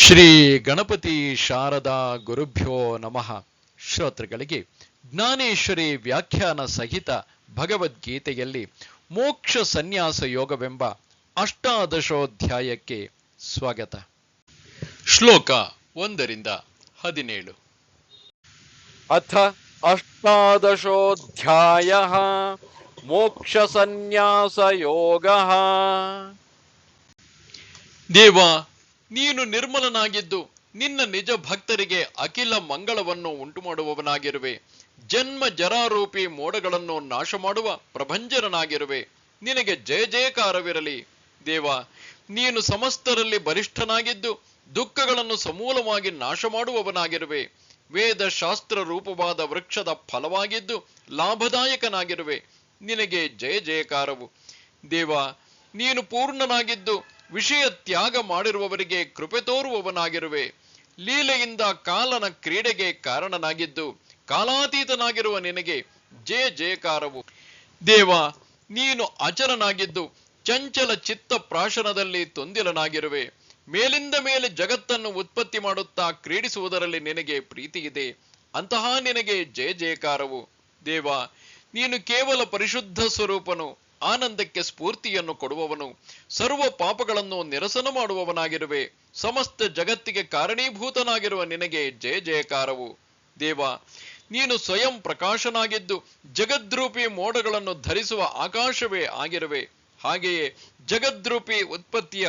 ಶ್ರೀ ಗಣಪತಿ ಶಾರದಾ ಗುರುಭ್ಯೋ ನಮಃ. ಶ್ರೋತೃಗಳಿಗೆ ಜ್ಞಾನೇಶ್ವರಿ ವ್ಯಾಖ್ಯಾನ ಸಹಿತ ಭಗವದ್ಗೀತೆಯಲ್ಲಿ ಮೋಕ್ಷ ಸನ್ಯಾಸ ಯೋಗವೆಂಬ ಅಷ್ಟಾದಶೋಧ್ಯಾಯಕ್ಕೆ ಸ್ವಾಗತ. ಶ್ಲೋಕ 1-17. ಅಥ ಅಷ್ಟಾದಶೋಧ್ಯಾಯಃ ಮೋಕ್ಷ ಸನ್ಯಾಸ ಯೋಗಃ. ದೇವ, ನೀನು ನಿರ್ಮಲನಾಗಿದ್ದು ನಿನ್ನ ನಿಜ ಭಕ್ತರಿಗೆ ಅಖಿಲ ಮಂಗಳವನ್ನು ಉಂಟು ಮಾಡುವವನಾಗಿರುವೆ. ಜನ್ಮ ಜರಾರೂಪಿ ಮೋಡಗಳನ್ನು ನಾಶ ಮಾಡುವ ಪ್ರಭಂಜನನಾಗಿರುವೆ. ನಿನಗೆ ಜಯ ಜಯಕಾರವಿರಲಿ. ದೇವ, ನೀನು ಸಮಸ್ತರಲ್ಲಿ ಬಲಿಷ್ಠನಾಗಿದ್ದು ದುಃಖಗಳನ್ನು ಸಮೂಲವಾಗಿ ನಾಶ ಮಾಡುವವನಾಗಿರುವೆ. ವೇದ ಶಾಸ್ತ್ರ ರೂಪವಾದ ವೃಕ್ಷದ ಫಲವಾಗಿದ್ದು ಲಾಭದಾಯಕನಾಗಿರುವೆ. ನಿನಗೆ ಜಯ ಜಯಕಾರವು. ದೇವ, ನೀನು ಪೂರ್ಣನಾಗಿದ್ದು ವಿಷಯ ತ್ಯಾಗ ಮಾಡಿರುವವರಿಗೆ ಕೃಪೆ ತೋರುವವನಾಗಿರುವೆ. ಲೀಲೆಯಿಂದ ಕಾಲನ ಕ್ರೀಡೆಗೆ ಕಾರಣನಾಗಿದ್ದು ಕಾಲಾತೀತನಾಗಿರುವ ನಿನಗೆ ಜಯ ಜಯಕಾರವು. ದೇವ, ನೀನು ಅಚಲನಾಗಿದ್ದು ಚಂಚಲ ಚಿತ್ತ ಪ್ರಾಶನದಲ್ಲಿ ತೊಂದಿಲನಾಗಿರುವೆ. ಮೇಲಿಂದ ಮೇಲೆ ಜಗತ್ತನ್ನು ಉತ್ಪತ್ತಿ ಮಾಡುತ್ತಾ ಕ್ರೀಡಿಸುವುದರಲ್ಲಿ ನಿನಗೆ ಪ್ರೀತಿ ಇದೆ. ಅಂತಹ ನಿನಗೆ ಜಯ ಜಯಕಾರವು. ದೇವ, ನೀನು ಕೇವಲ ಪರಿಶುದ್ಧ ಸ್ವರೂಪನು, ಆನಂದಕ್ಕೆ ಸ್ಫೂರ್ತಿಯನ್ನು ಕೊಡುವವನು, ಸರ್ವ ಪಾಪಗಳನ್ನು ನಿರಸನ ಮಾಡುವವನಾಗಿರುವೆ. ಸಮಸ್ತ ಜಗತ್ತಿಗೆ ಕಾರಣೀಭೂತನಾಗಿರುವ ನಿನಗೆ ಜಯ ಜಯಕಾರವು. ದೇವ, ನೀನು ಸ್ವಯಂ ಪ್ರಕಾಶನಾಗಿದ್ದು ಜಗದ್ರೂಪಿ ಮೋಡಗಳನ್ನು ಧರಿಸುವ ಆಕಾಶವೇ ಆಗಿರುವೆ. ಹಾಗೆಯೇ ಜಗದ್ರೂಪಿ ಉತ್ಪತ್ತಿಯ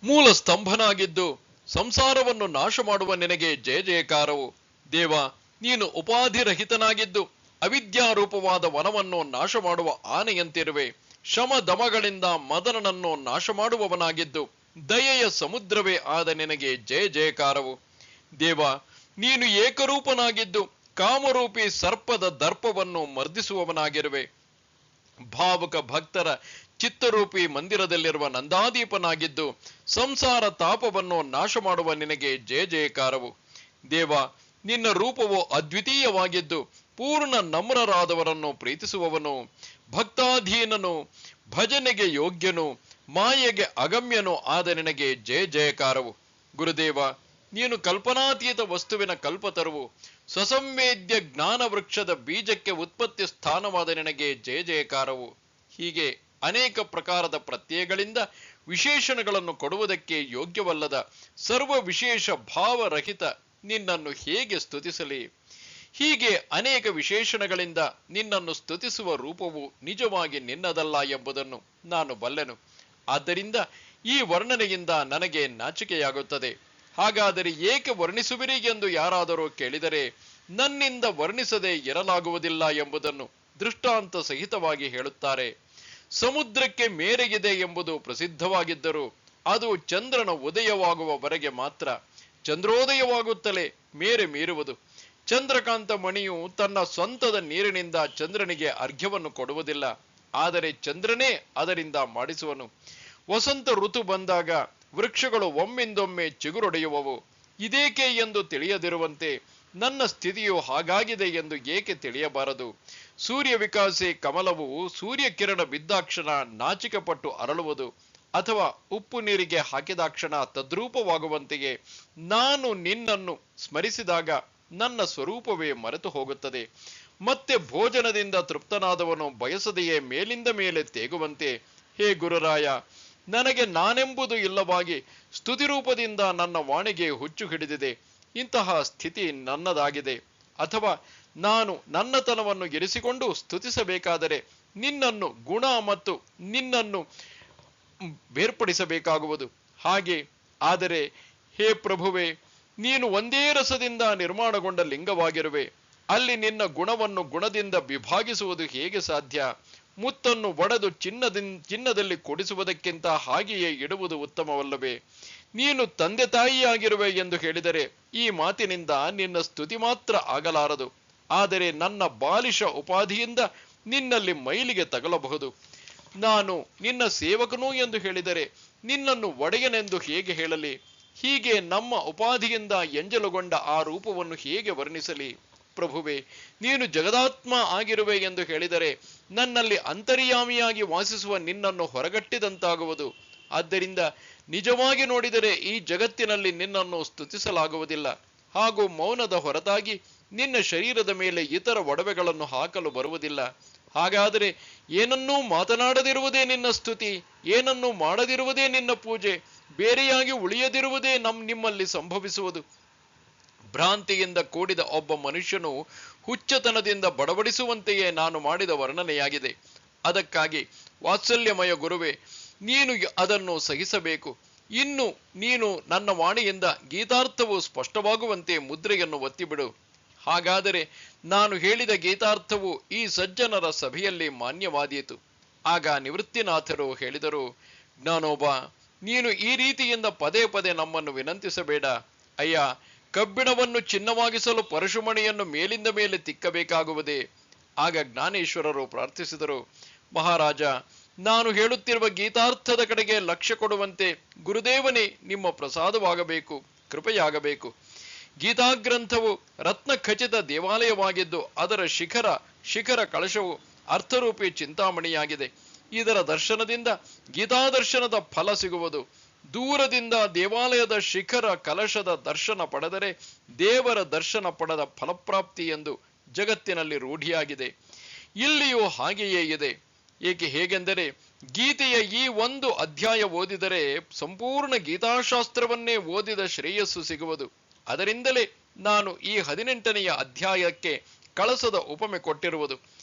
ಮೂಲ ಸ್ತಂಭನಾಗಿದ್ದು ಸಂಸಾರವನ್ನು ನಾಶ ಮಾಡುವ ನಿನಗೆ ಜಯ ಜಯಕಾರವು. ದೇವ, ನೀನು ಉಪಾಧಿರಹಿತನಾಗಿದ್ದು ಅವಿದ್ಯಾರೂಪವಾದ ವನವನ್ನು ನಾಶ ಮಾಡುವ ಆನೆಯಂತಿರುವೆ. ಶಮ ದಮಗಳಿಂದ ಮದನನನ್ನು ನಾಶ ಮಾಡುವವನಾಗಿದ್ದು ದಯೆಯ ಸಮುದ್ರವೇ ಆದ ನಿನಗೆ ಜಯ ಜಯಕಾರವು. ದೇವ, ನೀನು ಏಕರೂಪನಾಗಿದ್ದು ಕಾಮರೂಪಿ ಸರ್ಪದ ದರ್ಪವನ್ನು ಮರ್ದಿಸುವವನಾಗಿರುವೆ. ಭಾವುಕ ಭಕ್ತರ ಚಿತ್ತರೂಪಿ ಮಂದಿರದಲ್ಲಿರುವ ನಂದಾದೀಪನಾಗಿದ್ದು ಸಂಸಾರ ತಾಪವನ್ನು ನಾಶ ಮಾಡುವ ನಿನಗೆ ಜಯ ಜಯಕಾರವು. ದೇವ, ನಿನ್ನ ರೂಪವು ಅದ್ವಿತೀಯವಾಗಿದ್ದು ಪೂರ್ಣ ನಮ್ರರಾದವರನ್ನು ಪ್ರೀತಿಸುವವನು, ಭಕ್ತಾಧೀನನು, ಭಜನೆಗೆ ಯೋಗ್ಯನು, ಮಾಯೆಗೆ ಅಗಮ್ಯನು ಆದ ನಿನಗೆ ಜಯ ಜಯಕಾರವು. ಗುರುದೇವ, ನೀನು ಕಲ್ಪನಾತೀತ ವಸ್ತುವಿನ ಕಲ್ಪತರುವು. ಸ್ವಸಂವೇದ್ಯ ಜ್ಞಾನ ವೃಕ್ಷದ ಬೀಜಕ್ಕೆ ಉತ್ಪತ್ತಿ ಸ್ಥಾನವಾದ ನಿನಗೆ ಜಯ ಜಯಕಾರವು. ಹೀಗೆ ಅನೇಕ ಪ್ರಕಾರದ ಪ್ರತ್ಯಯಗಳಿಂದ ವಿಶೇಷಣಗಳನ್ನು ಕೊಡುವುದಕ್ಕೆ ಯೋಗ್ಯವಲ್ಲದ ಸರ್ವ ವಿಶೇಷ ಭಾವರಹಿತ ನಿನ್ನನ್ನು ಹೇಗೆ ಸ್ತುತಿಸಲಿ? ಹೀಗೆ ಅನೇಕ ವಿಶೇಷಣಗಳಿಂದ ನಿನ್ನನ್ನು ಸ್ತುತಿಸುವ ರೂಪವು ನಿಜವಾಗಿ ನಿನ್ನದಲ್ಲ ಎಂಬುದನ್ನು ನಾನು ಬಲ್ಲೆನು. ಆದ್ದರಿಂದ ಈ ವರ್ಣನೆಯಿಂದ ನನಗೆ ನಾಚಿಕೆಯಾಗುತ್ತದೆ. ಹಾಗಾದರೆ ಏಕೆ ವರ್ಣಿಸುವಿರಿ ಎಂದು ಯಾರಾದರೂ ಕೇಳಿದರೆ ನನ್ನಿಂದ ವರ್ಣಿಸದೆ ಇರಲಾಗುವುದಿಲ್ಲ ಎಂಬುದನ್ನು ದೃಷ್ಟಾಂತ ಸಹಿತವಾಗಿ ಹೇಳುತ್ತಾರೆ. ಸಮುದ್ರಕ್ಕೆ ಮೇರೆಗಿದೆ ಎಂಬುದು ಪ್ರಸಿದ್ಧವಾಗಿದ್ದರೂ ಅದು ಚಂದ್ರನ ಉದಯವಾಗುವವರೆಗೆ ಮಾತ್ರ. ಚಂದ್ರೋದಯವಾಗುತ್ತಲೇ ಮೇರೆ ಮೀರುವುದು. ಚಂದ್ರಕಾಂತ ಮಣಿಯು ತನ್ನ ಸ್ವಂತದ ನೀರಿನಿಂದ ಚಂದ್ರನಿಗೆ ಅರ್ಘ್ಯವನ್ನು ಕೊಡುವುದಿಲ್ಲ, ಆದರೆ ಚಂದ್ರನೇ ಅದರಿಂದ ಮಾಡಿಸುವನು. ವಸಂತ ಋತು ಬಂದಾಗ ವೃಕ್ಷಗಳು ಒಮ್ಮಿಂದೊಮ್ಮೆ ಚಿಗುರೊಡೆಯುವವು. ಇದೇಕೆ ಎಂದು ತಿಳಿಯದಿರುವಂತೆ ನನ್ನ ಸ್ಥಿತಿಯು ಹಾಗಾಗಿದೆ ಎಂದು ಏಕೆ ತಿಳಿಯಬಾರದು? ಸೂರ್ಯ ವಿಕಾಸಿ ಕಮಲವು ಸೂರ್ಯಕಿರಣ ಬಿದ್ದಾಕ್ಷಣ ನಾಚಿಕೆಪಟ್ಟು ಅರಳುವುದು, ಅಥವಾ ಉಪ್ಪು ನೀರಿಗೆ ಹಾಕಿದಾಕ್ಷಣ ತದ್ರೂಪವಾಗುವಂತೆಯೇ ನಾನು ನಿನ್ನನ್ನು ಸ್ಮರಿಸಿದಾಗ ನನ್ನ ಸ್ವರೂಪವೇ ಮರೆತು ಹೋಗುತ್ತದೆ. ಮತ್ತೆ ಭೋಜನದಿಂದ ತೃಪ್ತನಾದವನು ಬಯಸದೆಯೇ ಮೇಲಿಂದ ಮೇಲೆ ತೇಗುವಂತೆ, ಹೇ ಗುರುರಾಯ, ನನಗೆ ನಾನೆಂಬುದು ಇಲ್ಲವಾಗಿ ಸ್ತುತಿರೂಪದಿಂದ ನನ್ನ ವಾಣಿಗೆ ಹುಚ್ಚು ಹಿಡಿದಿದೆ. ಇಂತಹ ಸ್ಥಿತಿ ನನ್ನದಾಗಿದೆ. ಅಥವಾ ನಾನು ನನ್ನತನವನ್ನು ಇರಿಸಿಕೊಂಡು ಸ್ತುತಿಸಬೇಕಾದರೆ ನಿನ್ನನ್ನು ಗುಣ ಮತ್ತು ನಿನ್ನನ್ನು ಬೇರ್ಪಡಿಸಬೇಕಾಗುವುದು. ಹಾಗೆ ಆದರೆ ಹೇ ಪ್ರಭುವೆ, ನೀನು ಒಂದೇ ರಸದಿಂದ ನಿರ್ಮಾಣಗೊಂಡ ಲಿಂಗವಾಗಿರುವೆ. ಅಲ್ಲಿ ನಿನ್ನ ಗುಣವನ್ನು ಗುಣದಿಂದ ವಿಭಾಗಿಸುವುದು ಹೇಗೆ ಸಾಧ್ಯ? ಮುತ್ತನ್ನು ಒಡೆದು ಚಿನ್ನದಲ್ಲಿ ಕೊಡಿಸುವುದಕ್ಕಿಂತ ಹಾಗೆಯೇ ಇಡುವುದು ಉತ್ತಮವಲ್ಲವೇ? ನೀನು ತಂದೆ ತಾಯಿಯಾಗಿರುವೆ ಎಂದು ಹೇಳಿದರೆ ಈ ಮಾತಿನಿಂದ ನಿನ್ನ ಸ್ತುತಿ ಮಾತ್ರ ಆಗಲಾರದು. ಆದರೆ ನನ್ನ ಬಾಲಿಶ ಉಪಾಧಿಯಿಂದ ನಿನ್ನಲ್ಲಿ ಮೈಲಿಗೆ ತಗಲಬಹುದು. ನಾನು ನಿನ್ನ ಸೇವಕನು ಎಂದು ಹೇಳಿದರೆ ನಿನ್ನನ್ನು ಒಡೆಯನೆಂದು ಹೇಗೆ ಹೇಳಲಿ? ಹೀಗೆ ನಮ್ಮ ಉಪಾಧಿಯಿಂದ ಎಂಜಲುಗೊಂಡ ಆ ರೂಪವನ್ನು ಹೇಗೆ ವರ್ಣಿಸಲಿ? ಪ್ರಭುವೆ, ನೀನು ಜಗದಾತ್ಮ ಆಗಿರುವೆ ಎಂದು ಹೇಳಿದರೆ ನನ್ನಲ್ಲಿ ಅಂತರ್ಯಾಮಿಯಾಗಿ ವಾಸಿಸುವ ನಿನ್ನನ್ನು ಹೊರಗಟ್ಟಿದಂತಾಗುವುದು. ಆದ್ದರಿಂದ ನಿಜವಾಗಿ ನೋಡಿದರೆ ಈ ಜಗತ್ತಿನಲ್ಲಿ ನಿನ್ನನ್ನು ಸ್ತುತಿಸಲಾಗುವುದಿಲ್ಲ, ಹಾಗೂ ಮೌನದ ಹೊರತಾಗಿ ನಿನ್ನ ಶರೀರದ ಮೇಲೆ ಇತರ ಒಡವೆಗಳನ್ನು ಹಾಕಲು ಬರುವುದಿಲ್ಲ. ಹಾಗಾದರೆ ಏನನ್ನೂ ಮಾತನಾಡದಿರುವುದೇ ನಿನ್ನ ಸ್ತುತಿ, ಏನನ್ನೂ ಮಾಡದಿರುವುದೇ ನಿನ್ನ ಪೂಜೆ, ಬೇರೆಯಾಗಿ ಉಳಿಯದಿರುವುದೇ ನಿಮ್ಮಲ್ಲಿ ಸಂಭವಿಸುವುದು. ಭ್ರಾಂತಿಯಿಂದ ಕೂಡಿದ ಒಬ್ಬ ಮನುಷ್ಯನು ಹುಚ್ಚತನದಿಂದ ಬಡಬಡಿಸುವಂತೆಯೇ ನಾನು ಮಾಡಿದ ವರ್ಣನೆಯಾಗಿದೆ. ಅದಕ್ಕಾಗಿ ವಾತ್ಸಲ್ಯಮಯ ಗುರುವೇ, ನೀನು ಅದನ್ನು ಸಹಿಸಬೇಕು. ಇನ್ನು ನೀನು ನನ್ನ ವಾಣಿಯಿಂದ ಗೀತಾರ್ಥವು ಸ್ಪಷ್ಟವಾಗುವಂತೆ ಮುದ್ರೆಯನ್ನು ಒತ್ತಿಬಿಡು. ಹಾಗಾದರೆ ನಾನು ಹೇಳಿದ ಗೀತಾರ್ಥವು ಈ ಸಜ್ಜನರ ಸಭೆಯಲ್ಲಿ ಮಾನ್ಯವಾದೀತು. ಆಗ ನಿವೃತ್ತಿನಾಥರು ಹೇಳಿದರು, ಜ್ಞಾನೋಬ, ನೀನು ಈ ರೀತಿಯಿಂದ ಪದೇ ಪದೇ ನಮ್ಮನ್ನು ವಿನಂತಿಸಬೇಡ. ಅಯ್ಯ, ಕಬ್ಬಿಣವನ್ನು ಚಿನ್ನವಾಗಿಸಲು ಪರಶುಮಣಿಯನ್ನು ಮೇಲಿಂದ ಮೇಲೆ ತಿಕ್ಕಬೇಕಾಗುವುದೇ? ಆಗ ಜ್ಞಾನೇಶ್ವರರು ಪ್ರಾರ್ಥಿಸಿದರು, ಮಹಾರಾಜ, ನಾನು ಹೇಳುತ್ತಿರುವ ಗೀತಾರ್ಥದ ಕಡೆಗೆ ಲಕ್ಷ್ಯ ಕೊಡುವಂತೆ ಗುರುದೇವನೇ ನಿಮ್ಮ ಪ್ರಸಾದವಾಗಬೇಕು, ಕೃಪೆಯಾಗಬೇಕು. ಗೀತಾಗ್ರಂಥವು ರತ್ನ ಖಚಿತ ದೇವಾಲಯವಾಗಿದ್ದು ಅದರ ಶಿಖರ ಕಳಶವು ಅರ್ಥರೂಪಿ ಚಿಂತಾಮಣಿಯಾಗಿದೆ. ಇದರ ದರ್ಶನದಿಂದ ಗೀತಾದರ್ಶನದ ಫಲ ಸಿಗುವುದು. ದೂರದಿಂದ ದೇವಾಲಯದ ಶಿಖರ ಕಲಶದ ದರ್ಶನ ಪಡೆದರೆ ದೇವರ ದರ್ಶನ ಪಡೆದ ಫಲಪ್ರಾಪ್ತಿ ಎಂದು ಜಗತ್ತಿನಲ್ಲಿ ರೂಢಿಯಾಗಿದೆ. ಇಲ್ಲಿಯೂ ಹಾಗೆಯೇ ಇದೆ. ಹೇಗೆಂದರೆ ಗೀತೆಯ ಈ ಒಂದು ಅಧ್ಯಾಯ ಓದಿದರೆ ಸಂಪೂರ್ಣ ಗೀತಾಶಾಸ್ತ್ರವನ್ನೇ ಓದಿದ ಶ್ರೇಯಸ್ಸು ಸಿಗುವುದು. ಅದರಿಂದಲೇ ನಾನು ಈ 18ನೆಯ ಅಧ್ಯಾಯಕ್ಕೆ ಕಳಸದ ಉಪಮೆ ಕೊಟ್ಟಿರುವುದು.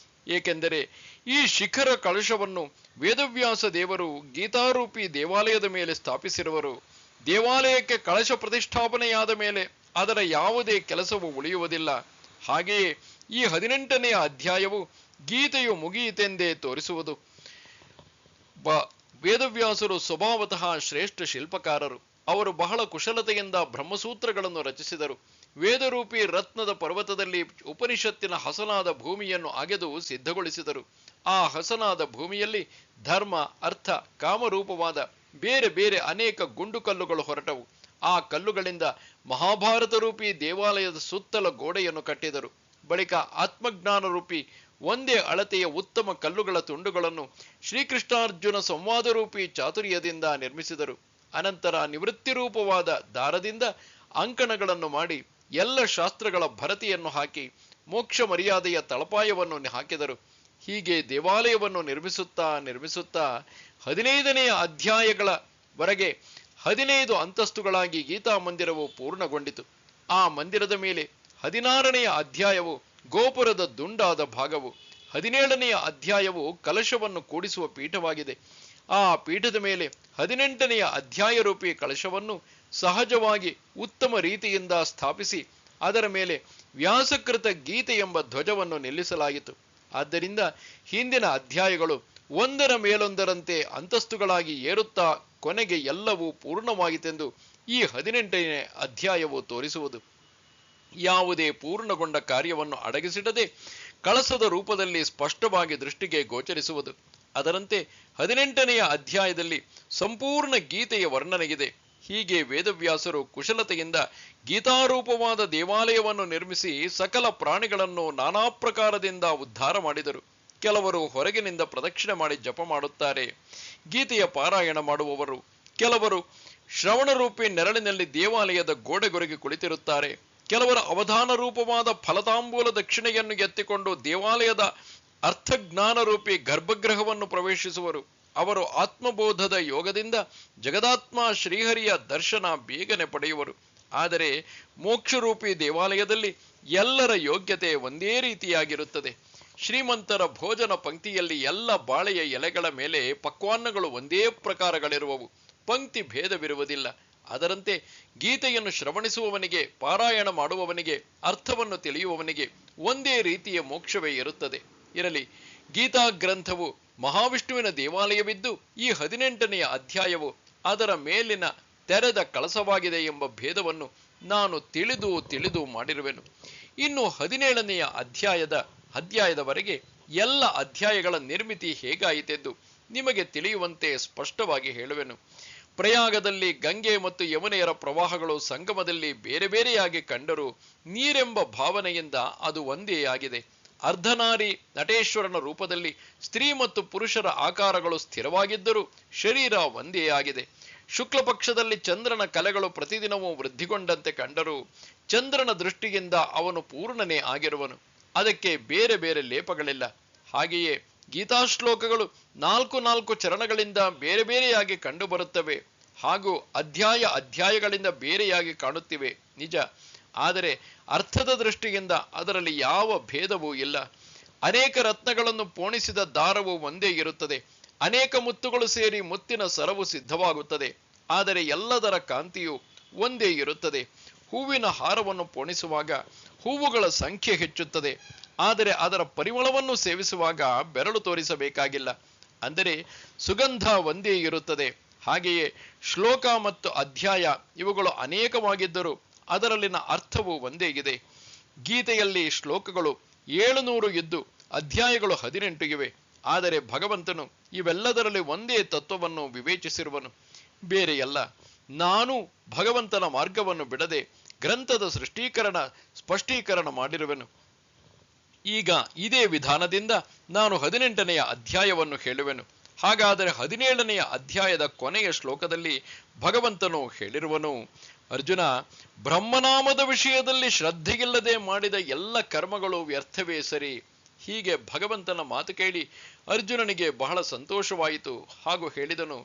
ಏಕೆಂದರೆ ಈ ಶಿಖರ ಕಳಶವನ್ನು ವೇದವ್ಯಾಸ ದೇವರು ಗೀತಾರೂಪಿ ದೇವಾಲಯದ ಮೇಲೆ ಸ್ಥಾಪಿಸಿರುವರು. ದೇವಾಲಯಕ್ಕೆ ಕಳಶ ಪ್ರತಿಷ್ಠಾಪನೆಯಾದ ಮೇಲೆ ಅದರ ಯಾವುದೇ ಕೆಲಸವು ಉಳಿಯುವುದಿಲ್ಲ. ಹಾಗೆಯೇ ಈ 18ನೆಯ ಅಧ್ಯಾಯವು ಗೀತೆಯು ಮುಗಿಯಿತೆಂದೇ ತೋರಿಸುವುದು. ವೇದವ್ಯಾಸರು ಸ್ವಭಾವತಃ ಶ್ರೇಷ್ಠ ಶಿಲ್ಪಕಾರರು. ಅವರು ಬಹಳ ಕುಶಲತೆಯಿಂದ ಬ್ರಹ್ಮಸೂತ್ರಗಳನ್ನು ರಚಿಸಿದರು. ವೇದರೂಪಿ ರತ್ನದ ಪರ್ವತದಲ್ಲಿ ಉಪನಿಷತ್ತಿನ ಹಸನಾದ ಭೂಮಿಯನ್ನು ಅಗೆದು ಸಿದ್ಧಗೊಳಿಸಿದರು. ಆ ಹಸನಾದ ಭೂಮಿಯಲ್ಲಿ ಧರ್ಮ, ಅರ್ಥ, ಕಾಮರೂಪವಾದ ಬೇರೆ ಬೇರೆ ಅನೇಕ ಗುಂಡು ಕಲ್ಲುಗಳು ಹೊರಟವು. ಆ ಕಲ್ಲುಗಳಿಂದ ಮಹಾಭಾರತ ರೂಪಿ ದೇವಾಲಯದ ಸುತ್ತಲ ಗೋಡೆಯನ್ನು ಕಟ್ಟಿದರು. ಬಳಿಕ ಆತ್ಮಜ್ಞಾನ ರೂಪಿ ಒಂದೇ ಅಳತೆಯ ಉತ್ತಮ ಕಲ್ಲುಗಳ ತುಂಡುಗಳನ್ನು ಶ್ರೀಕೃಷ್ಣಾರ್ಜುನ ಸಂವಾದ ರೂಪಿ ಚಾತುರ್ಯದಿಂದ ನಿರ್ಮಿಸಿದರು. ಅನಂತರ ನಿವೃತ್ತಿ ರೂಪವಾದ ದಾರದಿಂದ ಅಂಕಣಗಳನ್ನು ಮಾಡಿ ಎಲ್ಲ ಶಾಸ್ತ್ರಗಳ ಭರತಿಯನ್ನು ಹಾಕಿ ಮೋಕ್ಷ ಮರ್ಯಾದೆಯ ತಳಪಾಯವನ್ನು ಹಾಕಿದರು. ಹೀಗೆ ದೇವಾಲಯವನ್ನು ನಿರ್ಮಿಸುತ್ತಾ 15ನೆಯ ಅಧ್ಯಾಯಗಳವರೆಗೆ 15 ಅಂತಸ್ತುಗಳಾಗಿ ಗೀತಾ ಮಂದಿರವು ಪೂರ್ಣಗೊಂಡಿತು. ಆ ಮಂದಿರದ ಮೇಲೆ 16ನೆಯ ಅಧ್ಯಾಯವು ಗೋಪುರದ ದುಂಡಾದ ಭಾಗವು, 17ನೆಯ ಅಧ್ಯಾಯವು ಕಲಶವನ್ನು ಕೂಡಿಸುವ ಪೀಠವಾಗಿದೆ. ಆ ಪೀಠದ ಮೇಲೆ 18ನೆಯ ಅಧ್ಯಾಯ ರೂಪಿ ಕಳಶವನ್ನು ಸಹಜವಾಗಿ ಉತ್ತಮ ರೀತಿಯಿಂದ ಸ್ಥಾಪಿಸಿ ಅದರ ಮೇಲೆ ವ್ಯಾಸಕೃತ ಗೀತೆ ಎಂಬ ಧ್ವಜವನ್ನು ನಿಲ್ಲಿಸಲಾಯಿತು. ಆದ್ದರಿಂದ ಹಿಂದಿನ ಅಧ್ಯಾಯಗಳು ಒಂದರ ಮೇಲೊಂದರಂತೆ ಅಂತಸ್ತುಗಳಾಗಿ ಏರುತ್ತಾ ಕೊನೆಗೆ ಎಲ್ಲವೂ ಪೂರ್ಣವಾಯಿತೆಂದು ಈ 18ನೇ ಅಧ್ಯಾಯವು ತೋರಿಸುವುದು. ಯಾವುದೇ ಪೂರ್ಣಗೊಂಡ ಕಾರ್ಯವನ್ನು ಅಡಗಿಸಿಡದೆ ಕಳಸದ ರೂಪದಲ್ಲಿ ಸ್ಪಷ್ಟವಾಗಿ ದೃಷ್ಟಿಗೆ ಗೋಚರಿಸುವುದು. ಅದರಂತೆ 18ನೆಯ ಅಧ್ಯಾಯದಲ್ಲಿ ಸಂಪೂರ್ಣ ಗೀತೆಯ ವರ್ಣನೆಗಿದೆ. ಹೀಗೆ ವೇದವ್ಯಾಸರು ಕುಶಲತೆಯಿಂದ ಗೀತಾರೂಪವಾದ ದೇವಾಲಯವನ್ನು ನಿರ್ಮಿಸಿ ಸಕಲ ಪ್ರಾಣಿಗಳನ್ನು ನಾನಾ ಪ್ರಕಾರದಿಂದ ಉದ್ಧಾರ ಮಾಡಿದರು. ಕೆಲವರು ಹೊರಗಿನಿಂದ ಪ್ರದಕ್ಷಿಣೆ ಮಾಡಿ ಜಪ ಮಾಡುತ್ತಾರೆ, ಗೀತೆಯ ಪಾರಾಯಣ ಮಾಡುವವರು. ಕೆಲವರು ಶ್ರವಣ ರೂಪಿ ನೆರಳಿನಲ್ಲಿ ದೇವಾಲಯದ ಗೋಡೆಗೊರಗಿ ಕುಳಿತಿರುತ್ತಾರೆ. ಕೆಲವರ ಅವಧಾನ ರೂಪವಾದ ಫಲತಾಂಬೂಲ ದಕ್ಷಿಣೆಯನ್ನು ಎತ್ತಿಕೊಂಡು ದೇವಾಲಯದ ಅರ್ಥಜ್ಞಾನ ರೂಪಿ ಗರ್ಭಗೃಹವನ್ನು ಪ್ರವೇಶಿಸುವರು. ಅವರು ಆತ್ಮಬೋಧದ ಯೋಗದಿಂದ ಜಗದಾತ್ಮ ಶ್ರೀಹರಿಯ ದರ್ಶನ ಬೇಗನೆ ಪಡೆಯುವರು. ಆದರೆ ಮೋಕ್ಷರೂಪಿ ದೇವಾಲಯದಲ್ಲಿ ಎಲ್ಲರ ಯೋಗ್ಯತೆ ಒಂದೇ ರೀತಿಯಾಗಿರುತ್ತದೆ. ಶ್ರೀಮಂತರ ಭೋಜನ ಪಂಕ್ತಿಯಲ್ಲಿ ಎಲ್ಲ ಬಾಳೆಯ ಎಲೆಗಳ ಮೇಲೆ ಪಕ್ವಾನ್ನಗಳು ಒಂದೇ ಪ್ರಕಾರಗಳಿರುವವು, ಪಂಕ್ತಿ ಭೇದವಿರುವುದಿಲ್ಲ. ಅದರಂತೆ ಗೀತೆಯನ್ನು ಶ್ರವಣಿಸುವವನಿಗೆ, ಪಾರಾಯಣ ಮಾಡುವವನಿಗೆ, ಅರ್ಥವನ್ನು ತಿಳಿಯುವವನಿಗೆ ಒಂದೇ ರೀತಿಯ ಮೋಕ್ಷವೇ ಇರುತ್ತದೆ. ಇರಲಿ, ಗೀತಾ ಗ್ರಂಥವು ಮಹಾವಿಷ್ಣುವಿನ ದೇವಾಲಯವಿದ್ದು ಈ 18ನೆಯ ಅಧ್ಯಾಯವು ಅದರ ಮೇಲಿನ ತೆರೆದ ಕಳಸವಾಗಿದೆ ಎಂಬ ಭೇದವನ್ನು ನಾನು ತಿಳಿದು ಮಾಡಿರುವೆನು. ಇನ್ನು 17ನೆಯ ಅಧ್ಯಾಯದವರೆಗೆ ಎಲ್ಲ ಅಧ್ಯಾಯಗಳ ನಿರ್ಮಿತಿ ಹೇಗಾಯಿತೆಂದು ನಿಮಗೆ ತಿಳಿಯುವಂತೆ ಸ್ಪಷ್ಟವಾಗಿ ಹೇಳುವೆನು. ಪ್ರಯಾಗದಲ್ಲಿ ಗಂಗೆ ಮತ್ತು ಯಮುನೆಯರ ಪ್ರವಾಹಗಳು ಸಂಗಮದಲ್ಲಿ ಬೇರೆ ಬೇರೆಯಾಗಿ ಕಂಡರೂ ನೀರೆಂಬ ಭಾವನೆಯಿಂದ ಅದು ಒಂದೇ ಆಗಿದೆ. ಅರ್ಧನಾರಿ ನಟೇಶ್ವರನ ರೂಪದಲ್ಲಿ ಸ್ತ್ರೀ ಮತ್ತು ಪುರುಷರ ಆಕಾರಗಳು ಸ್ಥಿರವಾಗಿದ್ದರೂ ಶರೀರ ಒಂದೇ ಆಗಿದೆ. ಶುಕ್ಲ ಪಕ್ಷದಲ್ಲಿ ಚಂದ್ರನ ಕಲೆಗಳು ಪ್ರತಿದಿನವೂ ವೃದ್ಧಿಗೊಂಡಂತೆ ಕಂಡರೂ ಚಂದ್ರನ ದೃಷ್ಟಿಯಿಂದ ಅವನು ಪೂರ್ಣನೇ ಆಗಿರುವನು. ಅದಕ್ಕೆ ಬೇರೆ ಬೇರೆ ಲೇಪಗಳಿಲ್ಲ. ಹಾಗೆಯೇ ಗೀತಾಶ್ಲೋಕಗಳು 4 ಚರಣಗಳಿಂದ ಬೇರೆ ಬೇರೆಯಾಗಿ ಕಂಡುಬರುತ್ತವೆ ಹಾಗೂ ಅಧ್ಯಾಯಗಳಿಂದ ಬೇರೆಯಾಗಿ ಕಾಣುತ್ತಿವೆ ನಿಜ. ಆದರೆ ಅರ್ಥದ ದೃಷ್ಟಿಯಿಂದ ಅದರಲ್ಲಿ ಯಾವ ಭೇದವೂ ಇಲ್ಲ. ಅನೇಕ ರತ್ನಗಳನ್ನು ಪೋಣಿಸಿದ ದಾರವು ಒಂದೇ ಇರುತ್ತದೆ. ಅನೇಕ ಮುತ್ತುಗಳು ಸೇರಿ ಮುತ್ತಿನ ಸರವು ಸಿದ್ಧವಾಗುತ್ತದೆ. ಆದರೆ ಎಲ್ಲದರ ಕಾಂತಿಯು ಒಂದೇ ಇರುತ್ತದೆ. ಹೂವಿನ ಹಾರವನ್ನು ಪೋಣಿಸುವಾಗ ಹೂವುಗಳ ಸಂಖ್ಯೆ ಹೆಚ್ಚುತ್ತದೆ. ಆದರೆ ಅದರ ಪರಿಮಳವನ್ನು ಸೇವಿಸುವಾಗ ಬೆರಳು ತೋರಿಸಬೇಕಾಗಿಲ್ಲ. ಅಂದರೆ ಸುಗಂಧ ಒಂದೇ ಇರುತ್ತದೆ. ಹಾಗೆಯೇ ಶ್ಲೋಕ ಮತ್ತು ಅಧ್ಯಾಯ ಇವುಗಳು ಅನೇಕವಾಗಿದ್ದರೂ ಅದರಲ್ಲಿನ ಅರ್ಥವು ಒಂದೇ ಇದೆ. ಗೀತೆಯಲ್ಲಿ ಶ್ಲೋಕಗಳು 700 ಇದ್ದು ಅಧ್ಯಾಯಗಳು 18 ಇವೆ. ಆದರೆ ಭಗವಂತನು ಇವೆಲ್ಲದರಲ್ಲಿ ಒಂದೇ ತತ್ವವನ್ನು ವಿವೇಚಿಸಿರುವನು, ಬೇರೆಯಲ್ಲ. ನಾನು ಭಗವಂತನ ಮಾರ್ಗವನ್ನು ಬಿಡದೆ ಗ್ರಂಥದ ಸ್ಪಷ್ಟೀಕರಣ ಮಾಡಿರುವೆನು. ಈಗ ಇದೇ ವಿಧಾನದಿಂದ ನಾನು 18ನೆಯ ಅಧ್ಯಾಯವನ್ನು ಹೇಳುವೆನು. ಹಾಗಾದರೆ 17ನೆಯ ಅಧ್ಯಾಯದ ಕೊನೆಯ ಶ್ಲೋಕದಲ್ಲಿ ಭಗವಂತನು ಹೇಳಿರುವನು, ಅರ್ಜುನ, ಬ್ರಹ್ಮನಾಮದ ವಿಷಯದಲ್ಲಿ ಶ್ರದ್ಧೆಯಿಲ್ಲದೆ ಮಾಡಿದ ಎಲ್ಲ ಕರ್ಮಗಳು ವ್ಯರ್ಥವೇ ಸರಿ. ಹೀಗೆ ಭಗವಂತನ ಮಾತು ಕೇಳಿ ಅರ್ಜುನನಿಗೆ ಬಹಳ ಸಂತೋಷವಾಯಿತು. ಹಾಗೂ ಹೇಳಿದನು,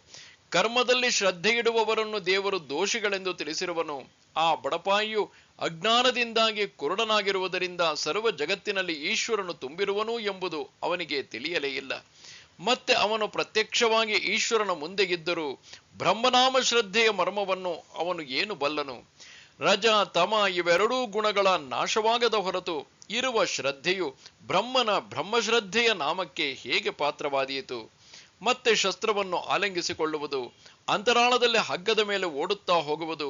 ಕರ್ಮದಲ್ಲಿ ಶ್ರದ್ಧೆ ಇಡುವವರನ್ನು ದೇವರು ದೋಷಿಗಳೆಂದು ತಿಳಿಸಿರುವನು. ಆ ಬಡಪಾಯಿಯು ಅಜ್ಞಾನದಿಂದಾಗಿ ಕುರುಡನಾಗಿರುವುದರಿಂದ ಸರ್ವ ಜಗತ್ತಿನಲ್ಲಿ ಈಶ್ವರನು ತುಂಬಿರುವನು ಎಂಬುದು ಅವನಿಗೆ ತಿಳಿಯಲೇ ಇಲ್ಲ. ಮತ್ತೆ ಅವನು ಪ್ರತ್ಯಕ್ಷವಾಗಿ ಈಶ್ವರನ ಮುಂದೆ ಇದ್ದರೂ ಬ್ರಹ್ಮನಾಮ ಶ್ರದ್ಧೆಯ ಮರ್ಮವನ್ನು ಅವನು ಏನು ಬಲ್ಲನು? ರಜ ತಮ ಇವೆರಡೂ ಗುಣಗಳ ನಾಶವಾಗದ ಹೊರತು ಇರುವ ಶ್ರದ್ಧೆಯು ಬ್ರಹ್ಮಶ್ರದ್ಧೆಯ ನಾಮಕ್ಕೆ ಹೇಗೆ ಪಾತ್ರವಾದೀತು? ಮತ್ತೆ ಶಸ್ತ್ರವನ್ನು ಆಲಿಂಗಿಸಿಕೊಳ್ಳುವುದು, ಅಂತರಾಳದಲ್ಲಿ ಹಗ್ಗದ ಮೇಲೆ ಓಡುತ್ತಾ ಹೋಗುವುದು,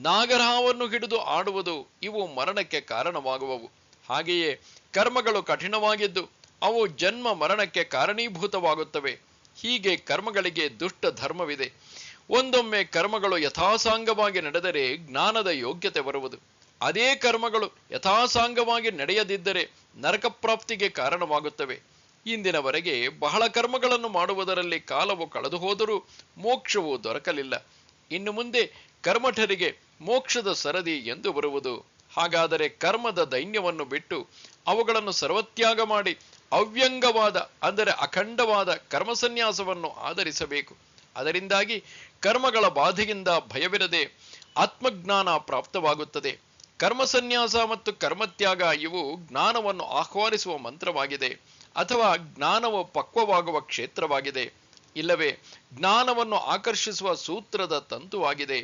ನಾಗರಹಾವನ್ನು ಹಿಡಿದು ಆಡುವುದು ಇವು ಮರಣಕ್ಕೆ ಕಾರಣವಾಗುವವು. ಹಾಗೆಯೇ ಕರ್ಮಗಳು ಕಠಿಣವಾಗಿದ್ದು ಅವು ಜನ್ಮ ಮರಣಕ್ಕೆ ಕಾರಣೀಭೂತವಾಗುತ್ತವೆ. ಹೀಗೆ ಕರ್ಮಗಳಿಗೆ ದುಷ್ಟ ಧರ್ಮವಿದೆ. ಒಂದೊಮ್ಮೆ ಕರ್ಮಗಳು ಯಥಾಸಾಂಗವಾಗಿ ನಡೆದರೆ ಜ್ಞಾನದ ಯೋಗ್ಯತೆ ಬರುವುದು. ಅದೇ ಕರ್ಮಗಳು ಯಥಾಸಾಂಗವಾಗಿ ನಡೆಯದಿದ್ದರೆ ನರಕಪ್ರಾಪ್ತಿಗೆ ಕಾರಣವಾಗುತ್ತವೆ. ಇಂದಿನವರೆಗೆ ಬಹಳ ಕರ್ಮಗಳನ್ನು ಮಾಡುವುದರಲ್ಲಿ ಕಾಲವು ಕಳೆದು ಹೋದರೂ ಮೋಕ್ಷವು ದೊರಕಲಿಲ್ಲ. ಇನ್ನು ಮುಂದೆ ಕರ್ಮಠರಿಗೆ ಮೋಕ್ಷದ ಸರದಿ ಎಂದು ಬರುವುದು. ಹಾಗಾದರೆ ಕರ್ಮದ ದೈನ್ಯವನ್ನು ಬಿಟ್ಟು ಅವುಗಳನ್ನು ಸರ್ವತ್ಯಾಗ ಮಾಡಿ ಅವ್ಯಂಗವಾದ ಅಂದರೆ ಅಖಂಡವಾದ ಕರ್ಮಸನ್ಯಾಸವನ್ನು ಆಧರಿಸಬೇಕು. ಅದರಿಂದಾಗಿ ಕರ್ಮಗಳ ಬಾಧೆಯಿಂದ ಭಯವಿರದೆ ಆತ್ಮಜ್ಞಾನ ಪ್ರಾಪ್ತವಾಗುತ್ತದೆ. ಕರ್ಮಸನ್ಯಾಸ ಮತ್ತು ಕರ್ಮತ್ಯಾಗ ಇವು ಜ್ಞಾನವನ್ನು ಆಹ್ವಾನಿಸುವ ಮಂತ್ರವಾಗಿದೆ, ಅಥವಾ ಜ್ಞಾನವು ಪಕ್ವವಾಗುವ ಕ್ಷೇತ್ರವಾಗಿದೆ, ಇಲ್ಲವೇ ಜ್ಞಾನವನ್ನು ಆಕರ್ಷಿಸುವ ಸೂತ್ರದ ತಂತುವಾಗಿದೆ.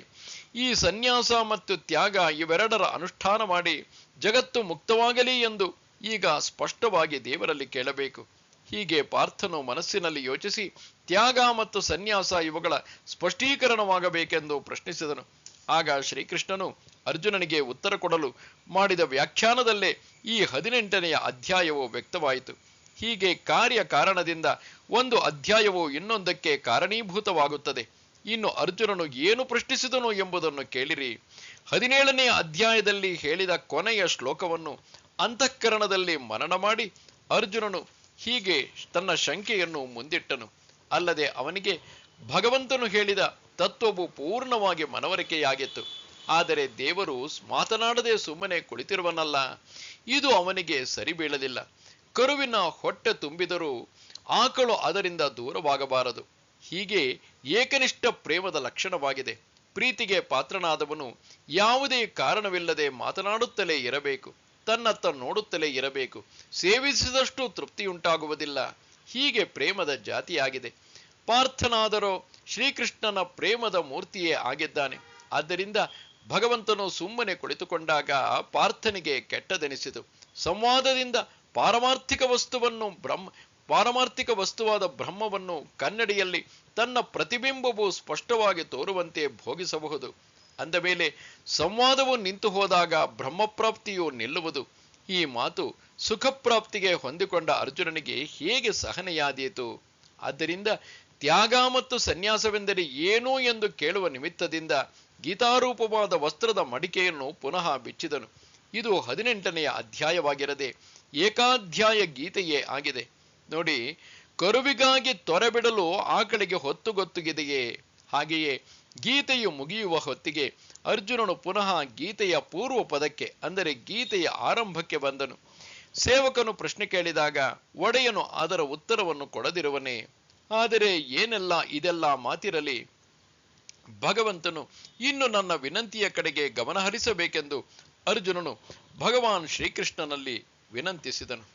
ಈ ಸನ್ಯಾಸ ಮತ್ತು ತ್ಯಾಗ ಇವೆರಡರ ಅನುಷ್ಠಾನ ಮಾಡಿ ಜಗತ್ತು ಮುಕ್ತವಾಗಲಿ ಎಂದು ಈಗ ಸ್ಪಷ್ಟವಾಗಿ ದೇವರಲ್ಲಿ ಕೇಳಬೇಕು. ಹೀಗೆ ಪಾರ್ಥನು ಮನಸ್ಸಿನಲ್ಲಿ ಯೋಚಿಸಿ ತ್ಯಾಗ ಮತ್ತು ಸನ್ಯಾಸ ಇವುಗಳ ಸ್ಪಷ್ಟೀಕರಣವಾಗಬೇಕೆಂದು ಪ್ರಶ್ನಿಸಿದನು. ಆಗ ಶ್ರೀಕೃಷ್ಣನು ಅರ್ಜುನನಿಗೆ ಉತ್ತರ ಕೊಡಲು ಮಾಡಿದ ವ್ಯಾಖ್ಯಾನದಲ್ಲೇ ಈ 18ನೆಯ ಅಧ್ಯಾಯವು ವ್ಯಕ್ತವಾಯಿತು. ಹೀಗೆ ಕಾರಣದಿಂದ ಒಂದು ಅಧ್ಯಾಯವು ಇನ್ನೊಂದಕ್ಕೆ ಕಾರಣೀಭೂತವಾಗುತ್ತದೆ. ಇನ್ನು ಅರ್ಜುನನು ಏನು ಪ್ರಶ್ನಿಸಿದನು ಎಂಬುದನ್ನು ಕೇಳಿರಿ. 17ನೆಯ ಅಧ್ಯಾಯದಲ್ಲಿ ಹೇಳಿದ ಕೊನೆಯ ಶ್ಲೋಕವನ್ನು ಅಂತಃಕರಣದಲ್ಲಿ ಮನನ ಮಾಡಿ ಅರ್ಜುನನು ಹೀಗೆ ತನ್ನ ಶಂಕೆಯನ್ನು ಮುಂದಿಟ್ಟನು. ಅಲ್ಲದೆ ಅವನಿಗೆ ಭಗವಂತನು ಹೇಳಿದ ತತ್ವವು ಪೂರ್ಣವಾಗಿ ಮನವರಿಕೆಯಾಗಿತ್ತು. ಆದರೆ ದೇವರು ಮಾತನಾಡದೆ ಸುಮ್ಮನೆ ಕುಳಿತಿರುವನಲ್ಲ, ಇದು ಅವನಿಗೆ ಸರಿ ಬೀಳಲಿಲ್ಲ. ಕರುವಿನ ಹೊಟ್ಟೆ ತುಂಬಿದರೂ ಆಕಳು ಅದರಿಂದ ದೂರವಾಗಬಾರದು. ಹೀಗೆ ಏಕನಿಷ್ಠ ಪ್ರೇಮದ ಲಕ್ಷಣವಾಗಿದೆ. ಪ್ರೀತಿಗೆ ಪಾತ್ರನಾದವನು ಯಾವುದೇ ಕಾರಣವಿಲ್ಲದೆ ಮಾತನಾಡುತ್ತಲೇ ಇರಬೇಕು, ತನ್ನತ್ತ ನೋಡುತ್ತಲೇ ಇರಬೇಕು. ಸೇವಿಸಿದಷ್ಟು ತೃಪ್ತಿಯುಂಟಾಗುವುದಿಲ್ಲ. ಹೀಗೆ ಪ್ರೇಮದ ಜಾತಿಯಾಗಿದೆ. ಪಾರ್ಥನಾದರೋ ಶ್ರೀಕೃಷ್ಣನ ಪ್ರೇಮದ ಮೂರ್ತಿಯೇ ಆಗಿದ್ದಾನೆ. ಆದ್ದರಿಂದ ಭಗವಂತನು ಸುಮ್ಮನೆ ಕುಳಿತುಕೊಂಡಾಗ ಪಾರ್ಥನಿಗೆ ಕೆಟ್ಟದೆನಿಸಿತು. ಸಂವಾದದಿಂದ ಪಾರಮಾರ್ಥಿಕ ವಸ್ತುವಾದ ಬ್ರಹ್ಮವನ್ನು ಕನ್ನಡಿಯಲ್ಲಿ ತನ್ನ ಪ್ರತಿಬಿಂಬವು ಸ್ಪಷ್ಟವಾಗಿ ತೋರುವಂತೆ ಭೋಗಿಸಬಹುದು. ಅಂದ ಮೇಲೆ ಸಂವಾದವು ನಿಂತು ಹೋದಾಗ ಬ್ರಹ್ಮಪ್ರಾಪ್ತಿಯು ನಿಲ್ಲುವುದು. ಈ ಮಾತು ಸುಖಪ್ರಾಪ್ತಿಗೆ ಹೊಂದಿಕೊಂಡ ಅರ್ಜುನನಿಗೆ ಹೇಗೆ ಸಹನೆಯಾದೀತು? ಆದ್ದರಿಂದ ತ್ಯಾಗ ಮತ್ತು ಸನ್ಯಾಸವೆಂದರೆ ಏನು ಎಂದು ಕೇಳುವ ನಿಮಿತ್ತದಿಂದ ಗೀತಾರೂಪವಾದ ವಸ್ತ್ರದ ಮಡಿಕೆಯನ್ನು ಪುನಃ ಬಿಚ್ಚಿದನು. ಇದು 18ನೆಯ ಅಧ್ಯಾಯವಾಗಿರದೆ ಏಕಾಧ್ಯಾಯ ಗೀತೆಯೇ ಆಗಿದೆ. ನೋಡಿ, ಕರುವಿಗಾಗಿ ತೊರೆ ಬಿಡಲು ಆಕಳಿಗೆ ಹೊತ್ತುಗೊತ್ತುಗಿದೆಯೇ? ಹಾಗೆಯೇ ಗೀತೆಯು ಮುಗಿಯುವ ಹೊತ್ತಿಗೆ ಅರ್ಜುನನು ಪುನಃ ಗೀತೆಯ ಪೂರ್ವ ಪದಕ್ಕೆ, ಅಂದರೆ ಗೀತೆಯ ಆರಂಭಕ್ಕೆ ಬಂದನು. ಸೇವಕನು ಪ್ರಶ್ನೆ ಕೇಳಿದಾಗ ಒಡೆಯನು ಅದರ ಉತ್ತರವನ್ನು ಕೊಡದಿರುವನೇ? ಆದರೆ ಏನೆಲ್ಲ ಇದೆಲ್ಲ ಮಾತಿರಲಿ, ಭಗವಂತನು ಇನ್ನು ನನ್ನ ವಿನಂತಿಯ ಕಡೆಗೆ ಗಮನಹರಿಸಬೇಕೆಂದು ಅರ್ಜುನನು ಭಗವಾನ್ ಶ್ರೀಕೃಷ್ಣನಲ್ಲಿ ವಿನಂತಿಸಿದನು.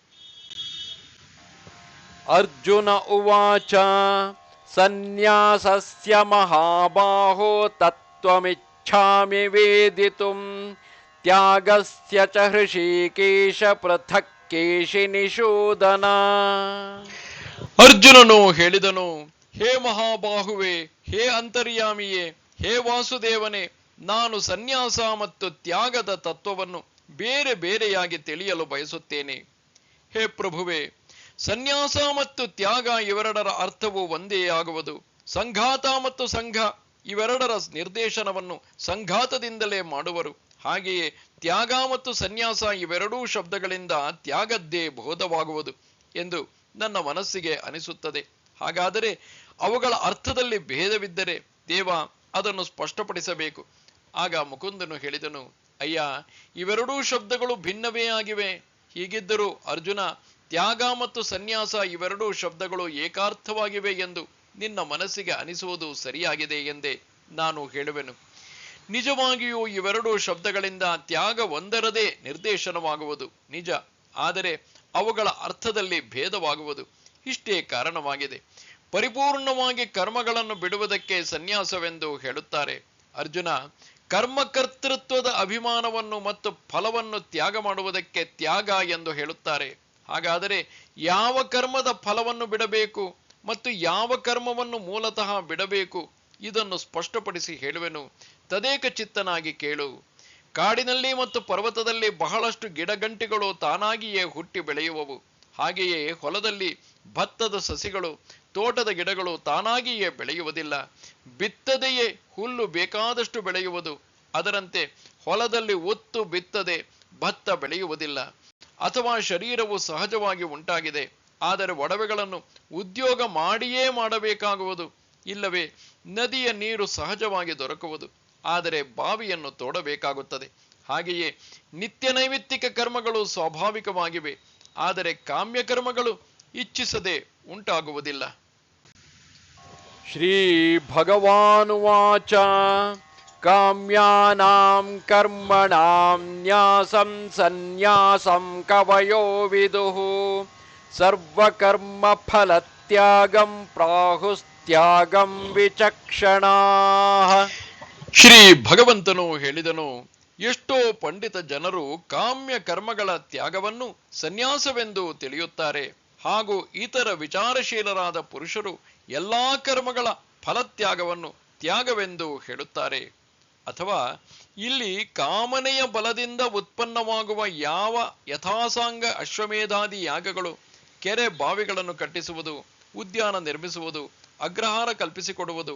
ಅರ್ಜುನ ಉವಾಚ ಸನ್ಯಾಸಸ್ಯ ಮಹಾಬಾಹೋ ತತ್ವಮಿಚ್ಛಾಮಿ ವೇದಿತುಂ ತ್ಯಾಗಸ್ಯ ಚ ಹೃಷೀಕೇಶ ಪೃಥಕ್ ಕೇಶಿ ನಿಷೂದನ. ಅರ್ಜುನನು ಹೇಳಿದನು, ಹೇ ಮಹಾಬಾಹುವೆ, ಹೇ ಅಂತರ್ಯಾಮಿಯೇ, ಹೇ ವಾಸುದೇವನೇ, ನಾನು ಸನ್ಯಾಸ ಮತ್ತು ತ್ಯಾಗದ ತತ್ವವನ್ನು ಬೇರೆ ಬೇರೆಯಾಗಿ ತಿಳಿಯಲು ಬಯಸುತ್ತೇನೆ. ಹೇ ಪ್ರಭುವೆ, ಸನ್ಯಾಸ ಮತ್ತು ತ್ಯಾಗ ಇವೆರಡರ ಅರ್ಥವು ಒಂದೇ ಆಗುವುದು. ಸಂಘಾತ ಮತ್ತು ಸಂಘ ಇವೆರಡರ ನಿರ್ದೇಶನವನ್ನು ಸಂಘಾತದಿಂದಲೇ ಮಾಡುವರು. ಹಾಗೆಯೇ ತ್ಯಾಗ ಮತ್ತು ಸನ್ಯಾಸ ಇವೆರಡೂ ಶಬ್ದಗಳಿಂದ ತ್ಯಾಗದ್ದೇ ಬೋಧವಾಗುವುದು ಎಂದು ನನ್ನ ಮನಸ್ಸಿಗೆ ಅನಿಸುತ್ತದೆ. ಹಾಗಾದರೆ ಅವುಗಳ ಅರ್ಥದಲ್ಲಿ ಭೇದವಿದ್ದರೆ ದೇವ ಅದನ್ನು ಸ್ಪಷ್ಟಪಡಿಸಬೇಕು. ಆಗ ಮುಕುಂದನು ಹೇಳಿದನು, ಅಯ್ಯ, ಇವೆರಡೂ ಶಬ್ದಗಳು ಭಿನ್ನವೇ ಆಗಿವೆ. ಹೀಗಿದ್ದರೂ ಅರ್ಜುನ, ತ್ಯಾಗ ಮತ್ತು ಸನ್ಯಾಸ ಇವೆರಡೂ ಶಬ್ದಗಳು ಏಕಾರ್ಥವಾಗಿವೆ ಎಂದು ನಿನ್ನ ಮನಸ್ಸಿಗೆ ಅನಿಸುವುದು ಸರಿಯಾಗಿದೆ ಎಂದೇ ನಾನು ಹೇಳುವೆನು. ನಿಜವಾಗಿಯೂ ಇವೆರಡೂ ಶಬ್ದಗಳಿಂದ ತ್ಯಾಗ ಒಂದರದೇ ನಿರ್ದೇಶನವಾಗುವುದು ನಿಜ. ಆದರೆ ಅವುಗಳ ಅರ್ಥದಲ್ಲಿ ಭೇದವಾಗುವುದು. ಇಷ್ಟೇ ಕಾರಣವಾಗಿದೆ. ಪರಿಪೂರ್ಣವಾಗಿ ಕರ್ಮಗಳನ್ನು ಬಿಡುವುದಕ್ಕೆ ಸನ್ಯಾಸವೆಂದು ಹೇಳುತ್ತಾರೆ. ಅರ್ಜುನ, ಕರ್ಮಕರ್ತೃತ್ವದ ಅಭಿಮಾನವನ್ನು ಮತ್ತು ಫಲವನ್ನು ತ್ಯಾಗ ಮಾಡುವುದಕ್ಕೆ ತ್ಯಾಗ ಎಂದು ಹೇಳುತ್ತಾರೆ. ಹಾಗಾದರೆ ಯಾವ ಕರ್ಮದ ಫಲವನ್ನು ಬಿಡಬೇಕು ಮತ್ತು ಯಾವ ಕರ್ಮವನ್ನು ಮೂಲತಃ ಬಿಡಬೇಕು, ಇದನ್ನು ಸ್ಪಷ್ಟಪಡಿಸಿ ಹೇಳುವೆನು. ತದೇಕ ಚಿತ್ತನಾಗಿ ಕೇಳು. ಕಾಡಿನಲ್ಲಿ ಮತ್ತು ಪರ್ವತದಲ್ಲಿ ಬಹಳಷ್ಟು ಗಿಡಗಂಟಿಗಳು ತಾನಾಗಿಯೇ ಹುಟ್ಟಿ ಬೆಳೆಯುವವು. ಹಾಗೆಯೇ ಹೊಲದಲ್ಲಿ ಭತ್ತದ ಸಸಿಗಳು, ತೋಟದ ಗಿಡಗಳು ತಾನಾಗಿಯೇ ಬೆಳೆಯುವುದಿಲ್ಲ. ಬಿತ್ತದೆಯೇ ಹುಲ್ಲು ಬೇಕಾದಷ್ಟು ಬೆಳೆಯುವುದು. ಅದರಂತೆ ಹೊಲದಲ್ಲಿ ಒತ್ತು ಬಿತ್ತದೆ ಭತ್ತ ಬೆಳೆಯುವುದಿಲ್ಲ. ಅಥವಾ ಶರೀರವು ಸಹಜವಾಗಿ ಉಂಟಾಗಿದೆ, ಆದರೆ ಒಡವೆಗಳನ್ನು ಉದ್ಯೋಗ ಮಾಡಿಯೇ ಮಾಡಬೇಕಾಗುವುದು. ಇಲ್ಲವೇ ನದಿಯ ನೀರು ಸಹಜವಾಗಿ ದೊರಕುವುದು, ಆದರೆ ಬಾವಿಯನ್ನು ತೋಡಬೇಕಾಗುತ್ತದೆ. ಹಾಗೆಯೇ ನಿತ್ಯ ನೈಮಿತ್ತಿಕ ಕರ್ಮಗಳು ಸ್ವಾಭಾವಿಕವಾಗಿವೆ, ಆದರೆ ಕಾಮ್ಯ ಕರ್ಮಗಳು ಇಚ್ಛಿಸದೆ ಉಂಟಾಗುವುದಿಲ್ಲ. ಶ್ರೀ ಭಗವಾನುವಾಚ ಕಾಮ್ಯಾನಾಂ ಕರ್ಮಣಾಂ ನ್ಯಾಸಂ ಸನ್ಯಾಸಂ ಕವಯೋ ವಿದುಃ ಸರ್ವಕರ್ಮ ಫಲತ್ಯಾಗಂ ಪ್ರಾಹುಸ್ತ್ಯಾಗಂ ವಿಚಕ್ಷಣಾಃ. ಶ್ರೀ ಭಗವಂತನು ಹೇಳಿದನು, ಎಷ್ಟೋ ಪಂಡಿತ ಜನರು ಕಾಮ್ಯ ಕರ್ಮಗಳ ತ್ಯಾಗವನ್ನು ಸನ್ಯಾಸವೆಂದು ತಿಳಿಯುತ್ತಾರೆ. ಹಾಗೂ ಇತರ ವಿಚಾರಶೀಲರಾದ ಪುರುಷರು ಎಲ್ಲಾ ಕರ್ಮಗಳ ಫಲತ್ಯಾಗವನ್ನು ತ್ಯಾಗವೆಂದು ಹೇಳುತ್ತಾರೆ. ಅಥವಾ ಇಲ್ಲಿ ಕಾಮನೆಯ ಬಲದಿಂದ ಉತ್ಪನ್ನವಾಗುವ ಯಾವ ಯಥಾಸಾಂಗ ಅಶ್ವಮೇಧಾದಿ ಯಾಗಗಳು, ಕೆರೆ ಬಾವಿಗಳನ್ನು ಕಟ್ಟಿಸುವುದು, ಉದ್ಯಾನ ನಿರ್ಮಿಸುವುದು, ಅಗ್ರಹಾರ ಕಲ್ಪಿಸಿಕೊಡುವುದು,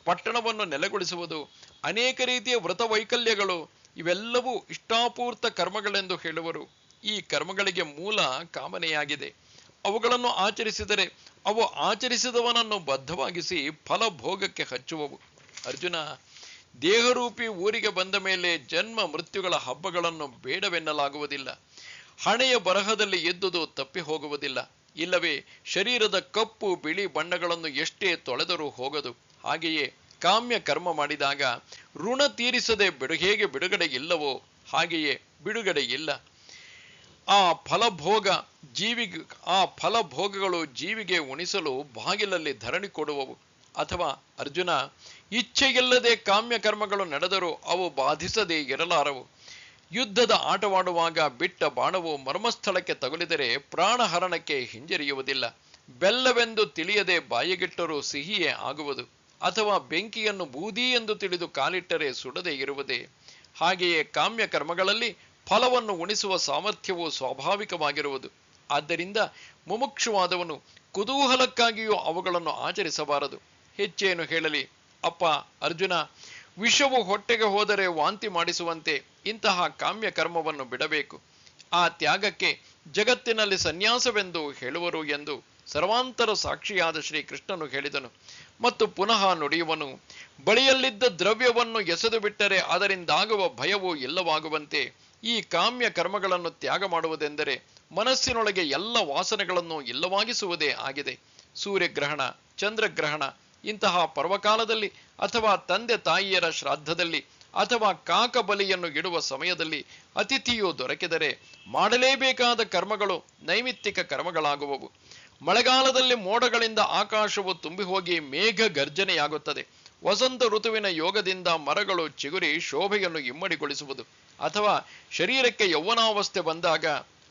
ಪಟ್ಟಣವನ್ನು ನೆಲೆಗೊಳಿಸುವುದು, ಅನೇಕ ರೀತಿಯ ವ್ರತ ವೈಕಲ್ಯಗಳು, ಇವೆಲ್ಲವೂ ಇಷ್ಟಾಪೂರ್ತ ಕರ್ಮಗಳೆಂದು ಹೇಳುವರು. ಈ ಕರ್ಮಗಳಿಗೆ ಮೂಲ ಕಾಮನೆಯಾಗಿದೆ. ಅವುಗಳನ್ನು ಆಚರಿಸಿದರೆ ಅವು ಆಚರಿಸಿದವನನ್ನು ಬದ್ಧವಾಗಿಸಿ ಫಲಭೋಗಕ್ಕೆ ಹಚ್ಚುವವು. ಅರ್ಜುನ, ದೇಹರೂಪಿ ಊರಿಗೆ ಬಂದ ಮೇಲೆ ಜನ್ಮ ಮೃತ್ಯುಗಳ ಹಬ್ಬಗಳನ್ನು ಬೇಡವೆನ್ನಲಾಗುವುದಿಲ್ಲ. ಹಣೆಯ ಬರಹದಲ್ಲಿ ಎದ್ದುದು ತಪ್ಪಿ ಹೋಗುವುದಿಲ್ಲ. ಇಲ್ಲವೇ ಶರೀರದ ಕಪ್ಪು ಬಿಳಿ ಬಣ್ಣಗಳನ್ನು ಎಷ್ಟೇ ತೊಳೆದರೂ ಹೋಗದು. ಹಾಗೆಯೇ ಕಾಮ್ಯ ಕರ್ಮ ಮಾಡಿದಾಗ ಋಣ ತೀರಿಸದೆ ಹೇಗೆ ಬಿಡುಗಡೆ ಇಲ್ಲವೋ ಹಾಗೆಯೇ ಬಿಡುಗಡೆ ಇಲ್ಲ. ಆ ಫಲಭೋಗಗಳು ಜೀವಿಗೆ ಉಣಿಸಲು ಬಾಗಿಲಲ್ಲಿ ಧರಣಿ ಕೊಡುವವು. ಅಥವಾ ಅರ್ಜುನ, ಇಚ್ಛೆಯಿಲ್ಲದೆ ಕಾಮ್ಯ ಕರ್ಮಗಳು ನಡೆದರೂ ಅವು ಬಾಧಿಸದೇ ಇರಲಾರವು. ಯುದ್ಧದ ಆಟವಾಡುವಾಗ ಬಿಟ್ಟ ಬಾಣವು ಮರ್ಮಸ್ಥಳಕ್ಕೆ ತಗುಲಿದರೆ ಪ್ರಾಣಹರಣಕ್ಕೆ ಹಿಂಜರಿಯುವುದಿಲ್ಲ. ಬೆಲ್ಲವೆಂದು ತಿಳಿಯದೆ ಬಾಯಿಗಿಟ್ಟರೂ ಸಿಹಿಯೇ ಆಗುವುದು. ಅಥವಾ ಬೆಂಕಿಯನ್ನು ಬೂದಿ ಎಂದು ತಿಳಿದು ಕಾಲಿಟ್ಟರೆ ಸುಡದೆ ಇರುವುದೇ. ಹಾಗೆಯೇ ಕಾಮ್ಯ ಕರ್ಮಗಳಲ್ಲಿ ಫಲವನ್ನು ಉಣಿಸುವ ಸಾಮರ್ಥ್ಯವು ಸ್ವಾಭಾವಿಕವಾಗಿರುವುದು. ಆದ್ದರಿಂದ ಮುಮುಕ್ಷುವಾದವನು ಕುತೂಹಲಕ್ಕಾಗಿಯೂ ಅವುಗಳನ್ನು ಆಚರಿಸಬಾರದು. ಹೆಚ್ಚೇನು ಹೇಳಲಿ ಅಪ್ಪ ಅರ್ಜುನ, ವಿಷವು ಹೊಟ್ಟೆಗೆ ಹೋದರೆ ವಾಂತಿ ಮಾಡಿಸುವಂತೆ ಇಂತಹ ಕಾಮ್ಯ ಕರ್ಮವನ್ನು ಬಿಡಬೇಕು. ಆ ತ್ಯಾಗಕ್ಕೆ ಜಗತ್ತಿನಲ್ಲಿ ಸನ್ಯಾಸವೆಂದು ಹೇಳುವರು ಎಂದು ಸರ್ವಾಂತರ ಸಾಕ್ಷಿಯಾದ ಶ್ರೀಕೃಷ್ಣನು ಹೇಳಿದನು. ಮತ್ತು ಪುನಃ ನುಡಿಯುವನು, ಬಳಿಯಲ್ಲಿದ್ದ ದ್ರವ್ಯವನ್ನು ಎಸೆದು ಬಿಟ್ಟರೆ ಅದರಿಂದಾಗುವ ಭಯವು ಇಲ್ಲವಾಗುವಂತೆ ಈ ಕಾಮ್ಯ ಕರ್ಮಗಳನ್ನು ತ್ಯಾಗ ಮಾಡುವುದೆಂದರೆ ಮನಸ್ಸಿನೊಳಗೆ ಎಲ್ಲ ವಾಸನೆಗಳನ್ನು ಇಲ್ಲವಾಗಿಸುವುದೇ ಆಗಿದೆ. ಸೂರ್ಯಗ್ರಹಣ, ಚಂದ್ರಗ್ರಹಣ ಇಂತಹ ಪರ್ವಕಾಲದಲ್ಲಿ ಅಥವಾ ತಂದೆ ತಾಯಿಯರ ಶ್ರಾದ್ದದಲ್ಲಿ ಅಥವಾ ಕಾಕ ಬಲಿಯನ್ನು ಇಡುವ ಸಮಯದಲ್ಲಿ ಅತಿಥಿಯು ದೊರಕಿದರೆ ಮಾಡಲೇಬೇಕಾದ ಕರ್ಮಗಳು ನೈಮಿತ್ತಿಕ ಕರ್ಮಗಳಾಗುವವು. ಮಳೆಗಾಲದಲ್ಲಿ ಮೋಡಗಳಿಂದ ಆಕಾಶವು ತುಂಬಿ ಹೋಗಿ ಮೇಘ ಗರ್ಜನೆಯಾಗುತ್ತದೆ. ವಸಂತ ಋತುವಿನ ಯೋಗದಿಂದ ಮರಗಳು ಚಿಗುರಿ ಶೋಭೆಯನ್ನು ಇಮ್ಮಡಿಗೊಳಿಸುವುದು. ಅಥವಾ ಶರೀರಕ್ಕೆ ಯೌವನಾವಸ್ಥೆ ಬಂದಾಗ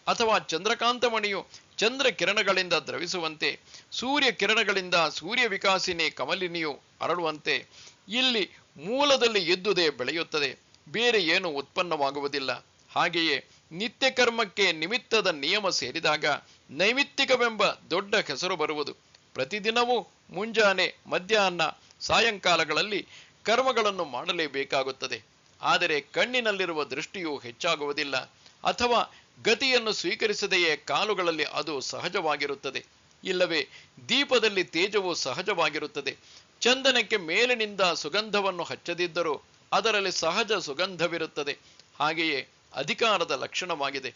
ಅಥವಾ ಚಂದ್ರಕಾಂತಮಣಿಯು ಚಂದ್ರ ಕಿರಣಗಳಿಂದ ದ್ರವಿಸುವಂತೆ ಸೂರ್ಯ ಕಿರಣಗಳಿಂದ ಸೂರ್ಯ ವಿಕಾಸಿನಿ ಕಮಲಿನಿಯು ಅರಳುವಂತೆ ಇಲ್ಲಿ ಮೂಲದಲ್ಲಿ ಎದ್ದುದೇ ಬೆಳೆಯುತ್ತದೆ, ಬೇರೆ ಏನು ಉತ್ಪನ್ನವಾಗುವುದಿಲ್ಲ. ಹಾಗೆಯೇ ನಿತ್ಯ ಕರ್ಮಕ್ಕೆ ನಿಮಿತ್ತದ ನಿಯಮ ಸೇರಿದಾಗ ನೈಮಿತ್ತಿಕವೆಂಬ ದೊಡ್ಡ ಹೆಸರು ಬರುವುದು. ಪ್ರತಿದಿನವೂ ಮುಂಜಾನೆ, ಮಧ್ಯಾಹ್ನ, ಸಾಯಂಕಾಲಗಳಲ್ಲಿ ಕರ್ಮಗಳನ್ನು ಮಾಡಲೇಬೇಕಾಗುತ್ತದೆ. ಆದರೆ ಕಣ್ಣಿನಲ್ಲಿರುವ ದೃಷ್ಟಿಯು ಹೆಚ್ಚಾಗುವುದಿಲ್ಲ, ಅಥವಾ ಗತಿಯನ್ನು ಸ್ವೀಕರಿಸದೆಯೇ ಕಾಲುಗಳಲ್ಲಿ ಅದು ಸಹಜವಾಗಿರುತ್ತದೆ. ಇಲ್ಲವೇ ದೀಪದಲ್ಲಿ ತೇಜವು ಸಹಜವಾಗಿರುತ್ತದೆ. ಚಂದನಕ್ಕೆ ಮೇಲಿನಿಂದ ಸುಗಂಧವನ್ನು ಹಚ್ಚದಿದ್ದರೂ ಅದರಲ್ಲಿ ಸಹಜ ಸುಗಂಧವಿರುತ್ತದೆ. ಹಾಗೆಯೇ ಅಧಿಕಾರದ ಲಕ್ಷಣವಾಗಿದೆ.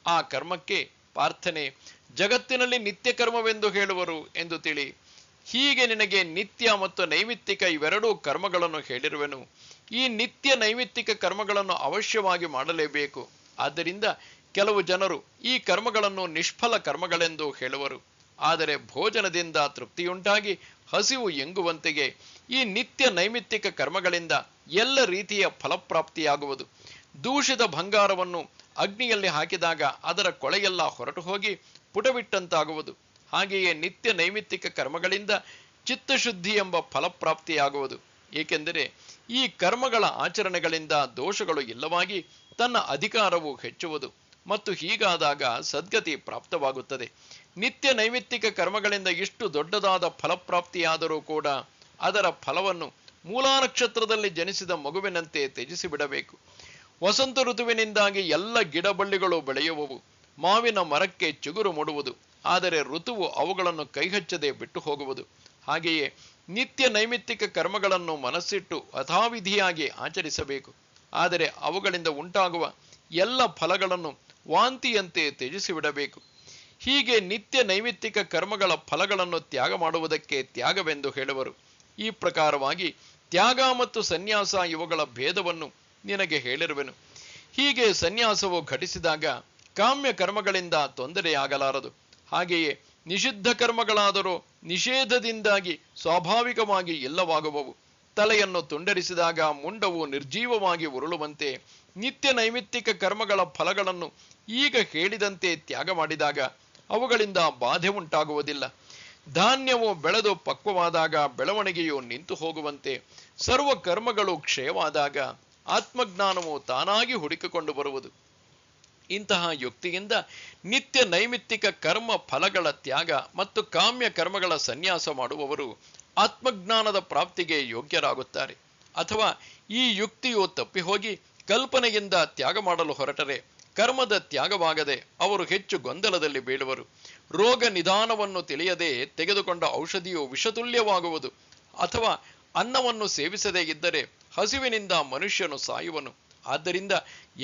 ಆ ಕರ್ಮಕ್ಕೆ ಪಾರ್ಥನೆ ಜಗತ್ತಿನಲ್ಲಿ ನಿತ್ಯ ಕರ್ಮವೆಂದು ಹೇಳುವರು ಎಂದು ತಿಳಿ. ಹೀಗೆ ನಿನಗೆ ನಿತ್ಯ ಮತ್ತು ನೈಮಿತ್ತಿಕ ಇವೆರಡೂ ಕರ್ಮಗಳನ್ನು ಹೇಳಿರುವೆನು. ಈ ನಿತ್ಯ ನೈಮಿತ್ತಿಕ ಕರ್ಮಗಳನ್ನು ಅವಶ್ಯವಾಗಿ ಮಾಡಲೇಬೇಕು. ಆದ್ದರಿಂದ ಕೆಲವು ಜನರು ಈ ಕರ್ಮಗಳನ್ನು ನಿಷ್ಫಲ ಕರ್ಮಗಳೆಂದು ಹೇಳುವರು. ಆದರೆ ಭೋಜನದಿಂದ ತೃಪ್ತಿಯುಂಟಾಗಿ ಹಸಿವು ಎಂಗುವಂತೆಗೆ ಈ ನಿತ್ಯ ನೈಮಿತ್ತಿಕ ಕರ್ಮಗಳಿಂದ ಎಲ್ಲ ರೀತಿಯ ಫಲಪ್ರಾಪ್ತಿಯಾಗುವುದು. ದೂಷಿತ ಬಂಗಾರವನ್ನು ಅಗ್ನಿಯಲ್ಲಿ ಹಾಕಿದಾಗ ಅದರ ಕೊಳೆಯೆಲ್ಲ ಹೊರಟು ಹೋಗಿ ಪುಟಬಿಟ್ಟಂತಾಗುವುದು. ಹಾಗೆಯೇ ನಿತ್ಯ ನೈಮಿತ್ತಿಕ ಕರ್ಮಗಳಿಂದ ಚಿತ್ತಶುದ್ಧಿ ಎಂಬ ಫಲಪ್ರಾಪ್ತಿಯಾಗುವುದು. ಏಕೆಂದರೆ ಈ ಕರ್ಮಗಳ ಆಚರಣೆಗಳಿಂದ ದೋಷಗಳು ಇಲ್ಲವಾಗಿ ತನ್ನ ಅಧಿಕಾರವು ಹೆಚ್ಚುವುದು ಮತ್ತು ಹೀಗಾದಾಗ ಸದ್ಗತಿ ಪ್ರಾಪ್ತವಾಗುತ್ತದೆ. ನಿತ್ಯ ನೈಮಿತ್ತಿಕ ಕರ್ಮಗಳಿಂದ ಇಷ್ಟು ದೊಡ್ಡದಾದ ಫಲಪ್ರಾಪ್ತಿಯಾದರೂ ಕೂಡ ಅದರ ಫಲವನ್ನು ಮೂಲಾ ನಕ್ಷತ್ರದಲ್ಲಿ ಜನಿಸಿದ ಮಗುವಿನಂತೆ ತ್ಯಜಿಸಿ ಬಿಡಬೇಕು. ವಸಂತ ಋತುವಿನಿಂದಾಗಿ ಎಲ್ಲ ಗಿಡಬಳ್ಳಿಗಳು ಬೆಳೆಯುವವು, ಮಾವಿನ ಮರಕ್ಕೆ ಚಿಗುರು ಮೂಡುವುದು. ಆದರೆ ಋತುವು ಅವುಗಳನ್ನು ಕೈಹಚ್ಚದೆ ಬಿಟ್ಟು ಹೋಗುವುದು. ಹಾಗೆಯೇ ನಿತ್ಯ ನೈಮಿತ್ತಿಕ ಕರ್ಮಗಳನ್ನು ಮನಸ್ಸಿಟ್ಟು ಯಥಾವಿಧಿಯಾಗಿ ಆಚರಿಸಬೇಕು. ಆದರೆ ಅವುಗಳಿಂದ ಉಂಟಾಗುವ ಎಲ್ಲ ಫಲಗಳನ್ನು ವಾಂತಿಯಂತೆ ತ್ಯಜಿಸಿಬಿಡಬೇಕು. ಹೀಗೆ ನಿತ್ಯ ನೈಮಿತ್ತಿಕ ಕರ್ಮಗಳ ಫಲಗಳನ್ನು ತ್ಯಾಗ ಮಾಡುವುದಕ್ಕೆ ತ್ಯಾಗವೆಂದು ಹೇಳುವರು. ಈ ಪ್ರಕಾರವಾಗಿ ತ್ಯಾಗ ಮತ್ತು ಸನ್ಯಾಸ ಇವುಗಳ ಭೇದವನ್ನು ನಿನಗೆ ಹೇಳಿರುವೆನು. ಹೀಗೆ ಸನ್ಯಾಸವು ಘಟಿಸಿದಾಗ ಕಾಮ್ಯ ಕರ್ಮಗಳಿಂದ ತೊಂದರೆಯಾಗಲಾರದು. ಹಾಗೆಯೇ ನಿಷಿದ್ಧ ಕರ್ಮಗಳಾದರೂ ನಿಷೇಧದಿಂದಾಗಿ ಸ್ವಾಭಾವಿಕವಾಗಿ ಇಲ್ಲವಾಗುವವು. ತಲೆಯನ್ನು ತುಂಡರಿಸಿದಾಗ ಮುಂಡವು ನಿರ್ಜೀವವಾಗಿ ಉರುಳುವಂತೆ ನಿತ್ಯ ನೈಮಿತ್ತಿಕ ಕರ್ಮಗಳ ಫಲಗಳನ್ನು ಈಗ ಹೇಳಿದಂತೆ ತ್ಯಾಗ ಮಾಡಿದಾಗ ಅವುಗಳಿಂದ ಬಾಧೆ ಉಂಟಾಗುವುದಿಲ್ಲ. ಧಾನ್ಯವು ಬೆಳೆದು ಪಕ್ವವಾದಾಗ ಬೆಳವಣಿಗೆಯು ನಿಂತು ಹೋಗುವಂತೆ ಸರ್ವ ಕರ್ಮಗಳು ಕ್ಷಯವಾದಾಗ ಆತ್ಮಜ್ಞಾನವು ತಾನಾಗಿ ಹುಡುಕಿಕೊಂಡು ಬರುವುದು. ಇಂತಹ ಯುಕ್ತಿಯಿಂದ ನಿತ್ಯ ನೈಮಿತ್ತಿಕ ಕರ್ಮ ಫಲಗಳ ತ್ಯಾಗ ಮತ್ತು ಕಾಮ್ಯ ಕರ್ಮಗಳ ಸನ್ಯಾಸ ಮಾಡುವವರು ಆತ್ಮಜ್ಞಾನದ ಪ್ರಾಪ್ತಿಗೆ ಯೋಗ್ಯರಾಗುತ್ತಾರೆ. ಅಥವಾ ಈ ಯುಕ್ತಿಯು ತಪ್ಪಿಹೋಗಿ ಕಲ್ಪನೆಯಿಂದ ತ್ಯಾಗ ಮಾಡಲು ಹೊರಟರೆ ಕರ್ಮದ ತ್ಯಾಗವಾಗದೆ ಅವರು ಹೆಚ್ಚು ಗೊಂದಲದಲ್ಲಿ ಬೀಳುವರು. ರೋಗ ನಿಧಾನವನ್ನು ತಿಳಿಯದೆ ತೆಗೆದುಕೊಂಡ ಔಷಧಿಯು ವಿಷತುಲ್ಯವಾಗುವುದು. ಅಥವಾ ಅನ್ನವನ್ನು ಸೇವಿಸದೇ ಇದ್ದರೆ ಹಸಿವಿನಿಂದ ಮನುಷ್ಯನು ಸಾಯುವನು. ಆದ್ದರಿಂದ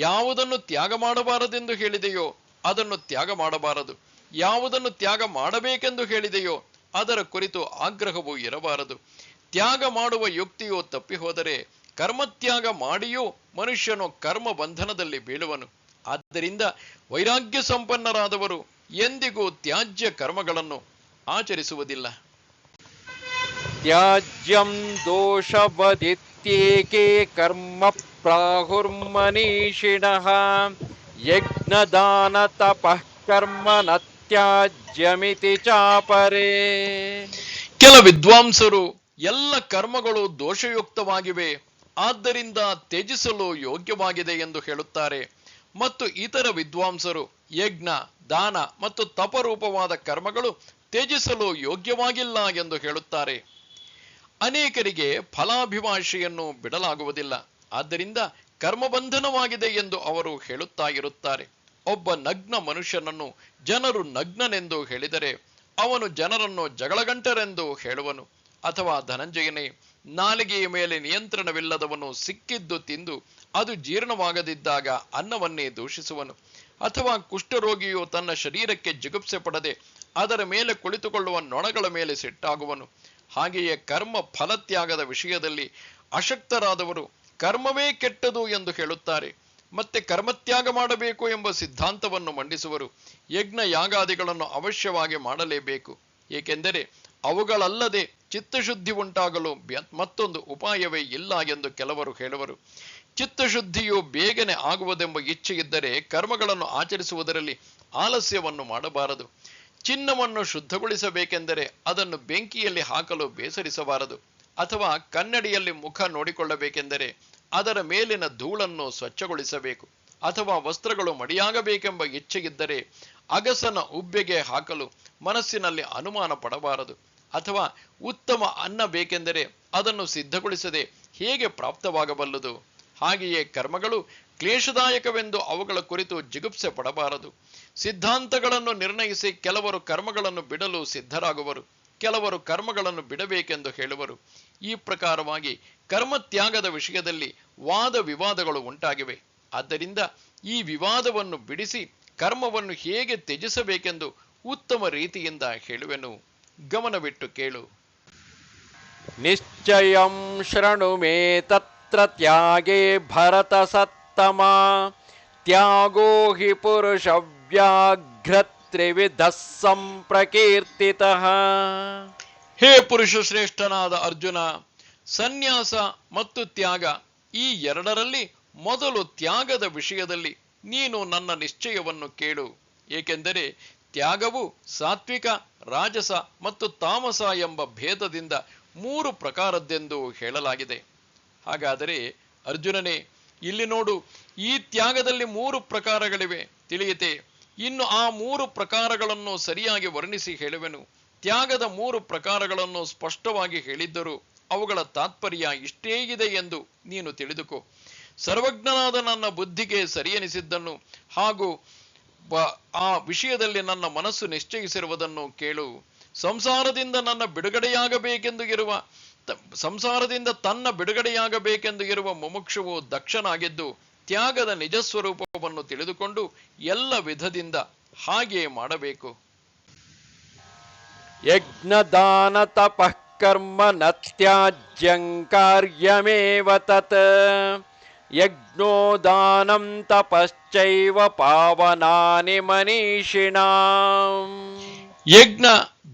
ಯಾವುದನ್ನು ತ್ಯಾಗ ಮಾಡಬಾರದೆಂದು ಹೇಳಿದೆಯೋ ಅದನ್ನು ತ್ಯಾಗ ಮಾಡಬಾರದು. ಯಾವುದನ್ನು ತ್ಯಾಗ ಮಾಡಬೇಕೆಂದು ಹೇಳಿದೆಯೋ ಅದರ ಕುರಿತು ಆಗ್ರಹವೂ ಇರಬಾರದು. ತ್ಯಾಗ ಮಾಡುವ ಯುಕ್ತಿಯು ತಪ್ಪಿಹೋದರೆ ಕರ್ಮತ್ಯಾಗ ಮಾಡಿಯೂ ಮನುಷ್ಯನು ಕರ್ಮ ಬಂಧನದಲ್ಲಿ ಬೀಳುವನು. ಆದ್ದರಿಂದ ವೈರಾಗ್ಯ ಸಂಪನ್ನರಾದವರು ಎಂದಿಗೂ ತ್ಯಾಜ್ಯ ಕರ್ಮಗಳನ್ನು ಆಚರಿಸುವುದಿಲ್ಲ. ತ್ಯಾಜ್ಯಂ ದೋಷವದಿತ್ಯೇಕೆ ಕರ್ಮ ಪ್ರಾಹುರ್ಮನೀಷಿಣಃ ಯಜ್ಞದಾನ ತಪಃ ಕರ್ಮ ನ ತ್ಯಾಜ್ಯಮಿತಿ ಚಾಪರೇ. ಕೆಲ ವಿದ್ವಾಂಸರು ಎಲ್ಲ ಕರ್ಮಗಳು ದೋಷಯುಕ್ತವಾಗಿವೆ, ಆದ್ದರಿಂದ ತ್ಯಜಿಸಲು ಯೋಗ್ಯವಾಗಿದೆ ಎಂದು ಹೇಳುತ್ತಾರೆ. ಮತ್ತು ಇತರ ವಿದ್ವಾಂಸರು ಯಜ್ಞ, ದಾನ ಮತ್ತು ತಪರೂಪವಾದ ಕರ್ಮಗಳು ತ್ಯಜಿಸಲು ಯೋಗ್ಯವಾಗಿಲ್ಲ ಎಂದು ಹೇಳುತ್ತಾರೆ. ಅನೇಕರಿಗೆ ಫಲಾಭಿಲಾಷೆಯನ್ನು ಬಿಡಲಾಗುವುದಿಲ್ಲ, ಆದ್ದರಿಂದ ಕರ್ಮಬಂಧನವಾಗಿದೆ ಎಂದು ಅವರು ಹೇಳುತ್ತಾ ಇರುತ್ತಾರೆ. ಒಬ್ಬ ನಗ್ನ ಮನುಷ್ಯನನ್ನು ಜನರು ನಗ್ನನೆಂದು ಹೇಳಿದರೆ ಅವನು ಜನರನ್ನು ಜಗಳಗಂಟರೆಂದು ಹೇಳುವನು. ಅಥವಾ ಧನಂಜಯನೇ, ನಾಲಿಗೆಯ ಮೇಲೆ ನಿಯಂತ್ರಣವಿಲ್ಲದವನು ಸಿಕ್ಕಿದ್ದು ತಿಂದು ಅದು ಜೀರ್ಣವಾಗದಿದ್ದಾಗ ಅನ್ನವನ್ನೇ ದೂಷಿಸುವನು. ಅಥವಾ ಕುಷ್ಠರೋಗಿಯು ತನ್ನ ಶರೀರಕ್ಕೆ ಜಿಗುಪ್ಸೆ ಪಡದೆ ಅದರ ಮೇಲೆ ಕುಳಿತುಕೊಳ್ಳುವ ನೊಣಗಳ ಮೇಲೆ ಸಿಟ್ಟಾಗುವನು. ಹಾಗೆಯೇ ಕರ್ಮ ಫಲತ್ಯಾಗದ ವಿಷಯದಲ್ಲಿ ಅಶಕ್ತರಾದವರು ಕರ್ಮವೇ ಕೆಟ್ಟದು ಎಂದು ಹೇಳುತ್ತಾರೆ. ಮತ್ತೆ ಕರ್ಮತ್ಯಾಗ ಮಾಡಬೇಕು ಎಂಬ ಸಿದ್ಧಾಂತವನ್ನು ಮಂಡಿಸುವರು. ಯಜ್ಞ ಯಾಗಾದಿಗಳನ್ನು ಅವಶ್ಯವಾಗಿ ಮಾಡಲೇಬೇಕು, ಏಕೆಂದರೆ ಅವುಗಳಲ್ಲದೆ ಚಿತ್ತಶುದ್ಧಿ ಉಂಟಾಗಲು ಮತ್ತೊಂದು ಉಪಾಯವೇ ಇಲ್ಲ ಎಂದು ಕೆಲವರು ಹೇಳುವರು. ಚಿತ್ತಶುದ್ಧಿಯು ಬೇಗನೆ ಆಗುವುದೆಂಬ ಇಚ್ಛೆಯಿದ್ದರೆ ಕರ್ಮಗಳನ್ನು ಆಚರಿಸುವುದರಲ್ಲಿ ಆಲಸ್ಯವನ್ನು ಮಾಡಬಾರದು. ಚಿನ್ನವನ್ನು ಶುದ್ಧಗೊಳಿಸಬೇಕೆಂದರೆ ಅದನ್ನು ಬೆಂಕಿಯಲ್ಲಿ ಹಾಕಲು ಬೇಸರಿಸಬಾರದು. ಅಥವಾ ಕನ್ನಡಿಯಲ್ಲಿ ಮುಖ ನೋಡಿಕೊಳ್ಳಬೇಕೆಂದರೆ ಅದರ ಮೇಲಿನ ಧೂಳನ್ನು ಸ್ವಚ್ಛಗೊಳಿಸಬೇಕು. ಅಥವಾ ವಸ್ತ್ರಗಳು ಮಡಿಯಾಗಬೇಕೆಂಬ ಇಚ್ಛೆಯಿದ್ದರೆ ಅಗಸನ ಉಬ್ಬೆಗೆ ಹಾಕಲು ಮನಸ್ಸಿನಲ್ಲಿ ಅನುಮಾನ ಪಡಬಾರದು. ಅಥವಾ ಉತ್ತಮ ಅನ್ನ ಬೇಕೆಂದರೆ ಅದನ್ನು ಸಿದ್ಧಗೊಳಿಸದೆ ಹೇಗೆ ಪ್ರಾಪ್ತವಾಗಬಲ್ಲದು? ಹಾಗೆಯೇ ಕರ್ಮಗಳು ಕ್ಲೇಶದಾಯಕವೆಂದು ಅವುಗಳ ಕುರಿತು ಜಿಗುಪ್ಸೆ ಪಡಬಾರದು. ಸಿದ್ಧಾಂತಗಳನ್ನು ನಿರ್ಣಯಿಸಿ ಕೆಲವರು ಕರ್ಮಗಳನ್ನು ಬಿಡಲು ಸಿದ್ಧರಾಗುವರು, ಕೆಲವರು ಕರ್ಮಗಳನ್ನು ಬಿಡಬೇಕೆಂದು ಹೇಳುವರು. ಈ ಪ್ರಕಾರವಾಗಿ ಕರ್ಮತ್ಯಾಗದ ವಿಷಯದಲ್ಲಿ ವಾದ ವಿವಾದಗಳು ಉಂಟಾಗಿವೆ. ಆದ್ದರಿಂದ ಈ ವಿವಾದವನ್ನು ಬಿಡಿಸಿ ಕರ್ಮವನ್ನು ಹೇಗೆ ತ್ಯಜಿಸಬೇಕೆಂದು ಉತ್ತಮ ರೀತಿಯಿಂದ ಹೇಳುವೆನು. ಗಮನವಿಟ್ಟು ಕೇಳು. ನಿಶ್ಚಯಂ ಶೃಣು ಮೇ ತತ್ರ ತ್ಯಾಗೇ ಭರತ ಸತ್ತಮ ತ್ಯಾಗೋ ಹಿ ಪುರುಷ ವ್ಯಾಘ್ರ ತ್ರಿವಿಧಃ ಸಂಪ್ರಕೀರ್ತಿತಃ. ಹೇ ಪುರುಷ ಶ್ರೇಷ್ಠನಾದ ಅರ್ಜುನ, ಸನ್ಯಾಸ ಮತ್ತು ತ್ಯಾಗ ಈ ಎರಡರಲ್ಲಿ ಮೊದಲು ತ್ಯಾಗದ ವಿಷಯದಲ್ಲಿ ನೀನು ನನ್ನ ನಿಶ್ಚಯವನ್ನು ಕೇಳು. ಏಕೆಂದರೆ ತ್ಯಾಗವು ಸಾತ್ವಿಕ, ರಾಜಸ ಮತ್ತು ತಾಮಸ ಎಂಬ ಭೇದದಿಂದ 3 ಪ್ರಕಾರದ್ದೆಂದು ಹೇಳಲಾಗಿದೆ. ಹಾಗಾದರೆ ಅರ್ಜುನನೇ, ಇಲ್ಲಿ ನೋಡು, ಈ ತ್ಯಾಗದಲ್ಲಿ 3 ಪ್ರಕಾರಗಳಿವೆ, ತಿಳಿಯಿತೆ. ಇನ್ನು ಆ 3 ಪ್ರಕಾರಗಳನ್ನು ಸರಿಯಾಗಿ ವರ್ಣಿಸಿ ಹೇಳುವೆನು. ತ್ಯಾಗದ 3 ಪ್ರಕಾರಗಳನ್ನು ಸ್ಪಷ್ಟವಾಗಿ ಹೇಳಿದ್ದರೂ ಅವುಗಳ ತಾತ್ಪರ್ಯ ಇಷ್ಟೇ ಇದೆ ಎಂದು ನೀನು ತಿಳಿದುಕೋ. ಸರ್ವಜ್ಞನಾದ ನನ್ನ ಬುದ್ಧಿಗೆ ಸರಿಯೆನಿಸಿದ್ದನ್ನು ಹಾಗೂ ಆ ವಿಷಯದಲ್ಲಿ ನನ್ನ ಮನಸ್ಸು ನಿಶ್ಚಯಿಸಿರುವುದನ್ನು ಕೇಳು. ಸಂಸಾರದಿಂದ ತನ್ನ ಬಿಡುಗಡೆಯಾಗಬೇಕೆಂದು ಇರುವ ಮುಮುಕ್ಷುವು ದಕ್ಷನಾಗಿದ್ದು ತ್ಯಾಗದ ನಿಜಸ್ವರೂಪವನ್ನು ತಿಳಿದುಕೊಂಡು ಎಲ್ಲ ವಿಧದಿಂದ ಹಾಗೆಯೇ ಮಾಡಬೇಕು. ಯಜ್ಞದಾನ ತಪಃ ಕರ್ಮ ನ ತ್ಯಾಜ್ಯಂ ಕಾರ್ಯಮೇವ ತತ್ ಯಜ್ಞೋದಾನಂ ತಪಶ್ಚೈವ ಪಾವನಾನಿ ಮನೀಷಿಣಾಂ. ಯಜ್ಞ,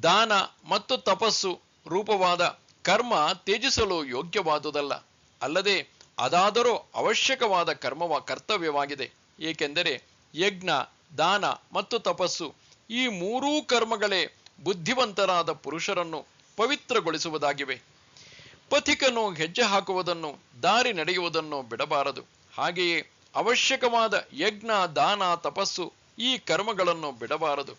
ದಾನ ಮತ್ತು ತಪಸ್ಸು ರೂಪವಾದ ಕರ್ಮ ತ್ಯಜಿಸಲು ಯೋಗ್ಯವಾದುದಲ್ಲ. ಅಲ್ಲದೆ ಅದಾದರೂ ಅವಶ್ಯಕವಾದ ಕರ್ತವ್ಯವಾಗಿದೆ. ಏಕೆಂದರೆ ಯಜ್ಞ, ದಾನ ಮತ್ತು ತಪಸ್ಸು ಈ 3 ಕರ್ಮಗಳೇ ಬುದ್ಧಿವಂತರಾದ ಪುರುಷರನ್ನು ಪವಿತ್ರಗೊಳಿಸುವುದಾಗಿವೆ. ಪಥಿಕನು ಹೆಜ್ಜೆ ಹಾಕುವುದನ್ನು, ದಾರಿ ನಡೆಯುವುದನ್ನು ಬಿಡಬಾರದು. ಹಾಗೆಯೇ ಅವಶ್ಯಕವಾದ ಯಜ್ಞ, ದಾನ, ತಪಸ್ಸು ಈ ಕರ್ಮಗಳನ್ನು ಬಿಡಬಾರದು.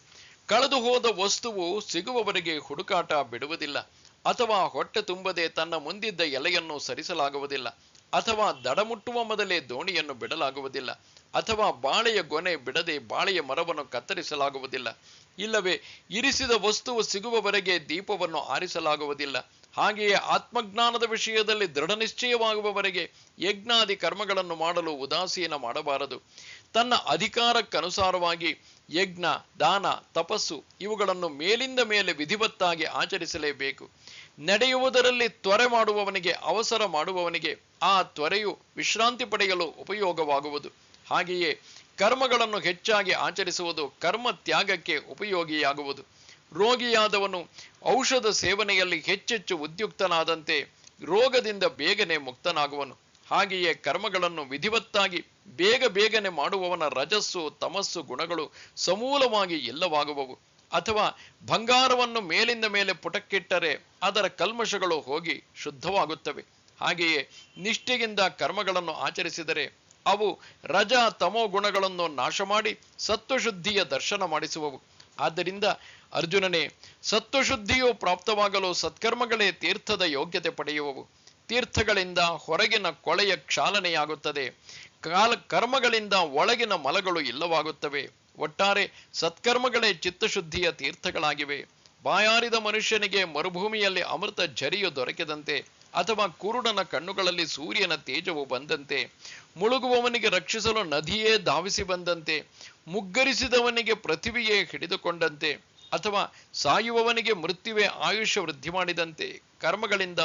ಕಳೆದು ಹೋದ ವಸ್ತುವು ಸಿಗುವವರೆಗೆ ಹುಡುಕಾಟ ಬಿಡುವುದಿಲ್ಲ. ಅಥವಾ ಹೊಟ್ಟೆ ತುಂಬದೆ ತನ್ನ ಮುಂದಿದ್ದ ಎಲೆಯನ್ನು ಸರಿಸಲಾಗುವುದಿಲ್ಲ. ಅಥವಾ ದಡಮುಟ್ಟುವ ಮೊದಲೇ ದೋಣಿಯನ್ನು ಬಿಡಲಾಗುವುದಿಲ್ಲ. ಅಥವಾ ಬಾಳೆಯ ಗೊನೆ ಬಿಡದೆ ಬಾಳೆಯ ಮರವನ್ನು ಕತ್ತರಿಸಲಾಗುವುದಿಲ್ಲ. ಇಲ್ಲವೇ ಇರಿಸಿದ ವಸ್ತುವು ಸಿಗುವವರೆಗೆ ದೀಪವನ್ನು ಆರಿಸಲಾಗುವುದಿಲ್ಲ. ಹಾಗೆಯೇ ಆತ್ಮಜ್ಞಾನದ ವಿಷಯದಲ್ಲಿ ದೃಢ ನಿಶ್ಚಯವಾಗುವವರೆಗೆ ಯಜ್ಞಾದಿ ಕರ್ಮಗಳನ್ನು ಮಾಡಲು ಉದಾಸೀನ ಮಾಡಬಾರದು. ತನ್ನ ಅಧಿಕಾರಕ್ಕನುಸಾರವಾಗಿ ಯಜ್ಞ, ದಾನ, ತಪಸ್ಸು ಇವುಗಳನ್ನು ಮೇಲಿಂದ ಮೇಲೆ ವಿಧಿವತ್ತಾಗಿ ಆಚರಿಸಲೇಬೇಕು. ನಡೆಯುವುದರಲ್ಲಿ ತ್ವರೆ ಮಾಡುವವನಿಗೆ, ಅವಸರ ಮಾಡುವವನಿಗೆ ಆ ತ್ವರೆಯು ವಿಶ್ರಾಂತಿ ಪಡೆಯಲು ಉಪಯೋಗವಾಗುವುದು. ಹಾಗೆಯೇ ಕರ್ಮಗಳನ್ನು ಹೆಚ್ಚಾಗಿ ಆಚರಿಸುವುದು ಕರ್ಮ ತ್ಯಾಗಕ್ಕೆ ಉಪಯೋಗಿಯಾಗುವುದು. ರೋಗಿಯಾದವನು ಔಷಧ ಸೇವನೆಯಲ್ಲಿ ಹೆಚ್ಚೆಚ್ಚು ಉದ್ಯುಕ್ತನಾದಂತೆ ರೋಗದಿಂದ ಬೇಗನೆ ಮುಕ್ತನಾಗುವನು. ಹಾಗೆಯೇ ಕರ್ಮಗಳನ್ನು ವಿಧಿವತ್ತಾಗಿ ಬೇಗನೆ ಮಾಡುವವನ ರಜಸ್ಸು, ತಮಸ್ಸು ಗುಣಗಳು ಸಮೂಲವಾಗಿ ಇಲ್ಲವಾಗುವವು. ಅಥವಾ ಬಂಗಾರವನ್ನು ಮೇಲಿಂದ ಮೇಲೆ ಪುಟಕ್ಕಿಟ್ಟರೆ ಅದರ ಕಲ್ಮಶಗಳು ಹೋಗಿ ಶುದ್ಧವಾಗುತ್ತವೆ. ಹಾಗೆಯೇ ನಿಷ್ಠೆಯಿಂದ ಕರ್ಮಗಳನ್ನು ಆಚರಿಸಿದರೆ ಅವು ರಜ, ತಮೋ ಗುಣಗಳನ್ನು ನಾಶ ಮಾಡಿ ಸತ್ವಶುದ್ಧಿಯ ದರ್ಶನ ಮಾಡಿಸುವವು. ಆದ್ದರಿಂದ ಅರ್ಜುನನೇ, ಸತ್ವಶುದ್ಧಿಯು ಪ್ರಾಪ್ತವಾಗಲು ಸತ್ಕರ್ಮಗಳೇ ತೀರ್ಥದ ಯೋಗ್ಯತೆ ಪಡೆಯುವವು. ತೀರ್ಥಗಳಿಂದ ಹೊರಗಿನ ಕೊಳೆಯ ಕ್ಷಾಲನೆಯಾಗುತ್ತದೆ. ಕರ್ಮಗಳಿಂದ ಒಳಗಿನ ಮಲಗಳು ಇಲ್ಲವಾಗುತ್ತವೆ. ಒಟ್ಟಾರೆ ಸತ್ಕರ್ಮಗಳೇ ಚಿತ್ತಶುದ್ಧಿಯ ತೀರ್ಥಗಳಾಗಿವೆ. ಬಾಯಾರಿದ ಮನುಷ್ಯನಿಗೆ ಮರುಭೂಮಿಯಲ್ಲಿ ಅಮೃತ ಝರಿಯು ದೊರಕಿದಂತೆ, ಅಥವಾ ಕುರುಡನ ಕಣ್ಣುಗಳಲ್ಲಿ ಸೂರ್ಯನ ತೇಜವು ಬಂದಂತೆ, ಮುಳುಗುವವನಿಗೆ ರಕ್ಷಿಸಲು ನದಿಯೇ ಧಾವಿಸಿ ಬಂದಂತೆ, ಮುಗ್ಗರಿಸಿದವನಿಗೆ ಪೃಥ್ವಿಯೇ ಹಿಡಿದುಕೊಂಡಂತೆ, ಅಥವಾ ಸಾಯುವವನಿಗೆ ಮೃತ್ಯುವೇ ಆಯುಷ್ಯ ವೃದ್ಧಿ ಮಾಡಿದಂತೆ, ಕರ್ಮಗಳಿಂದ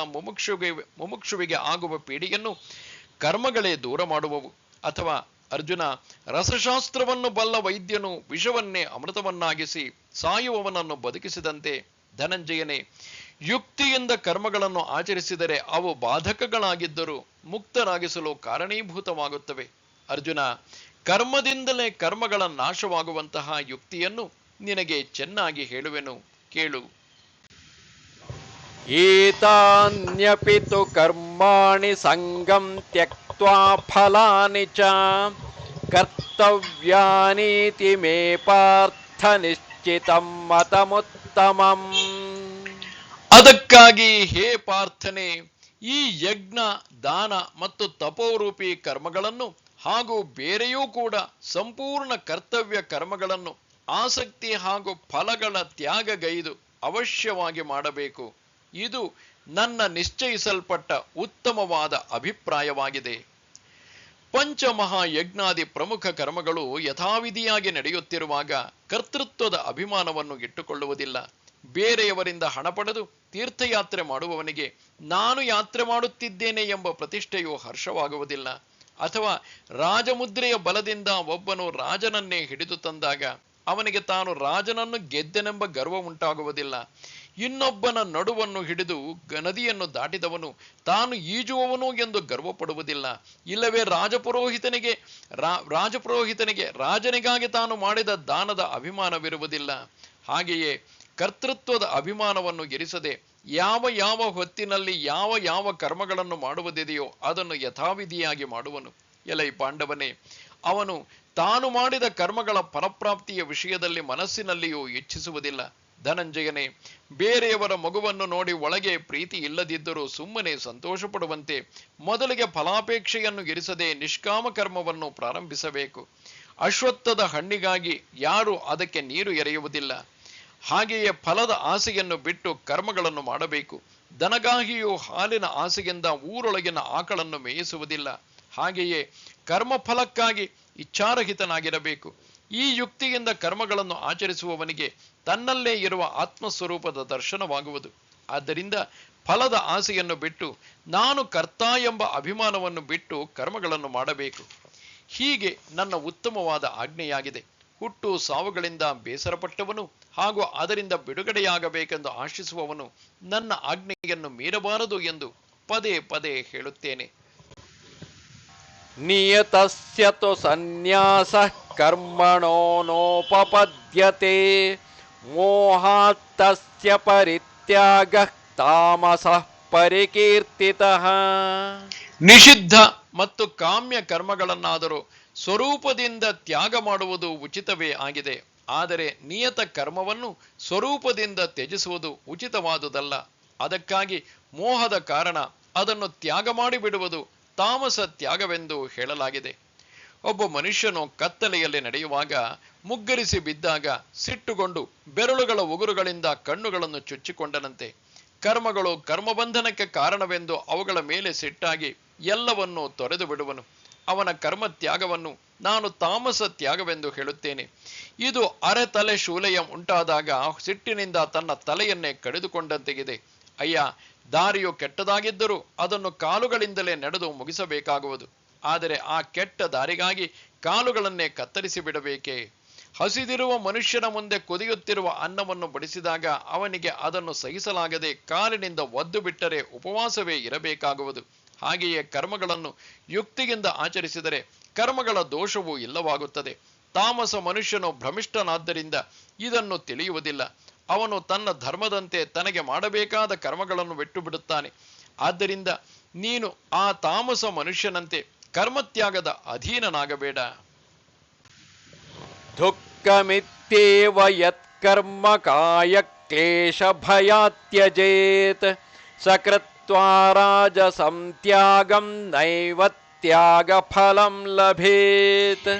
ಮುಮುಕ್ಷುವಿಗೆ ಆಗುವ ಪೀಡೆಯನ್ನು ಕರ್ಮಗಳೇ ದೂರ ಮಾಡುವವು. ಅಥವಾ ಅರ್ಜುನ, ರಸಶಾಸ್ತ್ರವನ್ನು ಬಲ್ಲ ವೈದ್ಯನು ವಿಷವನ್ನೇ ಅಮೃತವನ್ನಾಗಿಸಿ ಸಾಯುವವನನ್ನು ಬದುಕಿಸಿದಂತೆ, ಧನಂಜಯನೇ, ಯುಕ್ತಿಯಿಂದ ಕರ್ಮಗಳನ್ನು ಆಚರಿಸಿದರೆ ಅವು ಬಾಧಕಗಳಾಗಿದ್ದರೂ ಮುಕ್ತರಾಗಿಸಲು ಕಾರಣೀಭೂತವಾಗುತ್ತವೆ. ಅರ್ಜುನ, ಕರ್ಮದಿಂದಲೇ ಕರ್ಮಗಳ ನಾಶವಾಗುವಂತಹ ಯುಕ್ತಿಯನ್ನು ನಿನಗೆ ಚೆನ್ನಾಗಿ ಹೇಳುವೆನು, ಕೇಳು. ಏತಾನ್ಯಪಿ ತು ಕರ್ಮಾಣಿ ಸಂಗಂ ತ್ಯಕ್ತ್ವಾ ಫಲಾನಿ ಚ ಕರ್ತವ್ಯಾನೀತಿ ಮೇ ಪಾರ್ಥ ನಿಶ್ಚಿತಂ ಮತಮುತ್ತಮಂ. ಅದಕ್ಕಾಗಿ ಹೇ ಪಾರ್ಥನೆ, ಈ ಯಜ್ಞ, ದಾನ ಮತ್ತು ತಪೋರೂಪಿ ಕರ್ಮಗಳನ್ನು ಹಾಗೂ ಬೇರೆಯೂ ಕೂಡ ಸಂಪೂರ್ಣ ಕರ್ತವ್ಯ ಕರ್ಮಗಳನ್ನು ಆಸಕ್ತಿ ಹಾಗೂ ಫಲಗಳ ತ್ಯಾಗಗೈದು ಅವಶ್ಯವಾಗಿ ಮಾಡಬೇಕು. ಇದು ನನ್ನ ನಿಶ್ಚಯಿಸಲ್ಪಟ್ಟ ಉತ್ತಮವಾದ ಅಭಿಪ್ರಾಯವಾಗಿದೆ. ಪಂಚಮಹಾಯಜ್ಞಾದಿ ಪ್ರಮುಖ ಕರ್ಮಗಳು ಯಥಾವಿಧಿಯಾಗಿ ನಡೆಯುತ್ತಿರುವಾಗ ಕರ್ತೃತ್ವದ ಅಭಿಮಾನವನ್ನು ಇಟ್ಟುಕೊಳ್ಳುವುದಿಲ್ಲ. ಬೇರೆಯವರಿಂದ ಹಣ ಪಡೆದು ತೀರ್ಥಯಾತ್ರೆ ಮಾಡುವವನಿಗೆ ನಾನು ಯಾತ್ರೆ ಮಾಡುತ್ತಿದ್ದೇನೆ ಎಂಬ ಪ್ರತಿಷ್ಠೆಯು ಹರ್ಷವಾಗುವುದಿಲ್ಲ. ಅಥವಾ ರಾಜಮುದ್ರೆಯ ಬಲದಿಂದ ಒಬ್ಬನು ರಾಜನನ್ನೇ ಹಿಡಿದು ತಂದಾಗ ಅವನಿಗೆ ತಾನು ರಾಜನನ್ನು ಗೆದ್ದೆನೆಂಬ ಗರ್ವ ಉಂಟಾಗುವುದಿಲ್ಲ. ಇನ್ನೊಬ್ಬನ ನಡುವನ್ನು ಹಿಡಿದು ನದಿಯನ್ನು ದಾಟಿದವನು ತಾನು ಈಜುವವನು ಎಂದು ಗರ್ವಪಡುವುದಿಲ್ಲ. ಇಲ್ಲವೇ ರಾಜಪುರೋಹಿತನಿಗೆ ರಾಜನಿಗಾಗಿ ತಾನು ಮಾಡಿದ ದಾನದ ಅಭಿಮಾನವಿರುವುದಿಲ್ಲ. ಹಾಗೆಯೇ ಕರ್ತೃತ್ವದ ಅಭಿಮಾನವನ್ನು ಇರಿಸದೆ ಯಾವ ಹೊತ್ತಿನಲ್ಲಿ ಯಾವ ಕರ್ಮಗಳನ್ನು ಮಾಡುವುದಿದೆಯೋ ಅದನ್ನು ಯಥಾವಿಧಿಯಾಗಿ ಮಾಡುವನು. ಎಲೈ ಪಾಂಡವನೇ, ಅವನು ತಾನು ಮಾಡಿದ ಕರ್ಮಗಳ ಫಲಪ್ರಾಪ್ತಿಯ ವಿಷಯದಲ್ಲಿ ಮನಸ್ಸಿನಲ್ಲಿಯೂ ಇಚ್ಛಿಸುವುದಿಲ್ಲ. ಧನಂಜಯನೇ, ಬೇರೆಯವರ ಮಗುವನ್ನು ನೋಡಿ ಒಳಗೆ ಪ್ರೀತಿ ಇಲ್ಲದಿದ್ದರೂ ಸುಮ್ಮನೆ ಸಂತೋಷ ಪಡುವಂತೆ ಮೊದಲಿಗೆ ಫಲಾಪೇಕ್ಷೆಯನ್ನು ಇರಿಸದೆ ನಿಷ್ಕಾಮ ಕರ್ಮವನ್ನು ಪ್ರಾರಂಭಿಸಬೇಕು. ಅಶ್ವತ್ಥದ ಹಣ್ಣಿಗಾಗಿ ಯಾರು ಅದಕ್ಕೆ ನೀರು ಎರೆಯುವುದಿಲ್ಲ. ಹಾಗೆಯೇ ಫಲದ ಆಸೆಯನ್ನು ಬಿಟ್ಟು ಕರ್ಮಗಳನ್ನು ಮಾಡಬೇಕು. ದನಗಾಹಿಯು ಹಾಲಿನ ಆಸೆಯಿಂದ ಊರೊಳಗಿನ ಆಕಳನ್ನು ಮೇಯಿಸುವುದಿಲ್ಲ. ಹಾಗೆಯೇ ಕರ್ಮಫಲಕ್ಕಾಗಿ ಇಚ್ಛಾರಹಿತನಾಗಿರಬೇಕು. ಈ ಯುಕ್ತಿಯಿಂದ ಕರ್ಮಗಳನ್ನು ಆಚರಿಸುವವನಿಗೆ ತನ್ನಲ್ಲೇ ಇರುವ ಆತ್ಮಸ್ವರೂಪದ ದರ್ಶನವಾಗುವುದು. ಆದ್ದರಿಂದ ಫಲದ ಆಸೆಯನ್ನು ಬಿಟ್ಟು ನಾನು ಕರ್ತ ಎಂಬ ಅಭಿಮಾನವನ್ನು ಬಿಟ್ಟು ಕರ್ಮಗಳನ್ನು ಮಾಡಬೇಕು. ಹೀಗೆ ನನ್ನ ಉತ್ತಮವಾದ ಆಜ್ಞೆಯಾಗಿದೆ. ಹುಟ್ಟು ಸಾವುಗಳಿಂದ ಬೇಸರಪಟ್ಟವನು ಹಾಗೂ ಅದರಿಂದ ಬಿಡುಗಡೆಯಾಗಬೇಕೆಂದು ಆಶಿಸುವವನು ನನ್ನ ಆಜ್ಞೆಯನ್ನು ಮೀರಬಾರದು ಎಂದು ಪದೇ ಪದೇ ಹೇಳುತ್ತೇನೆ. ನಿಯತಸ್ಯ ತು ಸನ್ಯಾಸಃ ಕರ್ಮಣೋ ನೋಪಪದ್ಯತೆ ಮೋಹಾತ್ತಸ್ಯ ಪರಿತ್ಯಾಗಃ ತಾಮಸಃ ಪರಿಕೀರ್ತಿತಃ. ನಿಷಿದ್ಧ ಮತ್ತು ಕಾಮ್ಯ ಕರ್ಮಗಳನ್ನಾದರೂ ಸ್ವರೂಪದಿಂದ ತ್ಯಾಗ ಮಾಡುವುದು ಉಚಿತವೇ ಆಗಿದೆ. ಆದರೆ ನಿಯತ ಕರ್ಮವನ್ನು ಸ್ವರೂಪದಿಂದ ತ್ಯಜಿಸುವುದು ಉಚಿತವಾದುದಲ್ಲ. ಅದಕ್ಕಾಗಿ ಮೋಹದ ಕಾರಣ ಅದನ್ನು ತ್ಯಾಗ ಮಾಡಿಬಿಡುವುದು ತಾಮಸ ತ್ಯಾಗವೆಂದು ಹೇಳಲಾಗಿದೆ. ಒಬ್ಬ ಮನುಷ್ಯನು ಕತ್ತಲೆಯಲ್ಲಿ ನಡೆಯುವಾಗ ಮುಗ್ಗರಿಸಿ ಬಿದ್ದಾಗ ಸಿಟ್ಟುಗೊಂಡು ಬೆರಳುಗಳ ಉಗುರುಗಳಿಂದ ಕಣ್ಣುಗಳನ್ನು ಚುಚ್ಚಿಕೊಂಡನಂತೆ. ಕರ್ಮಗಳು ಕರ್ಮಬಂಧನಕ್ಕೆ ಕಾರಣವೆಂದು ಅವುಗಳ ಮೇಲೆ ಸಿಟ್ಟಾಗಿ ಎಲ್ಲವನ್ನೂ ತೊರೆದು ಬಿಡುವನು. ಅವನ ಕರ್ಮ ತ್ಯಾಗವನ್ನು ನಾನು ತಾಮಸ ತ್ಯಾಗವೆಂದು ಹೇಳುತ್ತೇನೆ. ಇದು ಅರೆತಲೆ ಶೂಲೆಯ ಉಂಟಾದಾಗ ಸಿಟ್ಟಿನಿಂದ ತನ್ನ ತಲೆಯನ್ನೇ ಕಡಿದುಕೊಂಡಂತೆಗಿದೆ. ಅಯ್ಯ, ದಾರಿಯು ಕೆಟ್ಟದಾಗಿದ್ದರೂ ಅದನ್ನು ಕಾಲುಗಳಿಂದಲೇ ನಡೆದು ಮುಗಿಸಬೇಕಾಗುವುದು. ಆದರೆ ಆ ಕೆಟ್ಟ ದಾರಿಗಾಗಿ ಕಾಲುಗಳನ್ನೇ ಕತ್ತರಿಸಿ ಬಿಡಬೇಕೇ? ಹಸಿದಿರುವ ಮನುಷ್ಯನ ಮುಂದೆ ಕುದಿಯುತ್ತಿರುವ ಅನ್ನವನ್ನು ಬಡಿಸಿದಾಗ ಅವನಿಗೆ ಅದನ್ನು ಸಹಿಸಲಾಗದೆ ಕಾಲಿನಿಂದ ಒದ್ದು ಬಿಟ್ಟರೆ ಉಪವಾಸವೇ ಇರಬೇಕಾಗುವುದು. ಹಾಗೆಯೇ ಕರ್ಮಗಳನ್ನು ಯುಕ್ತಿಯಿಂದ ಆಚರಿಸಿದರೆ ಕರ್ಮಗಳ ದೋಷವೂ ಇಲ್ಲವಾಗುತ್ತದೆ. ತಾಮಸ ಮನುಷ್ಯನು ಭ್ರಮಿಷ್ಠನಾದ್ದರಿಂದ ಇದನ್ನು ತಿಳಿಯುವುದಿಲ್ಲ. ಅವನು ತನ್ನ ಧರ್ಮದಂತೆ ತನಗೆ ಮಾಡಬೇಕಾದ ಕರ್ಮಗಳನ್ನು ಬಿಟ್ಟು ಬಿಡುತ್ತಾನೆ. ಆದ್ದರಿಂದ ನೀನು ಆ ತಾಮಸ ಮನುಷ್ಯನಂತೆ ಕರ್ಮತ್ಯಾಗದ ಅಧೀನನಾಗಬೇಡ. ದುಃಖಮಿತ್ಯೇವ ಯತ್ಕರ್ಮ ಕಾಯ ಕ್ಲೇಶ ಭಯಾತ್ಯಜೇತ್ ಸಕೃತ್ವಾ ರಾಜಸಂ ತ್ಯಾಗಂ ನೈವ ತ್ಯಾಗ ಫಲಂ ಲಭೇತ್.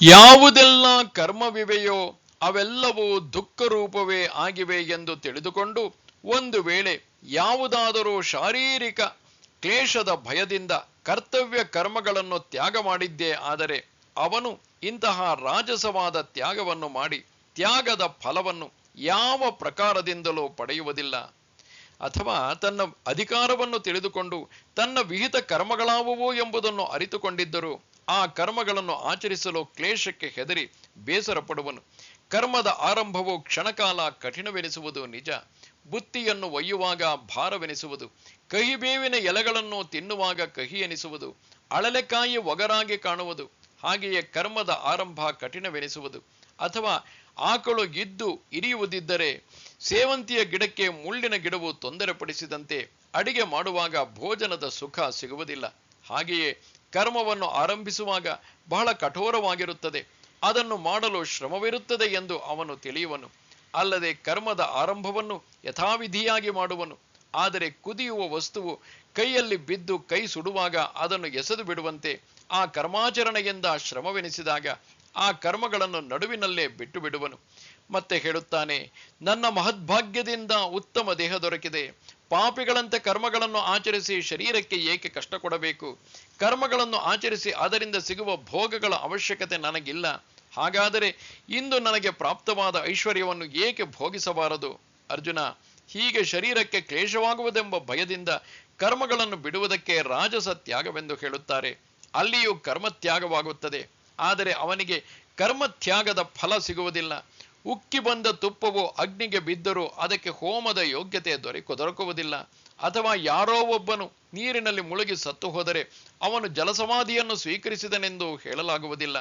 ಯಾವುದೆಲ್ಲ ಕರ್ಮವಿವೆಯೋ ಅವೆಲ್ಲವೂ ದುಃಖ ರೂಪವೇ ಆಗಿವೆ ಎಂದು ತಿಳಿದುಕೊಂಡು ಒಂದು ವೇಳೆ ಯಾವುದಾದರೂ ಶಾರೀರಿಕ ಕ್ಲೇಶದ ಭಯದಿಂದ ಕರ್ತವ್ಯ ಕರ್ಮಗಳನ್ನು ತ್ಯಾಗ ಮಾಡಿದ್ದೇ ಆದರೆ ಅವನು ಇಂತಹ ರಾಜಸವಾದ ತ್ಯಾಗವನ್ನು ಮಾಡಿ ತ್ಯಾಗದ ಫಲವನ್ನು ಯಾವ ಪ್ರಕಾರದಿಂದಲೂ ಪಡೆಯುವುದಿಲ್ಲ. ಅಥವಾ ತನ್ನ ಅಧಿಕಾರವನ್ನು ತಿಳಿದುಕೊಂಡು ತನ್ನ ವಿಹಿತ ಕರ್ಮಗಳಾವುವು ಎಂಬುದನ್ನು ಅರಿತುಕೊಂಡಿದ್ದರೂ ಆ ಕರ್ಮಗಳನ್ನು ಆಚರಿಸಲು ಕ್ಲೇಶಕ್ಕೆ ಹೆದರಿ ಬೇಸರ ಪಡುವನು. ಕರ್ಮದ ಆರಂಭವು ಕ್ಷಣಕಾಲ ಕಠಿಣವೆನಿಸುವುದು ನಿಜ. ಬುತ್ತಿಯನ್ನು ಒಯ್ಯುವಾಗ ಭಾರವೆನಿಸುವುದು, ಕಹಿಬೇವಿನ ಎಲೆಗಳನ್ನು ತಿನ್ನುವಾಗ ಕಹಿ ಎನಿಸುವುದು, ಅಳಲೆಕಾಯಿ ಒಗರಾಗಿ ಕಾಣುವುದು. ಹಾಗೆಯೇ ಕರ್ಮದ ಆರಂಭ ಕಠಿಣವೆನಿಸುವುದು. ಅಥವಾ ಆಕಳು ಇದ್ದು ಇರಿಯುವುದಿದ್ದರೆ ಸೇವಂತಿಯ ಗಿಡಕ್ಕೆ ಮುಳ್ಳಿನ ಗಿಡವು ತೊಂದರೆ ಪಡಿಸಿದಂತೆ ಅಡಿಗೆ ಮಾಡುವಾಗ ಭೋಜನದ ಸುಖ ಸಿಗುವುದಿಲ್ಲ. ಹಾಗೆಯೇ ಕರ್ಮವನ್ನು ಆರಂಭಿಸುವಾಗ ಬಹಳ ಕಠೋರವಾಗಿರುತ್ತದೆ, ಅದನ್ನು ಮಾಡಲು ಶ್ರಮವಿರುತ್ತದೆ ಎಂದು ಅವನು ತಿಳಿಯುವನು. ಅಲ್ಲದೆ ಕರ್ಮದ ಆರಂಭವನ್ನು ಯಥಾವಿಧಿಯಾಗಿ ಮಾಡುವನು. ಆದರೆ ಕುದಿಯುವ ವಸ್ತುವು ಕೈಯಲ್ಲಿ ಬಿದ್ದು ಕೈ ಸುಡುವಾಗ ಅದನ್ನು ಎಸೆದು ಬಿಡುವಂತೆ ಆ ಕರ್ಮಾಚರಣೆಯಿಂದ ಶ್ರಮವೆನಿಸಿದಾಗ ಆ ಕರ್ಮಗಳನ್ನು ನಡುವಿನಲ್ಲೇ ಬಿಟ್ಟು ಬಿಡುವನು. ಮತ್ತೆ ಹೇಳುತ್ತಾನೆ, ನನ್ನ ಮಹದ್ಭಾಗ್ಯದಿಂದ ಉತ್ತಮ ದೇಹ ದೊರಕಿದೆ. ಪಾಪಿಗಳಂತೆ ಕರ್ಮಗಳನ್ನು ಆಚರಿಸಿ ಶರೀರಕ್ಕೆ ಏಕೆ ಕಷ್ಟ ಕೊಡಬೇಕು? ಕರ್ಮಗಳನ್ನು ಆಚರಿಸಿ ಅದರಿಂದ ಸಿಗುವ ಭೋಗಗಳ ಅವಶ್ಯಕತೆ ನನಗಿಲ್ಲ. ಹಾಗಾದರೆ ಇಂದು ನನಗೆ ಪ್ರಾಪ್ತವಾದ ಐಶ್ವರ್ಯವನ್ನು ಏಕೆ ಭೋಗಿಸಬಾರದು? ಅರ್ಜುನ, ಹೀಗೆ ಶರೀರಕ್ಕೆ ಕ್ಲೇಶವಾಗುವುದೆಂಬ ಭಯದಿಂದ ಕರ್ಮಗಳನ್ನು ಬಿಡುವುದಕ್ಕೆ ರಾಜಸ ತ್ಯಾಗವೆಂದು ಹೇಳುತ್ತಾರೆ. ಅಲ್ಲಿಯೂ ಕರ್ಮತ್ಯಾಗವಾಗುತ್ತದೆ. ಆದರೆ ಅವನಿಗೆ ಕರ್ಮತ್ಯಾಗದ ಫಲ ಸಿಗುವುದಿಲ್ಲ. ಉಕ್ಕಿ ಬಂದ ತುಪ್ಪವು ಅಗ್ನಿಗೆ ಬಿದ್ದರೂ ಅದಕ್ಕೆ ಹೋಮದ ಯೋಗ್ಯತೆ ದೊರಕುವುದಿಲ್ಲ. ಅಥವಾ ಯಾರೋ ಒಬ್ಬನು ನೀರಿನಲ್ಲಿ ಮುಳುಗಿ ಸತ್ತು ಹೋದರೆ ಅವನು ಜಲಸಮಾಧಿಯನ್ನು ಸ್ವೀಕರಿಸಿದನೆಂದು ಹೇಳಲಾಗುವುದಿಲ್ಲ.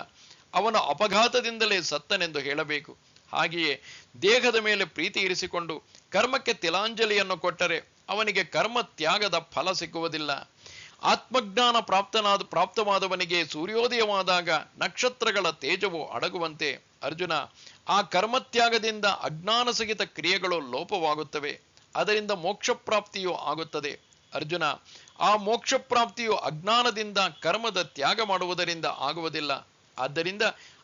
ಅವನು ಅಪಘಾತದಿಂದಲೇ ಸತ್ತನೆಂದು ಹೇಳಬೇಕು. ಹಾಗೆಯೇ ದೇಹದ ಮೇಲೆ ಪ್ರೀತಿ ಇರಿಸಿಕೊಂಡು ಕರ್ಮಕ್ಕೆ ತಿಲಾಂಜಲಿಯನ್ನು ಕೊಟ್ಟರೆ ಅವನಿಗೆ ಕರ್ಮ ತ್ಯಾಗದ ಫಲ ಸಿಕ್ಕುವುದಿಲ್ಲ. ಆತ್ಮಜ್ಞಾನ ಪ್ರಾಪ್ತವಾದವನಿಗೆ ಸೂರ್ಯೋದಯವಾದಾಗ ನಕ್ಷತ್ರಗಳ ತೇಜವು ಅಡಗುವಂತೆ ಅರ್ಜುನ, ಆ ಕರ್ಮತ್ಯಾಗದಿಂದ ಅಜ್ಞಾನ ಸಹಿತ ಕ್ರಿಯೆಗಳು ಲೋಪವಾಗುತ್ತವೆ. ಅದರಿಂದ ಮೋಕ್ಷ ಪ್ರಾಪ್ತಿಯೂ ಆಗುತ್ತದೆ. ಅರ್ಜುನ, ಆ ಮೋಕ್ಷ ಪ್ರಾಪ್ತಿಯು ಅಜ್ಞಾನದಿಂದ ಕರ್ಮದ ತ್ಯಾಗ ಮಾಡುವುದರಿಂದ ಆಗುವುದಿಲ್ಲ. ಆದ್ದರಿಂದ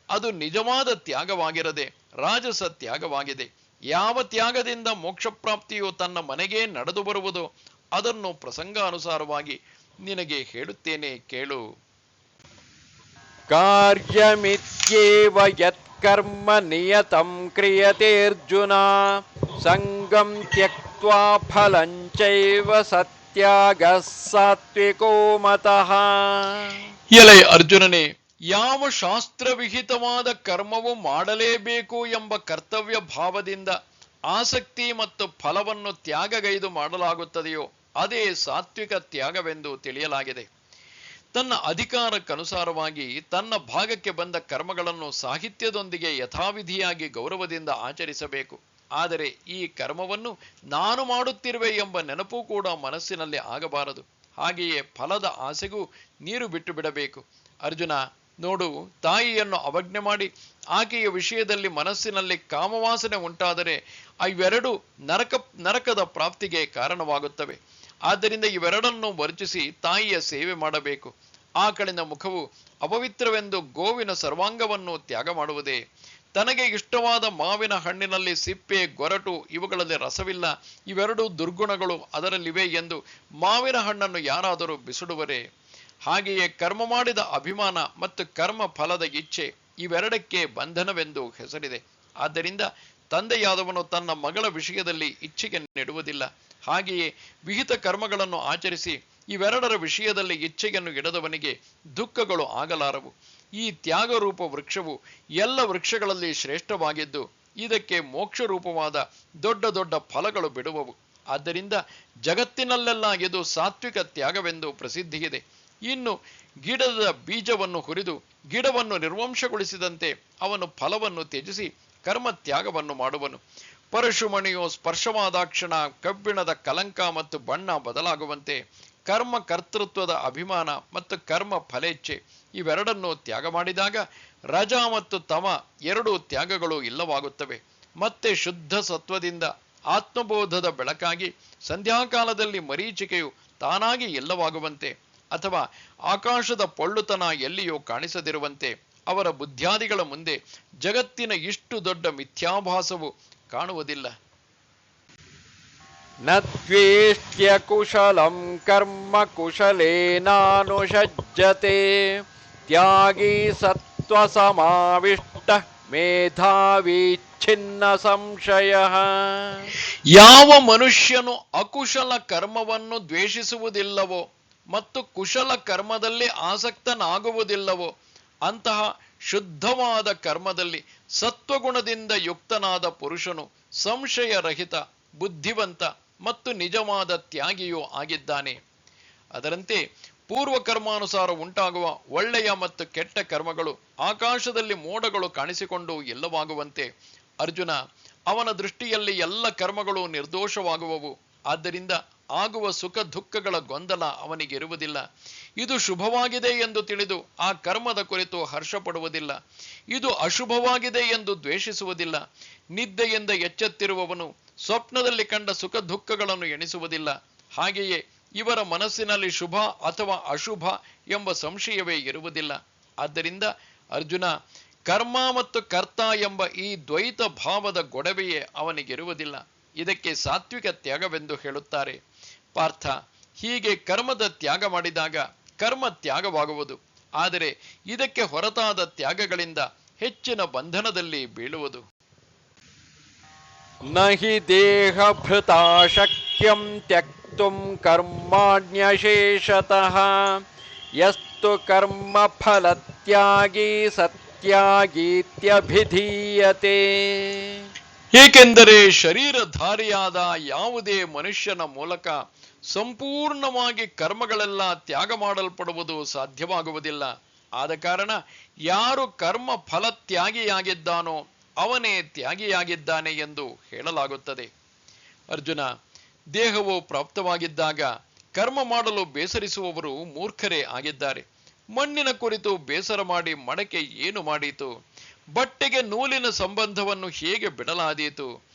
ಅದು ನಿಜವಾದ ತ್ಯಾಗವಾಗಿರದೆ ರಾಜಸ ತ್ಯಾಗವಾಗಿದೆ. ಯಾವ ತ್ಯಾಗದಿಂದ ಮೋಕ್ಷ ಪ್ರಾಪ್ತಿಯು ತನ್ನ ಮನೆಗೆ ನಡೆದು ಬರುವುದೋ ಅದನ್ನು ಪ್ರಸಂಗಾನುಸಾರವಾಗಿ ನಿನಗೆ ಹೇಳುತ್ತೇನೆ, ಕೇಳು. ಕಾರ್ಯಮಿತ್ಯೇವ ಯತ್ಕರ್ಮ ನಿಯತಂ ಕ್ರಿಯತೆ ಅರ್ಜುನ, ಸಂಗಂ ತ್ಯಕ್ತ್ವಾ ಫಲಂಚೈವ ಸತ್ಯಾಗಃ ಸಾತ್ವಿಕೋ ಮತಃ. ಎಲೈ ಅರ್ಜುನನೇ, ಯಾವ ಶಾಸ್ತ್ರವಿಹಿತವಾದ ಕರ್ಮವು ಮಾಡಲೇಬೇಕು ಎಂಬ ಕರ್ತವ್ಯ ಭಾವದಿಂದ ಆಸಕ್ತಿ ಮತ್ತು ಫಲವನ್ನು ತ್ಯಾಗಗೈದು ಮಾಡಲಾಗುತ್ತದೆಯೋ ಅದೇ ಸಾತ್ವಿಕ ತ್ಯಾಗವೆಂದು ತಿಳಿಯಲಾಗಿದೆ. ತನ್ನ ಅಧಿಕಾರಕ್ಕನುಸಾರವಾಗಿ ತನ್ನ ಭಾಗಕ್ಕೆ ಬಂದ ಕರ್ಮಗಳನ್ನು ಸಾಹಿತ್ಯದೊಂದಿಗೆ ಯಥಾವಿಧಿಯಾಗಿ ಗೌರವದಿಂದ ಆಚರಿಸಬೇಕು. ಆದರೆ ಈ ಕರ್ಮವನ್ನು ನಾನು ಮಾಡುತ್ತಿರುವೆ ಎಂಬ ನೆನಪು ಕೂಡ ಮನಸ್ಸಿನಲ್ಲಿ ಆಗಬಾರದು. ಹಾಗೆಯೇ ಫಲದ ಆಸೆಗೂ ನೀರು ಬಿಟ್ಟು ಬಿಡಬೇಕು. ಅರ್ಜುನ, ನೋಡು, ತಾಯಿಯನ್ನು ಅವಜ್ಞೆ ಮಾಡಿ ಆಕೆಯ ವಿಷಯದಲ್ಲಿ ಮನಸ್ಸಿನಲ್ಲಿ ಕಾಮವಾಸನೆ ಉಂಟಾದರೆ ಇವೆರಡು ನರಕದ ಪ್ರಾಪ್ತಿಗೆ ಕಾರಣವಾಗುತ್ತವೆ. ಆದ್ದರಿಂದ ಇವೆರಡನ್ನು ವರ್ಜಿಸಿ ತಾಯಿಯ ಸೇವೆ ಮಾಡಬೇಕು. ಆಕಳಿನ ಮುಖವು ಅಪವಿತ್ರವೆಂದು ಗೋವಿನ ಸರ್ವಾಂಗವನ್ನು ತ್ಯಾಗ ಮಾಡುವುದೇ? ತನಗೆ ಇಷ್ಟವಾದ ಮಾವಿನ ಹಣ್ಣಿನಲ್ಲಿ ಸಿಪ್ಪೆ, ಗೊರಟು ಇವುಗಳಲ್ಲಿ ರಸವಿಲ್ಲ, ಇವೆರಡೂ ದುರ್ಗುಣಗಳು ಅದರಲ್ಲಿವೆ ಎಂದು ಮಾವಿನ ಹಣ್ಣನ್ನು ಯಾರಾದರೂ ಬಿಸುಡುವರೇ? ಹಾಗೆಯೇ ಕರ್ಮ ಮಾಡಿದ ಅಭಿಮಾನ ಮತ್ತು ಕರ್ಮ ಫಲದ ಇಚ್ಛೆ ಇವೆರಡಕ್ಕೆ ಬಂಧನವೆಂದು ಹೆಸರಿದೆ. ಆದ್ದರಿಂದ ತಂದೆಯಾದವನು ತನ್ನ ಮಗಳ ವಿಷಯದಲ್ಲಿ ಇಚ್ಛೆಗೆ ನೆಡುವುದಿಲ್ಲ. ಹಾಗೆಯೇ ವಿಹಿತ ಕರ್ಮಗಳನ್ನು ಆಚರಿಸಿ ಇವೆರಡರ ವಿಷಯದಲ್ಲಿ ಇಚ್ಛೆಯನ್ನು ಇಡದವನಿಗೆ ದುಃಖಗಳು ಆಗಲಾರವು. ಈ ತ್ಯಾಗರೂಪ ವೃಕ್ಷವು ಎಲ್ಲ ವೃಕ್ಷಗಳಲ್ಲಿ ಶ್ರೇಷ್ಠವಾಗಿದ್ದು ಇದಕ್ಕೆ ಮೋಕ್ಷ ರೂಪವಾದ ದೊಡ್ಡ ದೊಡ್ಡ ಫಲಗಳು ಬಿಡುವವು. ಆದ್ದರಿಂದ ಜಗತ್ತಿನಲ್ಲೆಲ್ಲ ಇದು ಸಾತ್ವಿಕ ತ್ಯಾಗವೆಂದು ಪ್ರಸಿದ್ಧಿಯಿದೆ. ಇನ್ನು ಗಿಡದ ಬೀಜವನ್ನು ಹುರಿದು ಗಿಡವನ್ನು ನಿರ್ವಂಶಗೊಳಿಸಿದಂತೆ ಅವನು ಫಲವನ್ನು ತ್ಯಜಿಸಿ ಕರ್ಮ ತ್ಯಾಗವನ್ನು ಮಾಡುವನು. ಪರಶುಮಣಿಯು ಸ್ಪರ್ಶವಾದಾಕ್ಷಣ ಕಬ್ಬಿಣದ ಕಲಂಕ ಮತ್ತು ಬಣ್ಣ ಬದಲಾಗುವಂತೆ ಕರ್ಮ ಕರ್ತೃತ್ವದ ಅಭಿಮಾನ ಮತ್ತು ಕರ್ಮ ಫಲೇಚ್ಛೆ ಇವೆರಡನ್ನು ತ್ಯಾಗ ಮಾಡಿದಾಗ ರಜ ಮತ್ತು ತಮ ಎರಡೂ ತ್ಯಾಗಗಳು ಇಲ್ಲವಾಗುತ್ತವೆ. ಮತ್ತೆ ಶುದ್ಧ ಸತ್ವದಿಂದ ಆತ್ಮಬೋಧದ ಬೆಳಕಾಗಿ ಸಂಧ್ಯಾಕಾಲದಲ್ಲಿ ಮರೀಚಿಕೆಯು ತಾನಾಗಿ ಇಲ್ಲವಾಗುವಂತೆ ಅಥವಾ ಆಕಾಶದ ಪೊಳ್ಳುತನ ಎಲ್ಲಿಯೂ ಕಾಣಿಸದಿರುವಂತೆ ಅವರ ಬುದ್ಧ್ಯಾದಿಗಳ ಮುಂದೆ ಜಗತ್ತಿನ ಇಷ್ಟು ದೊಡ್ಡ ಮಿಥ್ಯಾಭಾಸವು ಕಾಣುವುದಿಲ್ಲ. ನ ದ್ವೇಷ್ಟ್ಯ ಕುಶಲಂ ಕರ್ಮ ಕುಶಲೇನಾನುಷಜ್ಯತೆ ತ್ಯಾಗಿ ಸತ್ವ ಸಮಾವಿಷ್ಟ ಮೇಧಾವಿ ಛಿನ್ನ ಸಂಶಯ. ಯಾವ ಮನುಷ್ಯನು ಅಕುಶಲ ಕರ್ಮವನ್ನು ದ್ವೇಷಿಸುವುದಿಲ್ಲವೋ ಮತ್ತು ಕುಶಲ ಕರ್ಮದಲ್ಲಿ ಆಸಕ್ತನಾಗುವುದಿಲ್ಲವೋ ಅಂತಹ ಶುದ್ಧವಾದ ಕರ್ಮದಲ್ಲಿ ಸತ್ವಗುಣದಿಂದ ಯುಕ್ತನಾದ ಪುರುಷನು ಸಂಶಯರಹಿತ, ಬುದ್ಧಿವಂತ ಮತ್ತು ನಿಜವಾದ ತ್ಯಾಗಿಯೂ ಆಗಿದ್ದಾನೆ. ಅದರಂತೆ ಪೂರ್ವ ಕರ್ಮಾನುಸಾರ ಉಂಟಾಗುವ ಒಳ್ಳೆಯ ಮತ್ತು ಕೆಟ್ಟ ಕರ್ಮಗಳು ಆಕಾಶದಲ್ಲಿ ಮೋಡಗಳು ಕಾಣಿಸಿಕೊಂಡು ಇಲ್ಲವಾಗುವಂತೆ ಅರ್ಜುನ, ಅವನ ದೃಷ್ಟಿಯಲ್ಲಿ ಎಲ್ಲ ಕರ್ಮಗಳು ನಿರ್ದೋಷವಾಗುವವು. ಆದ್ದರಿಂದ ಆಗುವ ಸುಖ ದುಃಖಗಳ ಗೊಂದಲ ಅವನಿಗಿರುವುದಿಲ್ಲ. ಇದು ಶುಭವಾಗಿದೆ ಎಂದು ತಿಳಿದು ಆ ಕರ್ಮದ ಕುರಿತು ಹರ್ಷಪಡುವುದಿಲ್ಲ. ಇದು ಅಶುಭವಾಗಿದೆ ಎಂದು ದ್ವೇಷಿಸುವುದಿಲ್ಲ. ನಿದ್ದೆಯಿಂದ ಎಚ್ಚೆತ್ತಿರುವವನು ಸ್ವಪ್ನದಲ್ಲಿ ಕಂಡ ಸುಖ ದುಃಖಗಳನ್ನು ಎಣಿಸುವುದಿಲ್ಲ. ಹಾಗೆಯೇ ಇವರ ಮನಸ್ಸಿನಲ್ಲಿ ಶುಭ ಅಥವಾ ಅಶುಭ ಎಂಬ ಸಂಶಯವೇ ಇರುವುದಿಲ್ಲ. ಆದ್ದರಿಂದ ಅರ್ಜುನ, ಕರ್ಮ ಮತ್ತು ಕರ್ತ ಎಂಬ ಈ ದ್ವೈತ ಭಾವದ ಗೊಡವೆಯೇ ಅವನಿಗಿರುವುದಿಲ್ಲ. ಇದಕ್ಕೆ ಸಾತ್ವಿಕ ತ್ಯಾಗವೆಂದು ಹೇಳುತ್ತಾರೆ. ಪಾರ್ಥ, ಹೀಗೆ ಕರ್ಮದ ತ್ಯಾಗ ಮಾಡಿದಾಗ ಕರ್ಮ ತ್ಯಾಗವಾಗುವುದು. ಆದರೆ ಇದಕ್ಕೆ ಹೊರತಾದ ತ್ಯಾಗಗಳಿಂದ ಹೆಚ್ಚಿನ ಬಂಧನದಲ್ಲಿ ಬೀಳುವುದು. ನಹಿ ದೇಹ ಭೃತಾ ಶಕ್ಯಂ ತ್ಯಕ್ತುಂ ಕರ್ಮಾಣ್ಯಶೇಷತಃ ಯಸ್ತು ಕರ್ಮ ಫಲತ್ಯಾಗಿ ಸತ್ಯಾಗೀತ್ಯಭಿಧೀಯತೆ. ಏಕೆಂದರೆ ಶರೀರಧಾರಿಯಾದ ಯಾವುದೇ ಮನುಷ್ಯನ ಮೂಲಕ ಸಂಪೂರ್ಣವಾಗಿ ಕರ್ಮಗಳೆಲ್ಲ ತ್ಯಾಗ ಮಾಡಲ್ಪಡುವುದು ಸಾಧ್ಯವಾಗುವುದಿಲ್ಲ. ಆದ ಕಾರಣ ಯಾರು ಕರ್ಮ ಫಲತ್ಯಾಗಿಯಾಗಿದ್ದಾನೋ ಅವನೇ ತ್ಯಾಗಿಯಾಗಿದ್ದಾನೆ ಎಂದು ಹೇಳಲಾಗುತ್ತದೆ. ಅರ್ಜುನ, ದೇಹವು ಪ್ರಾಪ್ತವಾಗಿದ್ದಾಗ ಕರ್ಮ ಮಾಡಲು ಬೇಸರಿಸುವವರು ಮೂರ್ಖರೇ ಆಗಿದ್ದಾರೆ. ಮಣ್ಣಿನ ಕುರಿತು ಬೇಸರ ಮಾಡಿ ಮಡಕೆ ಏನು ಮಾಡೀತು? ಬಟ್ಟೆಗೆ ನೂಲಿನ ಸಂಬಂಧವನ್ನು ಹೇಗೆ ಬಿಡಲಾದೀತು?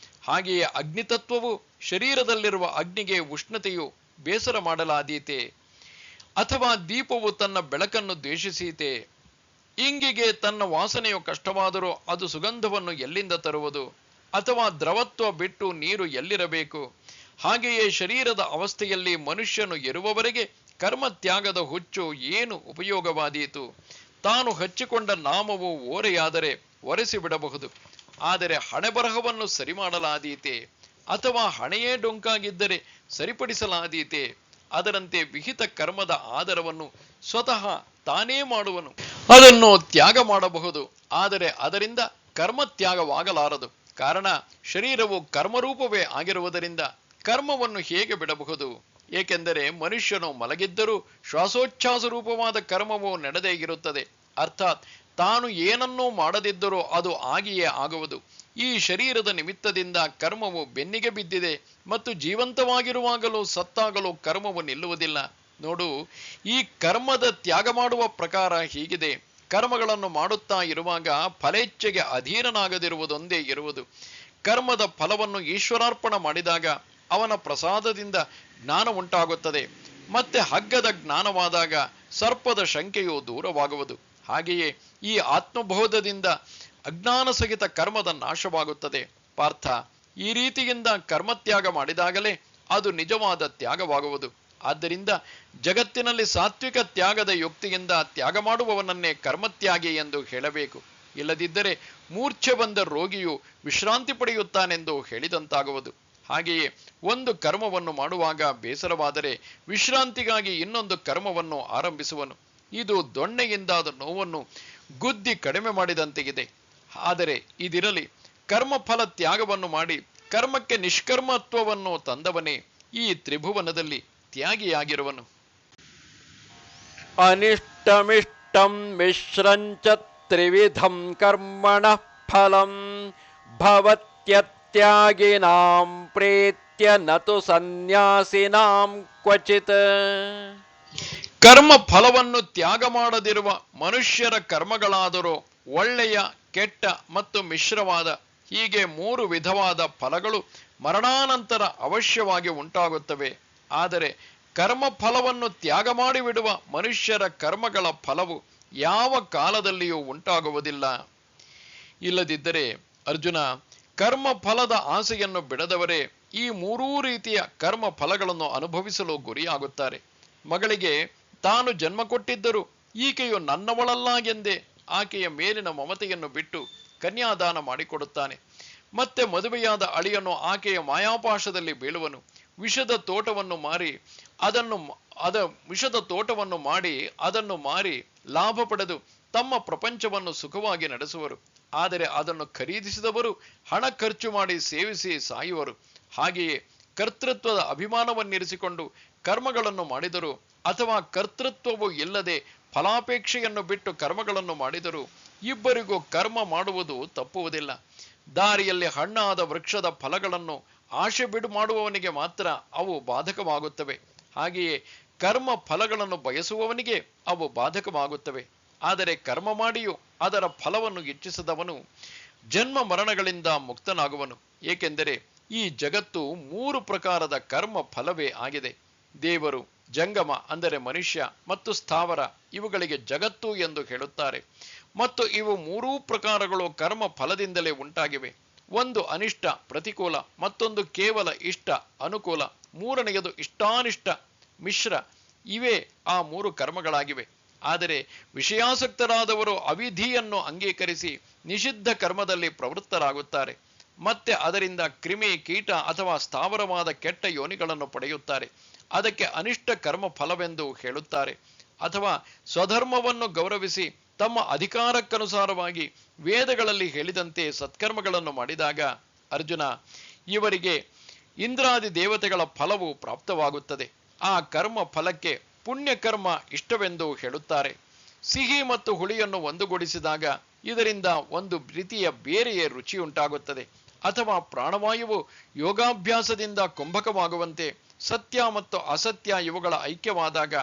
ಹಾಗೆಯೇ ಅಗ್ನಿತತ್ವವು ಶರೀರದಲ್ಲಿರುವ ಅಗ್ನಿಗೆ ಉಷ್ಣತೆಯು ಬೇಸರ ಮಾಡಲಾದೀತೆ? ಅಥವಾ ದೀಪವು ತನ್ನ ಬೆಳಕನ್ನು ದ್ವೇಷಿಸೀತೆ? ಇಂಗಿಗೆ ತನ್ನ ವಾಸನೆಯು ಕಷ್ಟವಾದರೂ ಅದು ಸುಗಂಧವನ್ನು ಎಲ್ಲಿಂದ ತರುವುದು? ಅಥವಾ ದ್ರವತ್ವ ಬಿಟ್ಟು ನೀರು ಎಲ್ಲಿರಬೇಕು? ಹಾಗೆಯೇ ಶರೀರದ ಅವಸ್ಥೆಯಲ್ಲಿ ಮನುಷ್ಯನು ಇರುವವರೆಗೆ ಕರ್ಮತ್ಯಾಗದ ಹುಚ್ಚು ಏನು ಉಪಯೋಗವಾದೀತು? ತಾನು ಹಚ್ಚಿಕೊಂಡ ನಾಮವು ಓರೆಯಾದರೆ ಒರೆಸಿ ಬಿಡಬಹುದು. ಆದರೆ ಹಣೆಬರಹವನ್ನು ಸರಿ ಮಾಡಲಾದೀತೆ? ಅಥವಾ ಹಣೆಯೇ ಡೊಂಕಾಗಿದ್ದರೆ ಸರಿಪಡಿಸಲಾದೀತೆ? ಅದರಂತೆ ವಿಹಿತ ಕರ್ಮದ ಆಧಾರವನ್ನು ಸ್ವತಃ ತಾನೇ ಮಾಡುವನು. ಅದನ್ನು ತ್ಯಾಗ ಮಾಡಬಹುದು, ಆದರೆ ಅದರಿಂದ ಕರ್ಮ ತ್ಯಾಗವಾಗಲಾರದು. ಕಾರಣ ಶರೀರವು ಕರ್ಮರೂಪವೇ ಆಗಿರುವುದರಿಂದ ಕರ್ಮವನ್ನು ಹೇಗೆ ಬಿಡಬಹುದು? ಏಕೆಂದರೆ ಮನುಷ್ಯನು ಮಲಗಿದ್ದರೂ ಶ್ವಾಸೋಚ್ಛ್ವಾಸ ರೂಪವಾದ ಕರ್ಮವು ನಡೆದೇ ಇರುತ್ತದೆ. ಅರ್ಥಾತ್ ತಾನು ಏನನ್ನೂ ಮಾಡದಿದ್ದರೂ ಅದು ಆಗಿಯೇ ಆಗುವುದು. ಈ ಶರೀರದ ನಿಮಿತ್ತದಿಂದ ಕರ್ಮವು ಬೆನ್ನಿಗೆ ಬಿದ್ದಿದೆ ಮತ್ತು ಜೀವಂತವಾಗಿರುವಾಗಲೂ ಸತ್ತಾಗಲೂ ಕರ್ಮವು ನಿಲ್ಲುವುದಿಲ್ಲ. ನೋಡು, ಈ ಕರ್ಮದ ತ್ಯಾಗ ಮಾಡುವ ಪ್ರಕಾರ ಹೀಗಿದೆ. ಕರ್ಮಗಳನ್ನು ಮಾಡುತ್ತಾ ಇರುವಾಗ ಫಲೇಚ್ಛೆಗೆ ಅಧೀನನಾಗದಿರುವುದೊಂದೇ ಇರುವುದು. ಕರ್ಮದ ಫಲವನ್ನು ಈಶ್ವರಾರ್ಪಣ ಮಾಡಿದಾಗ ಅವನ ಪ್ರಸಾದದಿಂದ ಜ್ಞಾನ ಉಂಟಾಗುತ್ತದೆ. ಮತ್ತೆ ಹಗ್ಗದ ಜ್ಞಾನವಾದಾಗ ಸರ್ಪದ ಶಂಕೆಯು ದೂರವಾಗುವುದು. ಹಾಗೆಯೇ ಈ ಆತ್ಮಬೋಧದಿಂದ ಅಜ್ಞಾನ ಸಹಿತ ಕರ್ಮದ ನಾಶವಾಗುತ್ತದೆ. ಪಾರ್ಥ, ಈ ರೀತಿಯಿಂದ ಕರ್ಮತ್ಯಾಗ ಮಾಡಿದಾಗಲೇ ಅದು ನಿಜವಾದ ತ್ಯಾಗವಾಗುವುದು. ಆದ್ದರಿಂದ ಜಗತ್ತಿನಲ್ಲಿ ಸಾತ್ವಿಕ ತ್ಯಾಗದ ಯುಕ್ತಿಯಿಂದ ತ್ಯಾಗ ಮಾಡುವವನನ್ನೇ ಕರ್ಮತ್ಯಾಗಿ ಎಂದು ಹೇಳಬೇಕು. ಇಲ್ಲದಿದ್ದರೆ ಮೂರ್ಛೆ ಬಂದ ರೋಗಿಯು ವಿಶ್ರಾಂತಿ ಪಡೆಯುತ್ತಾನೆಂದು ಹೇಳಿದಂತಾಗುವುದು. ಹಾಗೆಯೇ ಒಂದು ಕರ್ಮವನ್ನು ಮಾಡುವಾಗ ಬೇಸರವಾದರೆ ವಿಶ್ರಾಂತಿಗಾಗಿ ಇನ್ನೊಂದು ಕರ್ಮವನ್ನು ಆರಂಭಿಸುವನು. ಇದು ದೊಣ್ಣೆಯಿಂದಾದ ನೋವನ್ನು ಗುದ್ದಿ ಕಡಿಮೆ ಮಾಡಿದಂತೆ ಇದೆ. ಆದರೆ ಇದಿರಲಿ, ಕರ್ಮಫಲ ತ್ಯಾಗವನ್ನು ಮಾಡಿ ಕರ್ಮಕ್ಕೆ ನಿಷ್ಕರ್ಮತ್ವವನ್ನು ತಂದವನೇ ಈ ತ್ರಿಭುವನದಲ್ಲಿ ತ್ಯಾಗಿಯಾಗಿರುವನು. ಅನಿಷ್ಟಮಿಷ್ಟಂ ಮಿಶ್ರಂಚ ತ್ರಿವಿಧಂ ಕರ್ಮಣಃ ಫಲಂ ಭವತ್ಯತ್ಯಾಗಿನಾಂ ಪ್ರೇತ್ಯ ನತು ಸನ್ಯಾಸಿನಾಂ ಕ್ವಚಿತ್. ಕರ್ಮ ಫಲವನ್ನು ತ್ಯಾಗ ಮಾಡದಿರುವ ಮನುಷ್ಯರ ಕರ್ಮಗಳಾದರೂ ಒಳ್ಳೆಯ, ಕೆಟ್ಟ ಮತ್ತು ಮಿಶ್ರವಾದ ಹೀಗೆ 3 ವಿಧವಾದ ಫಲಗಳು ಮರಣಾನಂತರ ಅವಶ್ಯವಾಗಿ ಉಂಟಾಗುತ್ತವೆ. ಆದರೆ ಕರ್ಮ ಫಲವನ್ನು ತ್ಯಾಗ ಮಾಡಿಬಿಡುವ ಮನುಷ್ಯರ ಕರ್ಮಗಳ ಫಲವು ಯಾವ ಕಾಲದಲ್ಲಿಯೂ ಉಂಟಾಗುವುದಿಲ್ಲ. ಇಲ್ಲದಿದ್ದರೆ ಅರ್ಜುನ, ಕರ್ಮ ಫಲದ ಆಸೆಯನ್ನು ಬಿಡದವರೇ ಈ ಮೂರೂ ರೀತಿಯ ಕರ್ಮ ಫಲಗಳನ್ನು ಅನುಭವಿಸಲು ಗುರಿಯಾಗುತ್ತಾರೆ. ಮಗಳಿಗೆ ತಾನು ಜನ್ಮ ಕೊಟ್ಟಿದ್ದರೂ ಈಕೆಯು ನನ್ನವಳಲ್ಲ ಎಂದೇ ಆಕೆಯ ಮೇಲಿನ ಮಮತೆಯನ್ನು ಬಿಟ್ಟು ಕನ್ಯಾದಾನ ಮಾಡಿಕೊಡುತ್ತಾನೆ. ಮತ್ತೆ ಮದುವೆಯಾದ ಅಳಿಯನು ಆಕೆಯ ಮಾಯಾಪಾಶದಲ್ಲಿ ಬೀಳುವನು. ವಿಷದ ತೋಟವನ್ನು ಮಾಡಿ ಅದನ್ನು ಮಾರಿ ಲಾಭ ಪಡೆದು ತಮ್ಮ ಪ್ರಪಂಚವನ್ನು ಸುಖವಾಗಿ ನಡೆಸುವರು. ಆದರೆ ಅದನ್ನು ಖರೀದಿಸಿದವರು ಹಣ ಖರ್ಚು ಮಾಡಿ ಸೇವಿಸಿ ಸಾಯುವರು. ಹಾಗೆಯೇ ಕರ್ತೃತ್ವದ ಅಭಿಮಾನವನ್ನಿರಿಸಿಕೊಂಡು ಕರ್ಮಗಳನ್ನು ಮಾಡಿದರು ಅಥವಾ ಕರ್ತೃತ್ವವು ಇಲ್ಲದೆ ಫಲಾಪೇಕ್ಷೆಯನ್ನು ಬಿಟ್ಟು ಕರ್ಮಗಳನ್ನು ಮಾಡಿದರು ಇಬ್ಬರಿಗೂ ಕರ್ಮ ಮಾಡುವುದು ತಪ್ಪುವುದಿಲ್ಲ. ದಾರಿಯಲ್ಲಿ ಹಣ್ಣಾದ ವೃಕ್ಷದ ಫಲಗಳನ್ನು ಆಶೆ ಬಿಡು ಮಾಡುವವನಿಗೆ ಮಾತ್ರ ಅವು ಬಾಧಕವಾಗುತ್ತವೆ. ಹಾಗೆಯೇ ಕರ್ಮ ಫಲಗಳನ್ನು ಬಯಸುವವನಿಗೆ ಅವು ಬಾಧಕವಾಗುತ್ತವೆ. ಆದರೆ ಕರ್ಮ ಮಾಡಿಯೂ ಅದರ ಫಲವನ್ನು ಇಚ್ಛಿಸದವನು ಜನ್ಮ ಮರಣಗಳಿಂದ ಮುಕ್ತನಾಗುವನು. ಏಕೆಂದರೆ ಈ ಜಗತ್ತು 3 ಪ್ರಕಾರದ ಕರ್ಮ ಫಲವೇ ಆಗಿದೆ. ದೇವರು, ಜಂಗಮ ಅಂದರೆ ಮನುಷ್ಯ ಮತ್ತು ಸ್ಥಾವರ ಇವುಗಳಿಗೆ ಜಗತ್ತು ಎಂದು ಹೇಳುತ್ತಾರೆ. ಮತ್ತು ಇವು 3 ಪ್ರಕಾರಗಳು ಕರ್ಮ ಫಲದಿಂದಲೇ ಉಂಟಾಗಿವೆ. ಒಂದು ಅನಿಷ್ಟ ಪ್ರತಿಕೂಲ, ಮತ್ತೊಂದು ಕೇವಲ ಇಷ್ಟ ಅನುಕೂಲ, ಮೂರನೆಯದು ಇಷ್ಟಾನಿಷ್ಟ ಮಿಶ್ರ. ಇವೇ ಆ 3 ಕರ್ಮಗಳಾಗಿವೆ. ಆದರೆ ವಿಷಯಾಸಕ್ತರಾದವರು ಅವಿಧಿಯನ್ನು ಅಂಗೀಕರಿಸಿ ನಿಷಿದ್ಧ ಕರ್ಮದಲ್ಲಿ ಪ್ರವೃತ್ತರಾಗುತ್ತಾರೆ. ಮತ್ತೆ ಅದರಿಂದ ಕ್ರಿಮಿ ಕೀಟ ಅಥವಾ ಸ್ಥಾವರವಾದ ಕೆಟ್ಟ ಯೋನಿಗಳನ್ನು ಪಡೆಯುತ್ತಾರೆ. ಅದಕ್ಕೆ ಅನಿಷ್ಟ ಕರ್ಮ ಫಲವೆಂದು ಹೇಳುತ್ತಾರೆ. ಅಥವಾ ಸ್ವಧರ್ಮವನ್ನು ಗೌರವಿಸಿ ತಮ್ಮ ಅಧಿಕಾರಕ್ಕನುಸಾರವಾಗಿ ವೇದಗಳಲ್ಲಿ ಹೇಳಿದಂತೆ ಸತ್ಕರ್ಮಗಳನ್ನು ಮಾಡಿದಾಗ ಅರ್ಜುನ, ಇವರಿಗೆ ಇಂದ್ರಾದಿ ದೇವತೆಗಳ ಫಲವು ಪ್ರಾಪ್ತವಾಗುತ್ತದೆ. ಆ ಕರ್ಮ ಫಲಕ್ಕೆ ಪುಣ್ಯಕರ್ಮ ಇಷ್ಟವೆಂದು ಹೇಳುತ್ತಾರೆ. ಸಿಹಿ ಮತ್ತು ಹುಳಿಯನ್ನು ಒಂದುಗೂಡಿಸಿದಾಗ ಇದರಿಂದ ಒಂದು ರೀತಿಯ ಬೇರೆಯೇ ರುಚಿಯುಂಟಾಗುತ್ತದೆ. ಅಥವಾ ಪ್ರಾಣವಾಯುವು ಯೋಗಾಭ್ಯಾಸದಿಂದ ಕುಂಭಕವಾಗುವಂತೆ ಸತ್ಯ ಮತ್ತು ಅಸತ್ಯ ಇವುಗಳ ಐಕ್ಯವಾದಾಗ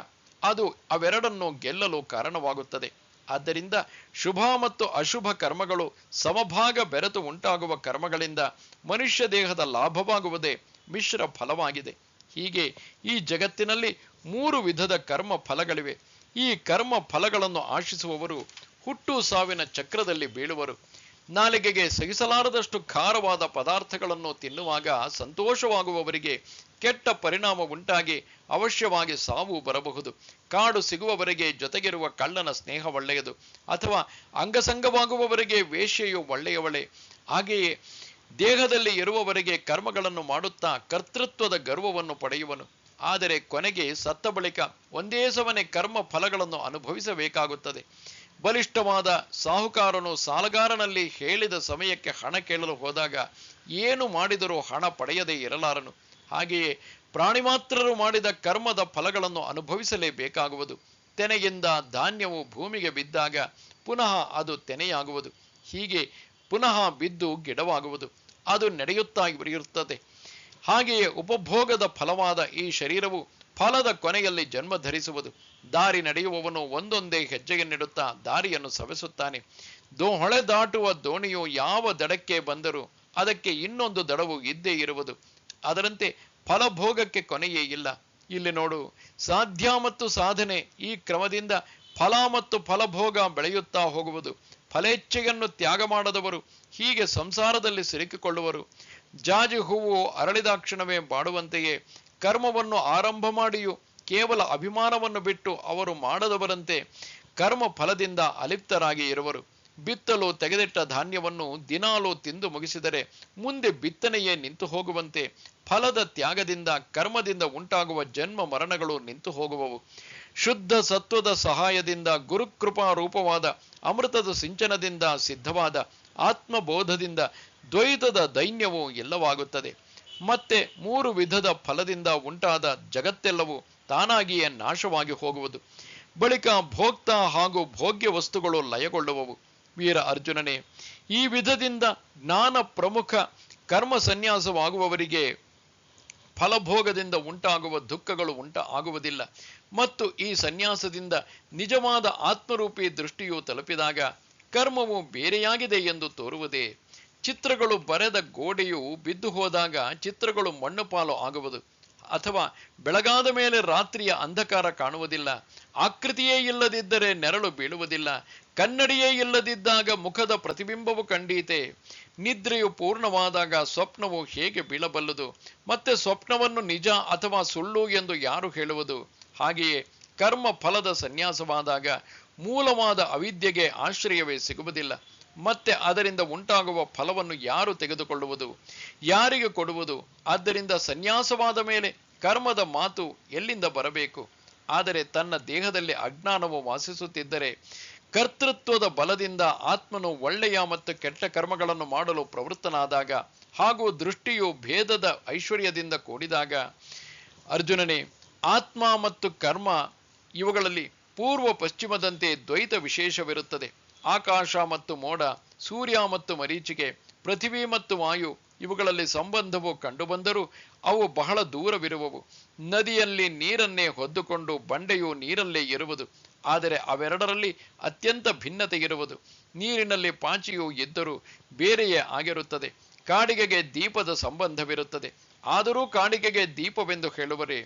ಅದು ಅವೆರಡನ್ನು ಗೆಲ್ಲಲು ಕಾರಣವಾಗುತ್ತದೆ. ಆದ್ದರಿಂದ ಶುಭ ಮತ್ತು ಅಶುಭ ಕರ್ಮಗಳು ಸಮಭಾಗ ಬೆರೆತು ಉಂಟಾಗುವ ಕರ್ಮಗಳಿಂದ ಮನುಷ್ಯ ದೇಹದ ಲಾಭವಾಗುವುದೇ ಮಿಶ್ರ ಫಲವಾಗಿದೆ. ಹೀಗೆ ಈ ಜಗತ್ತಿನಲ್ಲಿ 3 ವಿಧದ ಕರ್ಮ ಫಲಗಳಿವೆ. ಈ ಕರ್ಮ ಫಲಗಳನ್ನು ಆಶಿಸುವವರು ಹುಟ್ಟು ಸಾವಿನ ಚಕ್ರದಲ್ಲಿ ಬೀಳುವರು. ನಾಲಿಗೆಗೆ ಸಹಿಸಲಾರದಷ್ಟು ಖಾರವಾದ ಪದಾರ್ಥಗಳನ್ನು ತಿನ್ನುವಾಗ ಸಂತೋಷವಾಗುವವರಿಗೆ ಕೆಟ್ಟ ಪರಿಣಾಮ ಉಂಟಾಗಿ ಅವಶ್ಯವಾಗಿ ಸಾವು ಬರಬಹುದು. ಕಾಡು ಸಿಗುವವರೆಗೆ ಜೊತೆಗಿರುವ ಕಳ್ಳನ ಸ್ನೇಹ ಒಳ್ಳೆಯದು, ಅಥವಾ ಅಂಗಸಂಗವಾಗುವವರೆಗೆ ವೇಶ್ಯೆಯು ಒಳ್ಳೆಯವಳೆ. ಹಾಗೆಯೇ ದೇಹದಲ್ಲಿ ಇರುವವರೆಗೆ ಕರ್ಮಗಳನ್ನು ಮಾಡುತ್ತಾ ಕರ್ತೃತ್ವದ ಗರ್ವವನ್ನು ಪಡೆಯುವನು. ಆದರೆ ಕೊನೆಗೆ ಸತ್ತ ಬಳಿಕ ಒಂದೇ ಸಮನೆ ಕರ್ಮ ಫಲಗಳನ್ನು ಅನುಭವಿಸಬೇಕಾಗುತ್ತದೆ. ಬಲಿಷ್ಠವಾದ ಸಾಹುಕಾರನು ಸಾಲಗಾರನಲ್ಲಿ ಹೇಳಿದ ಸಮಯಕ್ಕೆ ಹಣ ಕೇಳಲು ಹೋದಾಗ ಏನು ಮಾಡಿದರೂ ಹಣ ಪಡೆಯದೇ ಇರಲಾರನು. ಹಾಗೆಯೇ ಪ್ರಾಣಿ ಮಾತ್ರರು ಮಾಡಿದ ಕರ್ಮದ ಫಲಗಳನ್ನು ಅನುಭವಿಸಲೇಬೇಕಾಗುವುದು. ತೆನೆಯಿಂದ ಧಾನ್ಯವು ಭೂಮಿಗೆ ಬಿದ್ದಾಗ ಪುನಃ ಅದು ತೆನೆಯಾಗುವುದು. ಹೀಗೆ ಪುನಃ ಬಿದ್ದು ಗಿಡವಾಗುವುದು. ಅದು ನಡೆಯುತ್ತಾ ಇರುತ್ತದೆ. ಹಾಗೆಯೇ ಉಪಭೋಗದ ಫಲವಾದ ಈ ಶರೀರವು ಫಲದ ಕೊನೆಯಲ್ಲಿ ಜನ್ಮ ಧರಿಸುವುದು. ದಾರಿ ನಡೆಯುವವನು ಒಂದೊಂದೇ ಹೆಜ್ಜೆಯನ್ನಿಡುತ್ತಾ ದಾರಿಯನ್ನು ಸವೆಸುತ್ತಾನೆ. ಹೊಳೆ ದಾಟುವ ದೋಣಿಯು ಯಾವ ದಡಕ್ಕೆ ಬಂದರೂ ಅದಕ್ಕೆ ಇನ್ನೊಂದು ದಡವು ಇದ್ದೇ ಇರುವುದು. ಅದರಂತೆ ಫಲಭೋಗಕ್ಕೆ ಕೊನೆಯೇ ಇಲ್ಲ. ಇಲ್ಲಿ ನೋಡು, ಸಾಧ್ಯ ಮತ್ತು ಸಾಧನೆ ಈ ಕ್ರಮದಿಂದ ಫಲ ಮತ್ತು ಫಲಭೋಗ ಬೆಳೆಯುತ್ತಾ ಹೋಗುವುದು. ಫಲೇಚ್ಛೆಯನ್ನು ತ್ಯಾಗ ಮಾಡದವರು ಹೀಗೆ ಸಂಸಾರದಲ್ಲಿ ಸಿಲುಕಿಕೊಳ್ಳುವರು. ಜಾಜಿ ಹೂವು ಅರಳಿದಾಕ್ಷಣವೇ ಬಾಡುವಂತೆಯೇ ಕರ್ಮವನ್ನು ಆರಂಭ ಮಾಡಿಯೂ ಕೇವಲ ಅಭಿಮಾನವನ್ನು ಬಿಟ್ಟು ಅವರು ಮಾಡದವರಂತೆ ಕರ್ಮ ಫಲದಿಂದ ಅಲಿಪ್ತರಾಗಿ ಇರುವರು. ಬಿತ್ತಲು ತೆಗೆದಿಟ್ಟ ಧಾನ್ಯವನ್ನು ದಿನಾಲೂ ತಿಂದು ಮುಗಿಸಿದರೆ ಮುಂದೆ ಬಿತ್ತನೆಯೇ ನಿಂತು ಹೋಗುವಂತೆ ಫಲದ ತ್ಯಾಗದಿಂದ ಕರ್ಮದಿಂದ ಉಂಟಾಗುವ ಜನ್ಮ ಮರಣಗಳು ನಿಂತು ಹೋಗುವವು. ಶುದ್ಧ ಸತ್ವದ ಸಹಾಯದಿಂದ ಗುರುಕೃಪಾ ರೂಪವಾದ ಅಮೃತದ ಸಿಂಚನದಿಂದ ಸಿದ್ಧವಾದ ಆತ್ಮಬೋಧದಿಂದ ದ್ವೈತದ ದೈನ್ಯವು ಎಲ್ಲವಾಗುತ್ತದೆ. ಮತ್ತೆ 3 ವಿಧದ ಫಲದಿಂದ ಉಂಟಾದ ಜಗತ್ತೆಲ್ಲವೂ ತಾನಾಗಿಯೇ ನಾಶವಾಗಿ ಹೋಗುವುದು. ಬಳಿಕ ಭೋಕ್ತ ಹಾಗೂ ಭೋಗ್ಯ ವಸ್ತುಗಳು ಲಯಗೊಳ್ಳುವವು. ವೀರ ಅರ್ಜುನನೇ, ಈ ವಿಧದಿಂದ ಜ್ಞಾನ ಪ್ರಮುಖ ಕರ್ಮ ಸನ್ಯಾಸವಾಗುವವರಿಗೆ ಫಲಭೋಗದಿಂದ ಉಂಟಾಗುವ ದುಃಖಗಳು ಆಗುವುದಿಲ್ಲ. ಮತ್ತು ಈ ಸನ್ಯಾಸದಿಂದ ನಿಜವಾದ ಆತ್ಮರೂಪಿ ದೃಷ್ಟಿಯು ತಲುಪಿದಾಗ ಕರ್ಮವು ಬೇರೆಯಾಗಿದೆ ಎಂದು ತೋರುವುದೇ. ಚಿತ್ರಗಳು ಬರೆದ ಗೋಡೆಯು ಬಿದ್ದು ಹೋದಾಗ ಚಿತ್ರಗಳು ಮಣ್ಣು ಪಾಲು ಆಗುವುದು. ಅಥವಾ ಬೆಳಗಾದ ಮೇಲೆ ರಾತ್ರಿಯ ಅಂಧಕಾರ ಕಾಣುವುದಿಲ್ಲ. ಆಕೃತಿಯೇ ಇಲ್ಲದಿದ್ದರೆ ನೆರಳು ಬೀಳುವುದಿಲ್ಲ. ಕನ್ನಡಿಯೇ ಇಲ್ಲದಿದ್ದಾಗ ಮುಖದ ಪ್ರತಿಬಿಂಬವು ಕಂಡೀತೆ. ನಿದ್ರೆಯು ಪೂರ್ಣವಾದಾಗ ಸ್ವಪ್ನವು ಹೇಗೆ ಬೀಳಬಲ್ಲದು? ಮತ್ತೆ ಸ್ವಪ್ನವನ್ನು ನಿಜ ಅಥವಾ ಸುಳ್ಳು ಎಂದು ಯಾರು ಹೇಳುವುದು? ಹಾಗೆಯೇ ಕರ್ಮ ಫಲದ ಸನ್ಯಾಸವಾದಾಗ ಮೂಲವಾದ ಅವಿದ್ಯೆಗೆ ಆಶ್ರಯವೇ ಸಿಗುವುದಿಲ್ಲ. ಮತ್ತೆ ಅದರಿಂದ ಉಂಟಾಗುವ ಫಲವನ್ನು ಯಾರು ತೆಗೆದುಕೊಳ್ಳುವುದು? ಯಾರಿಗೆ ಕೊಡುವುದು? ಆದ್ದರಿಂದ ಸನ್ಯಾಸವಾದ ಮೇಲೆ ಕರ್ಮದ ಮಾತು ಎಲ್ಲಿಂದ ಬರಬೇಕು? ಆದರೆ ತನ್ನ ದೇಹದಲ್ಲಿ ಅಜ್ಞಾನವು ವಾಸಿಸುತ್ತಿದ್ದರೆ ಕರ್ತೃತ್ವದ ಬಲದಿಂದ ಆತ್ಮನು ಒಳ್ಳೆಯ ಮತ್ತು ಕೆಟ್ಟ ಕರ್ಮಗಳನ್ನು ಮಾಡಲು ಪ್ರವೃತ್ತನಾದಾಗ ಹಾಗೂ ದೃಷ್ಟಿಯು ಭೇದದ ಐಶ್ವರ್ಯದಿಂದ ಕೂಡಿದಾಗ, ಅರ್ಜುನನೇ, ಆತ್ಮ ಮತ್ತು ಕರ್ಮ ಇವುಗಳಲ್ಲಿ ಪೂರ್ವ ಪಶ್ಚಿಮದಂತೆ ದ್ವೈತ ವಿಶೇಷವಿರುತ್ತದೆ. ಆಕಾಶ ಮತ್ತು ಮೋಡ, ಸೂರ್ಯ ಮತ್ತು ಮರೀಚಿಕೆ, ಪೃಥ್ವಿ ಮತ್ತು ವಾಯು ಇವುಗಳಲ್ಲಿ ಸಂಬಂಧವು ಕಂಡುಬಂದರೂ ಅವು ಬಹಳ ದೂರವಿರುವವು. ನದಿಯಲ್ಲಿ ನೀರನ್ನೇ ಹೊದ್ದುಕೊಂಡು ಬಂಡೆಯು ನೀರಲ್ಲೇ ಇರುವುದು, ಆದರೆ ಅವೆರಡರಲ್ಲಿ ಅತ್ಯಂತ ಭಿನ್ನತೆ ಇರುವುದು. ನೀರಿನಲ್ಲಿ ಪಾಚಿಯು ಇದ್ದರೂ ಬೇರೆಯೇ ಆಗಿರುತ್ತದೆ. ಕಾಡಿಗೆಗೆ ದೀಪದ ಸಂಬಂಧವಿರುತ್ತದೆ, ಆದರೂ ಕಾಡಿಗೆಗೆ ದೀಪವೆಂದು ಹೇಳುವರೇ?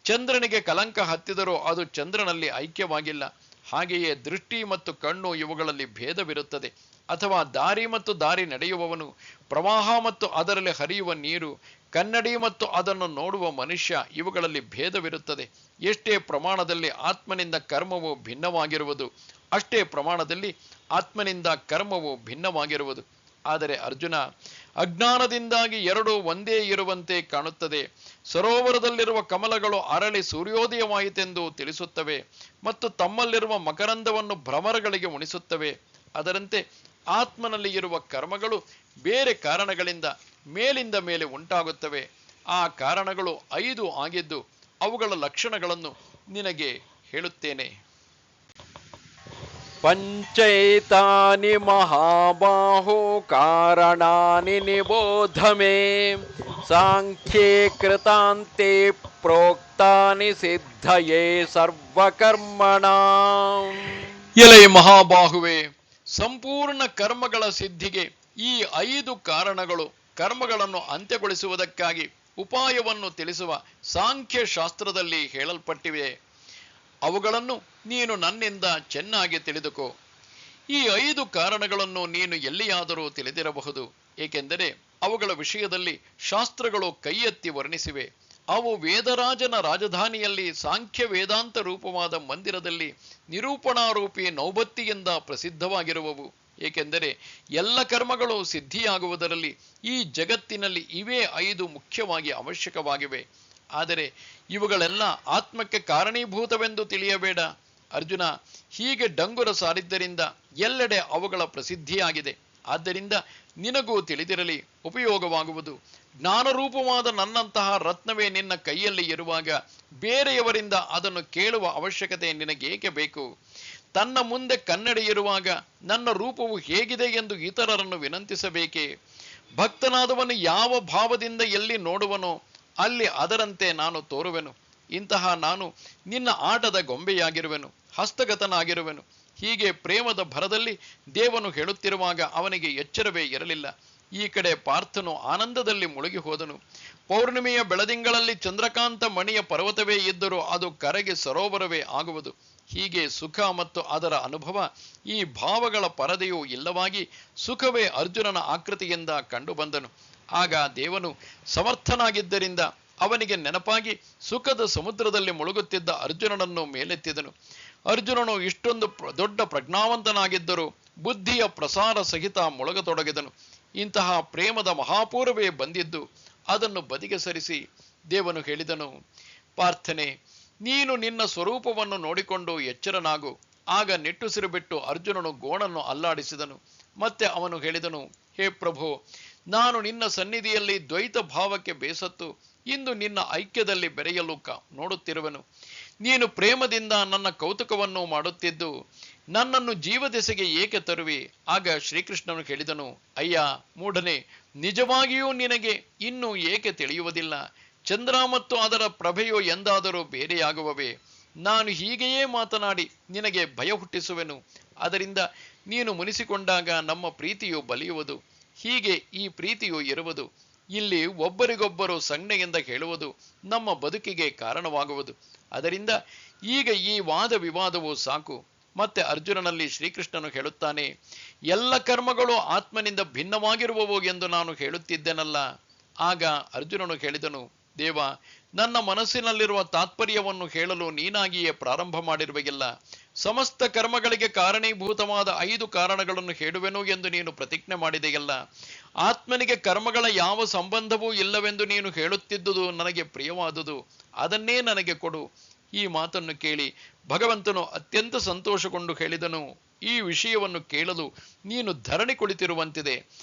ಚಂದ್ರನಿಗೆ ಕಲಂಕ ಹತ್ತಿದರೂ ಅದು ಚಂದ್ರನಲ್ಲಿ ಐಕ್ಯವಾಗಿಲ್ಲ. ಹಾಗೆಯೇ ದೃಷ್ಟಿ ಮತ್ತು ಕಣ್ಣು ಇವುಗಳಲ್ಲಿ ಭೇದವಿರುತ್ತದೆ. ಅಥವಾ ದಾರಿ ಮತ್ತು ದಾರಿ ನಡೆಯುವವನು, ಪ್ರವಾಹ ಮತ್ತು ಅದರಲ್ಲಿ ಹರಿಯುವ ನೀರು, ಕನ್ನಡಿ ಮತ್ತು ಅದನ್ನು ನೋಡುವ ಮನುಷ್ಯ ಇವುಗಳಲ್ಲಿ ಭೇದವಿರುತ್ತದೆ. ಎಷ್ಟೇ ಪ್ರಮಾಣದಲ್ಲಿ ಆತ್ಮನಿಂದ ಕರ್ಮವು ಭಿನ್ನವಾಗಿರುವುದು, ಅಷ್ಟೇ ಪ್ರಮಾಣದಲ್ಲಿ ಆತ್ಮನಿಂದ ಕರ್ಮವು ಭಿನ್ನವಾಗಿರುವುದು. ಆದರೆ ಅರ್ಜುನ, ಅಜ್ಞಾನದಿಂದಾಗಿ ಎರಡೂ ಒಂದೇ ಇರುವಂತೆ ಕಾಣುತ್ತದೆ. ಸರೋವರದಲ್ಲಿರುವ ಕಮಲಗಳು ಅರಳಿ ಸೂರ್ಯೋದಯವಾಯಿತೆಂದು ತಿಳಿಸುತ್ತವೆ ಮತ್ತು ತಮ್ಮಲ್ಲಿರುವ ಮಕರಂದವನ್ನು ಭ್ರಮರಗಳಿಗೆ ಉಣಿಸುತ್ತವೆ. ಅದರಂತೆ ಆತ್ಮನಲ್ಲಿ ಇರುವ ಕರ್ಮಗಳು ಬೇರೆ ಕಾರಣಗಳಿಂದ ಮೇಲಿಂದ ಮೇಲೆ ಉಂಟಾಗುತ್ತವೆ. ಆ ಕಾರಣಗಳು 5 ಆಗಿದ್ದು ಅವುಗಳ ಲಕ್ಷಣಗಳನ್ನು ನಿನಗೆ ಹೇಳುತ್ತೇನೆ. ಪಂಚೈತಾನಿ ಮಹಾಬಾಹೋ ಕಾರಣಾನಿ ನಿಬೋಧ ಮೇ ಸಾಂಖ್ಯೇ ಕೃತಾಂತೆ ಪ್ರೋಕ್ತಾನಿ ಸಿದ್ಧಯೇ ಸರ್ವಕರ್ಮಣಾಂ. ಎಲೆ ಮಹಾಬಾಹುವೆ, ಸಂಪೂರ್ಣ ಕರ್ಮಗಳ ಸಿದ್ಧಿಗೆ ಈ 5 ಕಾರಣಗಳು ಕರ್ಮಗಳನ್ನು ಅಂತ್ಯಗೊಳಿಸುವುದಕ್ಕಾಗಿ ಉಪಾಯವನ್ನು ತಿಳಿಸುವ ಸಾಂಖ್ಯ ಶಾಸ್ತ್ರದಲ್ಲಿ ಹೇಳಲ್ಪಟ್ಟಿವೆ. ಅವುಗಳನ್ನು ನೀನು ನನ್ನಿಂದ ಚೆನ್ನಾಗಿ ತಿಳಿದುಕೋ. ಈ 5 ಕಾರಣಗಳನ್ನು ನೀನು ಎಲ್ಲಿಯಾದರೂ ತಿಳಿದಿರಬಹುದು, ಏಕೆಂದರೆ ಅವುಗಳ ವಿಷಯದಲ್ಲಿ ಶಾಸ್ತ್ರಗಳು ಕೈ ಎತ್ತಿ ವರ್ಣಿಸಿವೆ. ಅವು ವೇದರಾಜನ ರಾಜಧಾನಿಯಲ್ಲಿ ಸಾಂಖ್ಯ ವೇದಾಂತ ರೂಪವಾದ ಮಂದಿರದಲ್ಲಿ ನಿರೂಪಣಾರೂಪಿ ನೌಬತ್ತಿಯಿಂದ ಪ್ರಸಿದ್ಧವಾಗಿರುವವು. ಏಕೆಂದರೆ ಎಲ್ಲ ಕರ್ಮಗಳು ಸಿದ್ಧಿಯಾಗುವುದರಲ್ಲಿ ಈ ಜಗತ್ತಿನಲ್ಲಿ ಇವೇ 5 ಮುಖ್ಯವಾಗಿ ಅವಶ್ಯಕವಾಗಿವೆ. ಆದರೆ ಇವುಗಳೆಲ್ಲ ಆತ್ಮಕ್ಕೆ ಕಾರಣೀಭೂತವೆಂದು ತಿಳಿಯಬೇಡ. ಅರ್ಜುನ, ಹೀಗೆ ಡಂಗುರ ಸಾರಿದ್ದರಿಂದ ಎಲ್ಲೆಡೆ ಅವುಗಳ ಪ್ರಸಿದ್ಧಿಯಾಗಿದೆ. ಆದ್ದರಿಂದ ನಿನಗೂ ತಿಳಿದಿರಲಿ, ಉಪಯೋಗವಾಗುವುದು. ಜ್ಞಾನರೂಪವಾದ ನನ್ನಂತಹ ರತ್ನವೇ ನಿನ್ನ ಕೈಯಲ್ಲಿ ಇರುವಾಗ ಬೇರೆಯವರಿಂದ ಅದನ್ನು ಕೇಳುವ ಅವಶ್ಯಕತೆ ನಿನಗೇಕೆ ಬೇಕು? ತನ್ನ ಮುಂದೆ ಕನ್ನಡಿ ಇರುವಾಗ ನನ್ನ ರೂಪವು ಹೇಗಿದೆ ಎಂದು ಇತರರನ್ನು ವಿನಂತಿಸಬೇಕೇ? ಭಕ್ತನಾದವನು ಯಾವ ಭಾವದಿಂದ ಎಲ್ಲಿ ನೋಡುವನೋ ಅಲ್ಲಿ ಅದರಂತೆ ನಾನು ತೋರುವೆನು. ಇಂತಹ ನಾನು ನಿನ್ನ ಆಟದ ಗೊಂಬೆಯಾಗಿರುವೆನು, ಹಸ್ತಗತನಾಗಿರುವೆನು. ಹೀಗೆ ಪ್ರೇಮದ ಭರದಲ್ಲಿ ದೇವನು ಹೇಳುತ್ತಿರುವಾಗ ಅವನಿಗೆ ಎಚ್ಚರವೇ ಇರಲಿಲ್ಲ. ಈ ಕಡೆ ಪಾರ್ಥನು ಆನಂದದಲ್ಲಿ ಮುಳುಗಿ ಹೋದನು. ಪೌರ್ಣಿಮೆಯ ಬೆಳದಿಂಗಳಲ್ಲಿ ಚಂದ್ರಕಾಂತ ಮಣಿಯ ಪರ್ವತವೇ ಇದ್ದರೂ ಅದು ಕರಗಿ ಸರೋವರವೇ ಆಗುವುದು. ಹೀಗೆ ಸುಖ ಮತ್ತು ಅದರ ಅನುಭವ, ಈ ಭಾವಗಳ ಪರದೆಯೂ ಇಲ್ಲವಾಗಿ ಸುಖವೇ ಅರ್ಜುನನ ಆಕೃತಿಯಿಂದ ಕಂಡುಬಂದನು. ಆಗ ದೇವನು ಸಮರ್ಥನಾಗಿದ್ದರಿಂದ ಅವನಿಗೆ ನೆನಪಾಗಿ ಸುಖದ ಸಮುದ್ರದಲ್ಲಿ ಮುಳುಗುತ್ತಿದ್ದ ಅರ್ಜುನನನ್ನು ಮೇಲೆತ್ತಿದನು. ಅರ್ಜುನನು ಇಷ್ಟೊಂದು ದೊಡ್ಡ ಪ್ರಜ್ಞಾವಂತನಾಗಿದ್ದರೂ ಬುದ್ಧಿಯ ಪ್ರಸಾರ ಸಹಿತ ಮುಳುಗತೊಡಗಿದನು. ಇಂತಹ ಪ್ರೇಮದ ಮಹಾಪೂರ್ವವೇ ಬಂದಿದ್ದು ಅದನ್ನು ಬದಿಗೆ ಸರಿಸಿ ದೇವನು ಹೇಳಿದನು, ಪಾರ್ಥನೆ, ನೀನು ನಿನ್ನ ಸ್ವರೂಪವನ್ನು ನೋಡಿಕೊಂಡು ಎಚ್ಚರನಾಗು. ಆಗ ನಿಟ್ಟುಸಿರು ಬಿಟ್ಟು ಅರ್ಜುನನು ಗೋಣನ್ನು ಅಲ್ಲಾಡಿಸಿದನು. ಮತ್ತೆ ಅವನು ಹೇಳಿದನು, ಹೇ ಪ್ರಭೋ, ನಾನು ನಿನ್ನ ಸನ್ನಿಧಿಯಲ್ಲಿ ದ್ವೈತ ಭಾವಕ್ಕೆ ಬೇಸತ್ತು ಇಂದು ನಿನ್ನ ಐಕ್ಯದಲ್ಲಿ ಬೆರೆಯಲು ನೋಡುತ್ತಿರುವೆನು. ನೀನು ಪ್ರೇಮದಿಂದ ನನ್ನ ಕೌತುಕವನ್ನು ಮಾಡುತ್ತಿದ್ದು ನನ್ನನ್ನು ಜೀವದೆಸೆಗೆ ಏಕೆ ತರುವಿ? ಆಗ ಶ್ರೀಕೃಷ್ಣನು ಹೇಳಿದನು, ಅಯ್ಯ ಮೂಢನೆ, ನಿಜವಾಗಿಯೂ ನಿನಗೆ ಇನ್ನೂ ಏಕೆ ತಿಳಿಯುವುದಿಲ್ಲ? ಚಂದ್ರ ಮತ್ತು ಅದರ ಪ್ರಭೆಯು ಎಂದಾದರೂ ಬೇರೆಯಾಗುವವೇ? ನಾನು ಹೀಗೆಯೇ ಮಾತನಾಡಿ ನಿನಗೆ ಭಯ ಹುಟ್ಟಿಸುವೆನು. ಅದರಿಂದ ನೀನು ಮುನಿಸಿಕೊಂಡಾಗ ನಮ್ಮ ಪ್ರೀತಿಯು ಬಲಿಯುವುದು. ಹೀಗೆ ಈ ಪ್ರೀತಿಯು ಇರುವುದು. ಇಲ್ಲಿ ಒಬ್ಬರಿಗೊಬ್ಬರು ಸಂಜ್ಞೆಯಿಂದ ಹೇಳುವುದು ನಮ್ಮ ಬದುಕಿಗೆ ಕಾರಣವಾಗುವುದು. ಅದರಿಂದ ಈಗ ಈ ವಾದ ವಿವಾದವು ಸಾಕು. ಮತ್ತೆ ಅರ್ಜುನನಲ್ಲಿ ಶ್ರೀಕೃಷ್ಣನು ಹೇಳುತ್ತಾನೆ, ಎಲ್ಲ ಕರ್ಮಗಳು ಆತ್ಮನಿಂದ ಭಿನ್ನವಾಗಿರುವವು ಎಂದು ನಾನು ಹೇಳುತ್ತಿದ್ದೆನಲ್ಲ. ಆಗ ಅರ್ಜುನನು ಹೇಳಿದನು, ದೇವ, ನನ್ನ ಮನಸ್ಸಿನಲ್ಲಿರುವ ತಾತ್ಪರ್ಯವನ್ನು ಹೇಳಲು ನೀನಾಗಿಯೇ ಪ್ರಾರಂಭ ಮಾಡಿರುವೆಯಲ್ಲ. ಸಮಸ್ತ ಕರ್ಮಗಳಿಗೆ ಕಾರಣೀಭೂತವಾದ 5 ಕಾರಣಗಳನ್ನು ಹೇಳುವೆನು ಎಂದು ನೀನು ಪ್ರತಿಜ್ಞೆ ಮಾಡಿದೆಯಲ್ಲ. ಆತ್ಮನಿಗೆ ಕರ್ಮಗಳ ಯಾವ ಸಂಬಂಧವೂ ಇಲ್ಲವೆಂದು ನೀನು ಹೇಳುತ್ತಿದ್ದುದು ನನಗೆ ಪ್ರಿಯವಾದುದು. ಅದನ್ನೇ ನನಗೆ ಕೊಡು. ಈ ಮಾತನ್ನು ಕೇಳಿ ಭಗವಂತನು ಅತ್ಯಂತ ಸಂತೋಷಗೊಂಡು ಹೇಳಿದನು, ಈ ವಿಷಯವನ್ನು ಕೇಳಲು ನೀನು ಧರಣಿ ಕುಳಿತಿರುವಂತಿದೆ.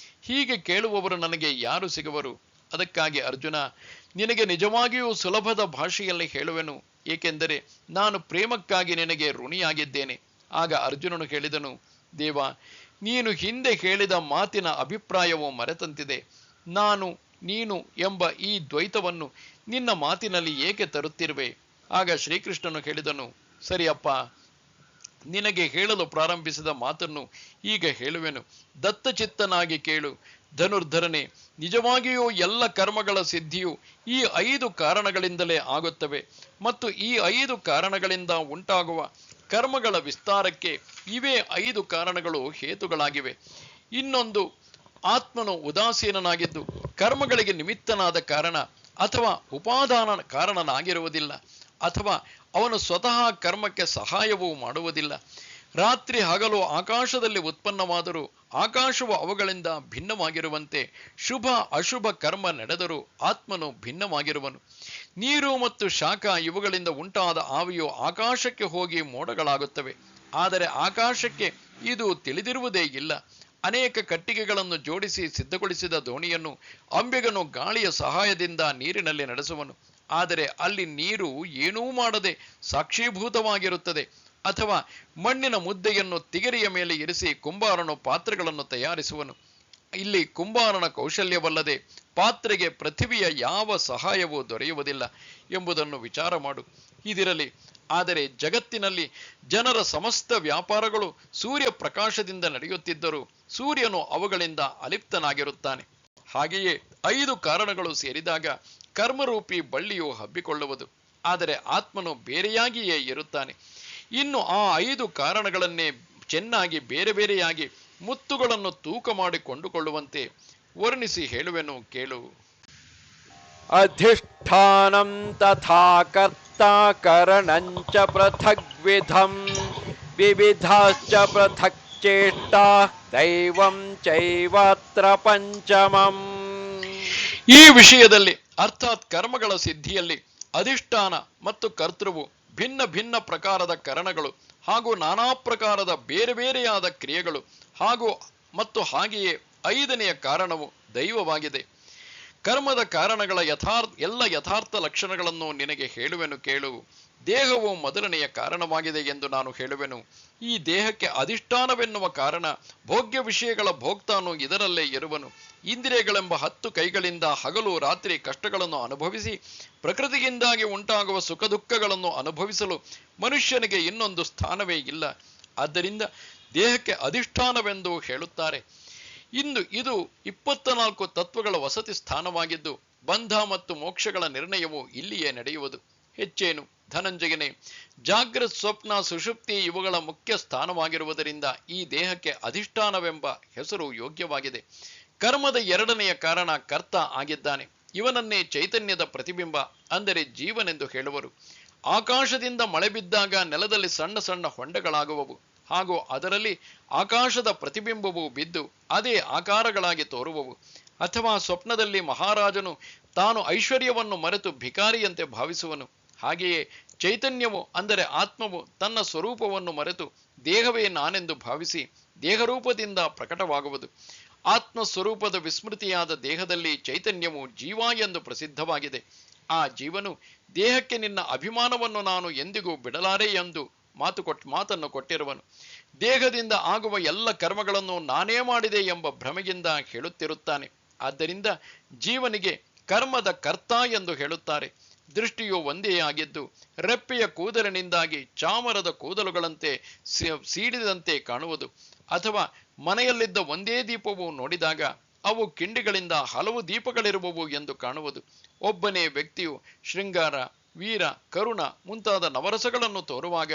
ಹೀಗೆ ಕೇಳುವವರು ನನಗೆ ಯಾರು ಸಿಗುವರು? ಅದಕ್ಕಾಗಿ ಅರ್ಜುನ, ನಿನಗೆ ನಿಜವಾಗಿಯೂ ಸುಲಭದ ಭಾಷೆಯಲ್ಲಿ ಹೇಳುವೆನು, ಏಕೆಂದರೆ ನಾನು ಪ್ರೇಮಕ್ಕಾಗಿ ನಿನಗೆ ಋಣಿಯಾಗಿದ್ದೇನೆ. ಆಗ ಅರ್ಜುನನು ಹೇಳಿದನು, ದೇವ, ನೀನು ಹಿಂದೆ ಹೇಳಿದ ಮಾತಿನ ಅಭಿಪ್ರಾಯವು ಮರೆತಂತಿದೆ. ನಾನು ನೀನು ಎಂಬ ಈ ದ್ವೈತವನ್ನು ನಿನ್ನ ಮಾತಿನಲ್ಲಿ ಏಕೆ ತರುತ್ತಿರುವೆ? ಆಗ ಶ್ರೀಕೃಷ್ಣನು ಹೇಳಿದನು, ಸರಿಯಪ್ಪ, ನಿನಗೆ ಹೇಳಲು ಪ್ರಾರಂಭಿಸಿದ ಮಾತನ್ನು ಈಗ ಹೇಳುವೆನು. ದತ್ತಚಿತ್ತನಾಗಿ ಕೇಳು. ಧನುರ್ಧರನೆ, ನಿಜವಾಗಿಯೂ ಎಲ್ಲ ಕರ್ಮಗಳ ಸಿದ್ಧಿಯು ಈ 5 ಕಾರಣಗಳಿಂದಲೇ ಆಗುತ್ತವೆ. ಮತ್ತು ಈ 5 ಕಾರಣಗಳಿಂದ ಉಂಟಾಗುವ ಕರ್ಮಗಳ ವಿಸ್ತಾರಕ್ಕೆ ಇವೇ 5 ಕಾರಣಗಳು ಹೇತುಗಳಾಗಿವೆ. ಇನ್ನೊಂದು, ಆತ್ಮನು ಉದಾಸೀನನಾಗಿದ್ದು ಕರ್ಮಗಳಿಗೆ ನಿಮಿತ್ತನಾದ ಕಾರಣ ಅಥವಾ ಉಪಾದಾನ ಕಾರಣನಾಗಿರುವುದಿಲ್ಲ, ಅಥವಾ ಅವನು ಸ್ವತಃ ಕರ್ಮಕ್ಕೆ ಸಹಾಯವೂ ಮಾಡುವುದಿಲ್ಲ. ರಾತ್ರಿ ಹಗಲು ಆಕಾಶದಲ್ಲಿ ಉತ್ಪನ್ನವಾದರೂ ಆಕಾಶವು ಅವುಗಳಿಂದ ಭಿನ್ನವಾಗಿರುವಂತೆ ಶುಭ ಅಶುಭ ಕರ್ಮ ನಡೆದರೂ ಆತ್ಮನು ಭಿನ್ನವಾಗಿರುವನು. ನೀರು ಮತ್ತು ಶಾಖ ಇವುಗಳಿಂದ ಉಂಟಾದ ಆವಿಯು ಆಕಾಶಕ್ಕೆ ಹೋಗಿ ಮೋಡಗಳಾಗುತ್ತವೆ. ಆದರೆ ಆಕಾಶಕ್ಕೆ ಇದು ತಿಳಿದಿರುವುದೇ ಇಲ್ಲ. ಅನೇಕ ಕಟ್ಟಿಗೆಗಳನ್ನು ಜೋಡಿಸಿ ಸಿದ್ಧಗೊಳಿಸಿದ ದೋಣಿಯನ್ನು ಅಂಬಿಗನು ಗಾಳಿಯ ಸಹಾಯದಿಂದ ನೀರಿನಲ್ಲಿ ನಡೆಸುವನು. ಆದರೆ ಅಲ್ಲಿ ನೀರು ಏನೂ ಮಾಡದೆ ಸಾಕ್ಷೀಭೂತವಾಗಿರುತ್ತದೆ. ಅಥವಾ ಮಣ್ಣಿನ ಮುದ್ದೆಯನ್ನು ತಿಗರಿಯ ಮೇಲೆ ಇರಿಸಿ ಕುಂಬಾರನು ಪಾತ್ರೆಗಳನ್ನು ತಯಾರಿಸುವನು. ಇಲ್ಲಿ ಕುಂಬಾರನ ಕೌಶಲ್ಯವಲ್ಲದೆ ಪಾತ್ರೆಗೆ ಪೃಥ್ವಿಯ ಯಾವ ಸಹಾಯವೂ ದೊರೆಯುವುದಿಲ್ಲ ಎಂಬುದನ್ನು ವಿಚಾರ ಮಾಡು. ಇದಿರಲಿ. ಆದರೆ ಜಗತ್ತಿನಲ್ಲಿ ಜನರ ಸಮಸ್ತ ವ್ಯಾಪಾರಗಳು ಸೂರ್ಯ ಪ್ರಕಾಶದಿಂದ ನಡೆಯುತ್ತಿದ್ದರೂ ಸೂರ್ಯನು ಅವುಗಳಿಂದ ಅಲಿಪ್ತನಾಗಿರುತ್ತಾನೆ. ಹಾಗೆಯೇ 5 ಕಾರಣಗಳು ಸೇರಿದಾಗ ಕರ್ಮರೂಪಿ ಬಳ್ಳಿಯು ಹಬ್ಬಿಕೊಳ್ಳುವುದು. ಆದರೆ ಆತ್ಮನು ಬೇರೆಯಾಗಿಯೇ ಇರುತ್ತಾನೆ. ಇನ್ನು ಆ 5 ಕಾರಣಗಳನ್ನೇ ಚೆನ್ನಾಗಿ ಬೇರೆ ಬೇರೆಯಾಗಿ ಮುತ್ತುಗಳನ್ನು ತೂಕ ಮಾಡಿ ಕೊಂಡುಕೊಳ್ಳುವಂತೆ ವರ್ಣಿಸಿ ಹೇಳುವೆನು, ಕೇಳು. ಅಧಿಷ್ಠಾನಂ ತಥಾ ಕರ್ತ ಕರಣಂಚ ಪೃಥಗ್ವಿಧಂ ವಿವಿಧಾಶ್ಚ ಪೃಥಕ್ ಚೇಷ್ಟಾ ದೈವಂ ಚೈವಾತ್ರ ಪಂಚಮಂ. ಈ ವಿಷಯದಲ್ಲಿ ಅರ್ಥಾತ್ ಕರ್ಮಗಳ ಸಿದ್ಧಿಯಲ್ಲಿ ಅಧಿಷ್ಠಾನ ಮತ್ತು ಕರ್ತೃವು ಭಿನ್ನ ಭಿನ್ನ ಪ್ರಕಾರದ ಕರಣಗಳು ಹಾಗೂ ನಾನಾ ಪ್ರಕಾರದ ಬೇರೆ ಬೇರೆಯಾದ ಕ್ರಿಯೆಗಳು ಮತ್ತು ಹಾಗೆಯೇ 5ನೆಯ ಕಾರಣವು ದೈವವಾಗಿದೆ. ಕರ್ಮದ ಕಾರಣಗಳ ಎಲ್ಲ ಯಥಾರ್ಥ ಲಕ್ಷಣಗಳನ್ನು ನಿನಗೆ ಹೇಳುವೆನು, ಕೇಳು. ದೇಹವು ಮೊದಲನೆಯ ಕಾರಣವಾಗಿದೆ ಎಂದು ನಾನು ಹೇಳುವೆನು. ಈ ದೇಹಕ್ಕೆ ಅಧಿಷ್ಠಾನವೆನ್ನುವ ಕಾರಣ ಭೋಗ್ಯ ವಿಷಯಗಳ ಭೋಕ್ತಾನು ಇದರಲ್ಲೇ ಇರುವನು. ಇಂದ್ರಿಯಗಳೆಂಬ 10 ಕೈಗಳಿಂದ ಹಗಲು ರಾತ್ರಿ ಕಷ್ಟಗಳನ್ನು ಅನುಭವಿಸಿ ಪ್ರಕೃತಿಯಿಂದಾಗಿ ಉಂಟಾಗುವ ಸುಖ ದುಃಖಗಳನ್ನು ಅನುಭವಿಸಲು ಮನುಷ್ಯನಿಗೆ ಇನ್ನೊಂದು ಸ್ಥಾನವೇ ಇಲ್ಲ. ಆದ್ದರಿಂದ ದೇಹಕ್ಕೆ ಅಧಿಷ್ಠಾನವೆಂದು ಹೇಳುತ್ತಾರೆ. ಇದು 24 ತತ್ವಗಳ ವಸತಿ ಸ್ಥಾನವಾಗಿದ್ದು ಬಂಧ ಮತ್ತು ಮೋಕ್ಷಗಳ ನಿರ್ಣಯವು ಇಲ್ಲಿಯೇ ನಡೆಯುವುದು. ಹೆಚ್ಚೇನು ಧನಂಜಯನೇ, ಜಾಗೃತ್ ಸ್ವಪ್ನ ಸುಷುಪ್ತಿ ಇವುಗಳ ಮುಖ್ಯ ಸ್ಥಾನವಾಗಿರುವುದರಿಂದ ಈ ದೇಹಕ್ಕೆ ಅಧಿಷ್ಠಾನವೆಂಬ ಹೆಸರು ಯೋಗ್ಯವಾಗಿದೆ. ಕರ್ಮದ 2ನೆಯ ಕಾರಣ ಕರ್ತ ಆಗಿದ್ದಾನೆ. ಇವನನ್ನೇ ಚೈತನ್ಯದ ಪ್ರತಿಬಿಂಬ ಅಂದರೆ ಜೀವನೆಂದು ಹೇಳುವರು. ಆಕಾಶದಿಂದ ಮಳೆ ಬಿದ್ದಾಗ ನೆಲದಲ್ಲಿ ಸಣ್ಣ ಸಣ್ಣ ಹೊಂಡಗಳಾಗುವವು ಹಾಗೂ ಅದರಲ್ಲಿ ಆಕಾಶದ ಪ್ರತಿಬಿಂಬವು ಬಿದ್ದು ಅದೇ ಆಕಾರಗಳಾಗಿ ತೋರುವವು. ಅಥವಾ ಸ್ವಪ್ನದಲ್ಲಿ ಮಹಾರಾಜನು ತಾನು ಐಶ್ವರ್ಯವನ್ನು ಮರೆತು ಭಿಕಾರಿಯಂತೆ ಭಾವಿಸುವನು. ಹಾಗೆಯೇ ಚೈತನ್ಯವು ಅಂದರೆ ಆತ್ಮವು ತನ್ನ ಸ್ವರೂಪವನ್ನು ಮರೆತು ದೇಹವೇ ನಾನೆಂದು ಭಾವಿಸಿ ದೇಹರೂಪದಿಂದ ಪ್ರಕಟವಾಗುವುದು. ಆತ್ಮ ಸ್ವರೂಪದ ವಿಸ್ಮೃತಿಯಾದ ದೇಹದಲ್ಲಿ ಚೈತನ್ಯವು ಜೀವ ಎಂದು ಪ್ರಸಿದ್ಧವಾಗಿದೆ. ಆ ಜೀವನು ದೇಹಕ್ಕೆ ನಿನ್ನ ಅಭಿಮಾನವನ್ನು ನಾನು ಎಂದಿಗೂ ಬಿಡಲಾರೆ ಎಂದು ಮಾತನ್ನು ಕೊಟ್ಟಿರುವನು. ದೇಹದಿಂದ ಆಗುವ ಎಲ್ಲ ಕರ್ಮಗಳನ್ನು ನಾನೇ ಮಾಡಿದೆ ಎಂಬ ಭ್ರಮೆಯಿಂದ ಹೇಳುತ್ತಿರುತ್ತಾನೆ. ಆದ್ದರಿಂದ ಜೀವನಿಗೆ ಕರ್ಮದ ಕರ್ತ ಎಂದು ಹೇಳುತ್ತಾರೆ. ದೃಷ್ಟಿಯು ಒಂದೇ ಆಗಿದ್ದು ರೆಪ್ಪೆಯ ಕೂದಲಿನಿಂದಾಗಿ ಚಾಮರದ ಕೂದಲುಗಳಂತೆ ಸೀಡಿದಂತೆ ಕಾಣುವುದು. ಅಥವಾ ಮನೆಯಲ್ಲಿದ್ದ ಒಂದೇ ದೀಪವು ನೋಡಿದಾಗ ಅವು ಕಿಂಡಿಗಳಿಂದ ಹಲವು ದೀಪಗಳಿರುವವು ಎಂದು ಕಾಣುವುದು. ಒಬ್ಬನೇ ವ್ಯಕ್ತಿಯು ಶೃಂಗಾರ, ವೀರ, ಕರುಣ ಮುಂತಾದ ನವರಸಗಳನ್ನು ತೋರುವಾಗ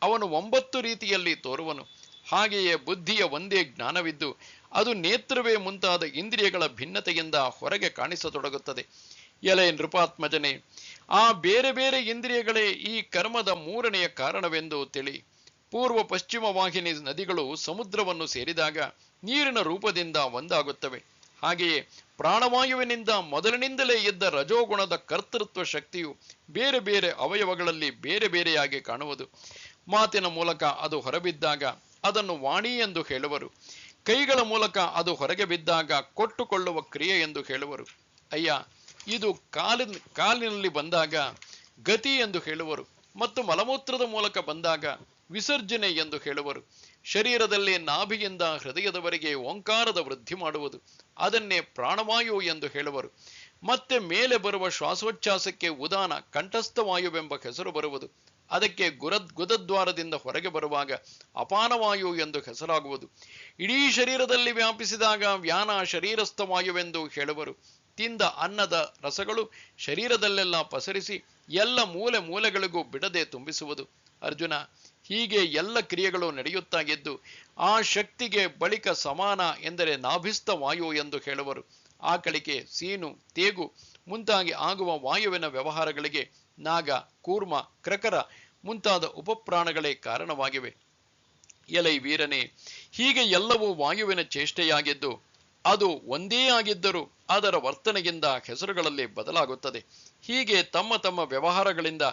ಅವನು 9 ರೀತಿಯಲ್ಲಿ ತೋರುವನು. ಹಾಗೆಯೇ ಬುದ್ಧಿಯ ಒಂದೇ ಜ್ಞಾನವಿದ್ದು ಅದು ನೇತ್ರವೇ ಮುಂತಾದ ಇಂದ್ರಿಯಗಳ ಭಿನ್ನತೆಯಿಂದ ಹೊರಗೆ ಕಾಣಿಸತೊಡಗುತ್ತದೆ. ಎಲೆ ನೃಪಾತ್ಮಜನೆ, ಆ ಬೇರೆ ಬೇರೆ ಇಂದ್ರಿಯಗಳೇ ಈ ಕರ್ಮದ 3ನೆಯ ಕಾರಣವೆಂದು ತಿಳಿ. ಪೂರ್ವ ಪಶ್ಚಿಮ ವಾಹಿನಿ ನದಿಗಳು ಸಮುದ್ರವನ್ನು ಸೇರಿದಾಗ ನೀರಿನ ರೂಪದಿಂದ ಒಂದಾಗುತ್ತವೆ. ಹಾಗೆಯೇ ಪ್ರಾಣವಾಯುವಿನಿಂದ ಮೊದಲಿನಿಂದಲೇ ಇದ್ದ ರಜೋಗುಣದ ಕರ್ತೃತ್ವ ಶಕ್ತಿಯು ಬೇರೆ ಬೇರೆ ಅವಯವಗಳಲ್ಲಿ ಬೇರೆ ಬೇರೆಯಾಗಿ ಕಾಣುವುದು. ಮಾತಿನ ಮೂಲಕ ಅದು ಹೊರಬಿದ್ದಾಗ ಅದನ್ನು ವಾಣಿ ಎಂದು ಹೇಳುವರು. ಕೈಗಳ ಮೂಲಕ ಅದು ಹೊರಗೆ ಬಿದ್ದಾಗ ಕೊಟ್ಟುಕೊಳ್ಳುವ ಕ್ರಿಯೆ ಎಂದು ಹೇಳುವರು. ಅಯ್ಯ, ಇದು ಕಾಲಿನಲ್ಲಿ ಬಂದಾಗ ಗತಿ ಎಂದು ಹೇಳುವರು ಮತ್ತು ಮಲಮೂತ್ರದ ಮೂಲಕ ಬಂದಾಗ ವಿಸರ್ಜನೆ ಎಂದು ಹೇಳುವರು. ಶರೀರದಲ್ಲಿ ನಾಭಿಯಿಂದ ಹೃದಯದವರೆಗೆ ಓಂಕಾರದ ವೃದ್ಧಿ ಮಾಡುವುದು, ಅದನ್ನೇ ಪ್ರಾಣವಾಯು ಎಂದು ಹೇಳುವರು. ಮತ್ತೆ ಮೇಲೆ ಬರುವ ಶ್ವಾಸೋಚ್ಛ್ವಾಸಕ್ಕೆ ಉದಾನ ಕಂಠಸ್ಥ ವಾಯುವೆಂಬ ಹೆಸರು ಬರುವುದು. ಅದಕ್ಕೆ ಗುದದ್ವಾರದಿಂದ ಹೊರಗೆ ಬರುವಾಗ ಅಪಾನವಾಯು ಎಂದು ಹೆಸರಾಗುವುದು. ಇಡೀ ಶರೀರದಲ್ಲಿ ವ್ಯಾಪಿಸಿದಾಗ ವ್ಯಾನ ಶರೀರಸ್ಥ ವಾಯುವೆಂದು ಹೇಳುವರು. ತಿಂದ ಅನ್ನದ ರಸಗಳು ಶರೀರದಲ್ಲೆಲ್ಲ ಪಸರಿಸಿ ಎಲ್ಲ ಮೂಲೆ ಮೂಲೆಗಳಿಗೂ ಬಿಡದೆ ತುಂಬಿಸುವುದು. ಅರ್ಜುನ, ಹೀಗೆ ಎಲ್ಲ ಕ್ರಿಯೆಗಳು ನಡೆಯುತ್ತಾಗಿದ್ದು ಆ ಶಕ್ತಿಗೆ ಬಳಿಕ ಸಮಾನ ಎಂದರೆ ನಾಭಿಸ್ಥ ವಾಯು ಎಂದು ಹೇಳುವರು. ಆಕಳಿಕೆ, ಸೀನು, ತೇಗು ಮುಂತಾಗಿ ಆಗುವ ವಾಯುವಿನ ವ್ಯವಹಾರಗಳಿಗೆ ನಾಗ, ಕೂರ್ಮ, ಕ್ರಕರ ಮುಂತಾದ ಉಪಪ್ರಾಣಗಳೇ ಕಾರಣವಾಗಿವೆ. ಎಲೈ ವೀರನೇ, ಹೀಗೆ ಎಲ್ಲವೂ ವಾಯುವಿನ ಚೇಷ್ಟೆಯಾಗಿದ್ದು ಅದು ಒಂದೇ ಆಗಿದ್ದರೂ ಅದರ ವರ್ತನೆಯಿಂದ ಹೆಸರುಗಳಲ್ಲಿ ಬದಲಾಗುತ್ತದೆ. ಹೀಗೆ ತಮ್ಮ ತಮ್ಮ ವ್ಯವಹಾರಗಳಿಂದ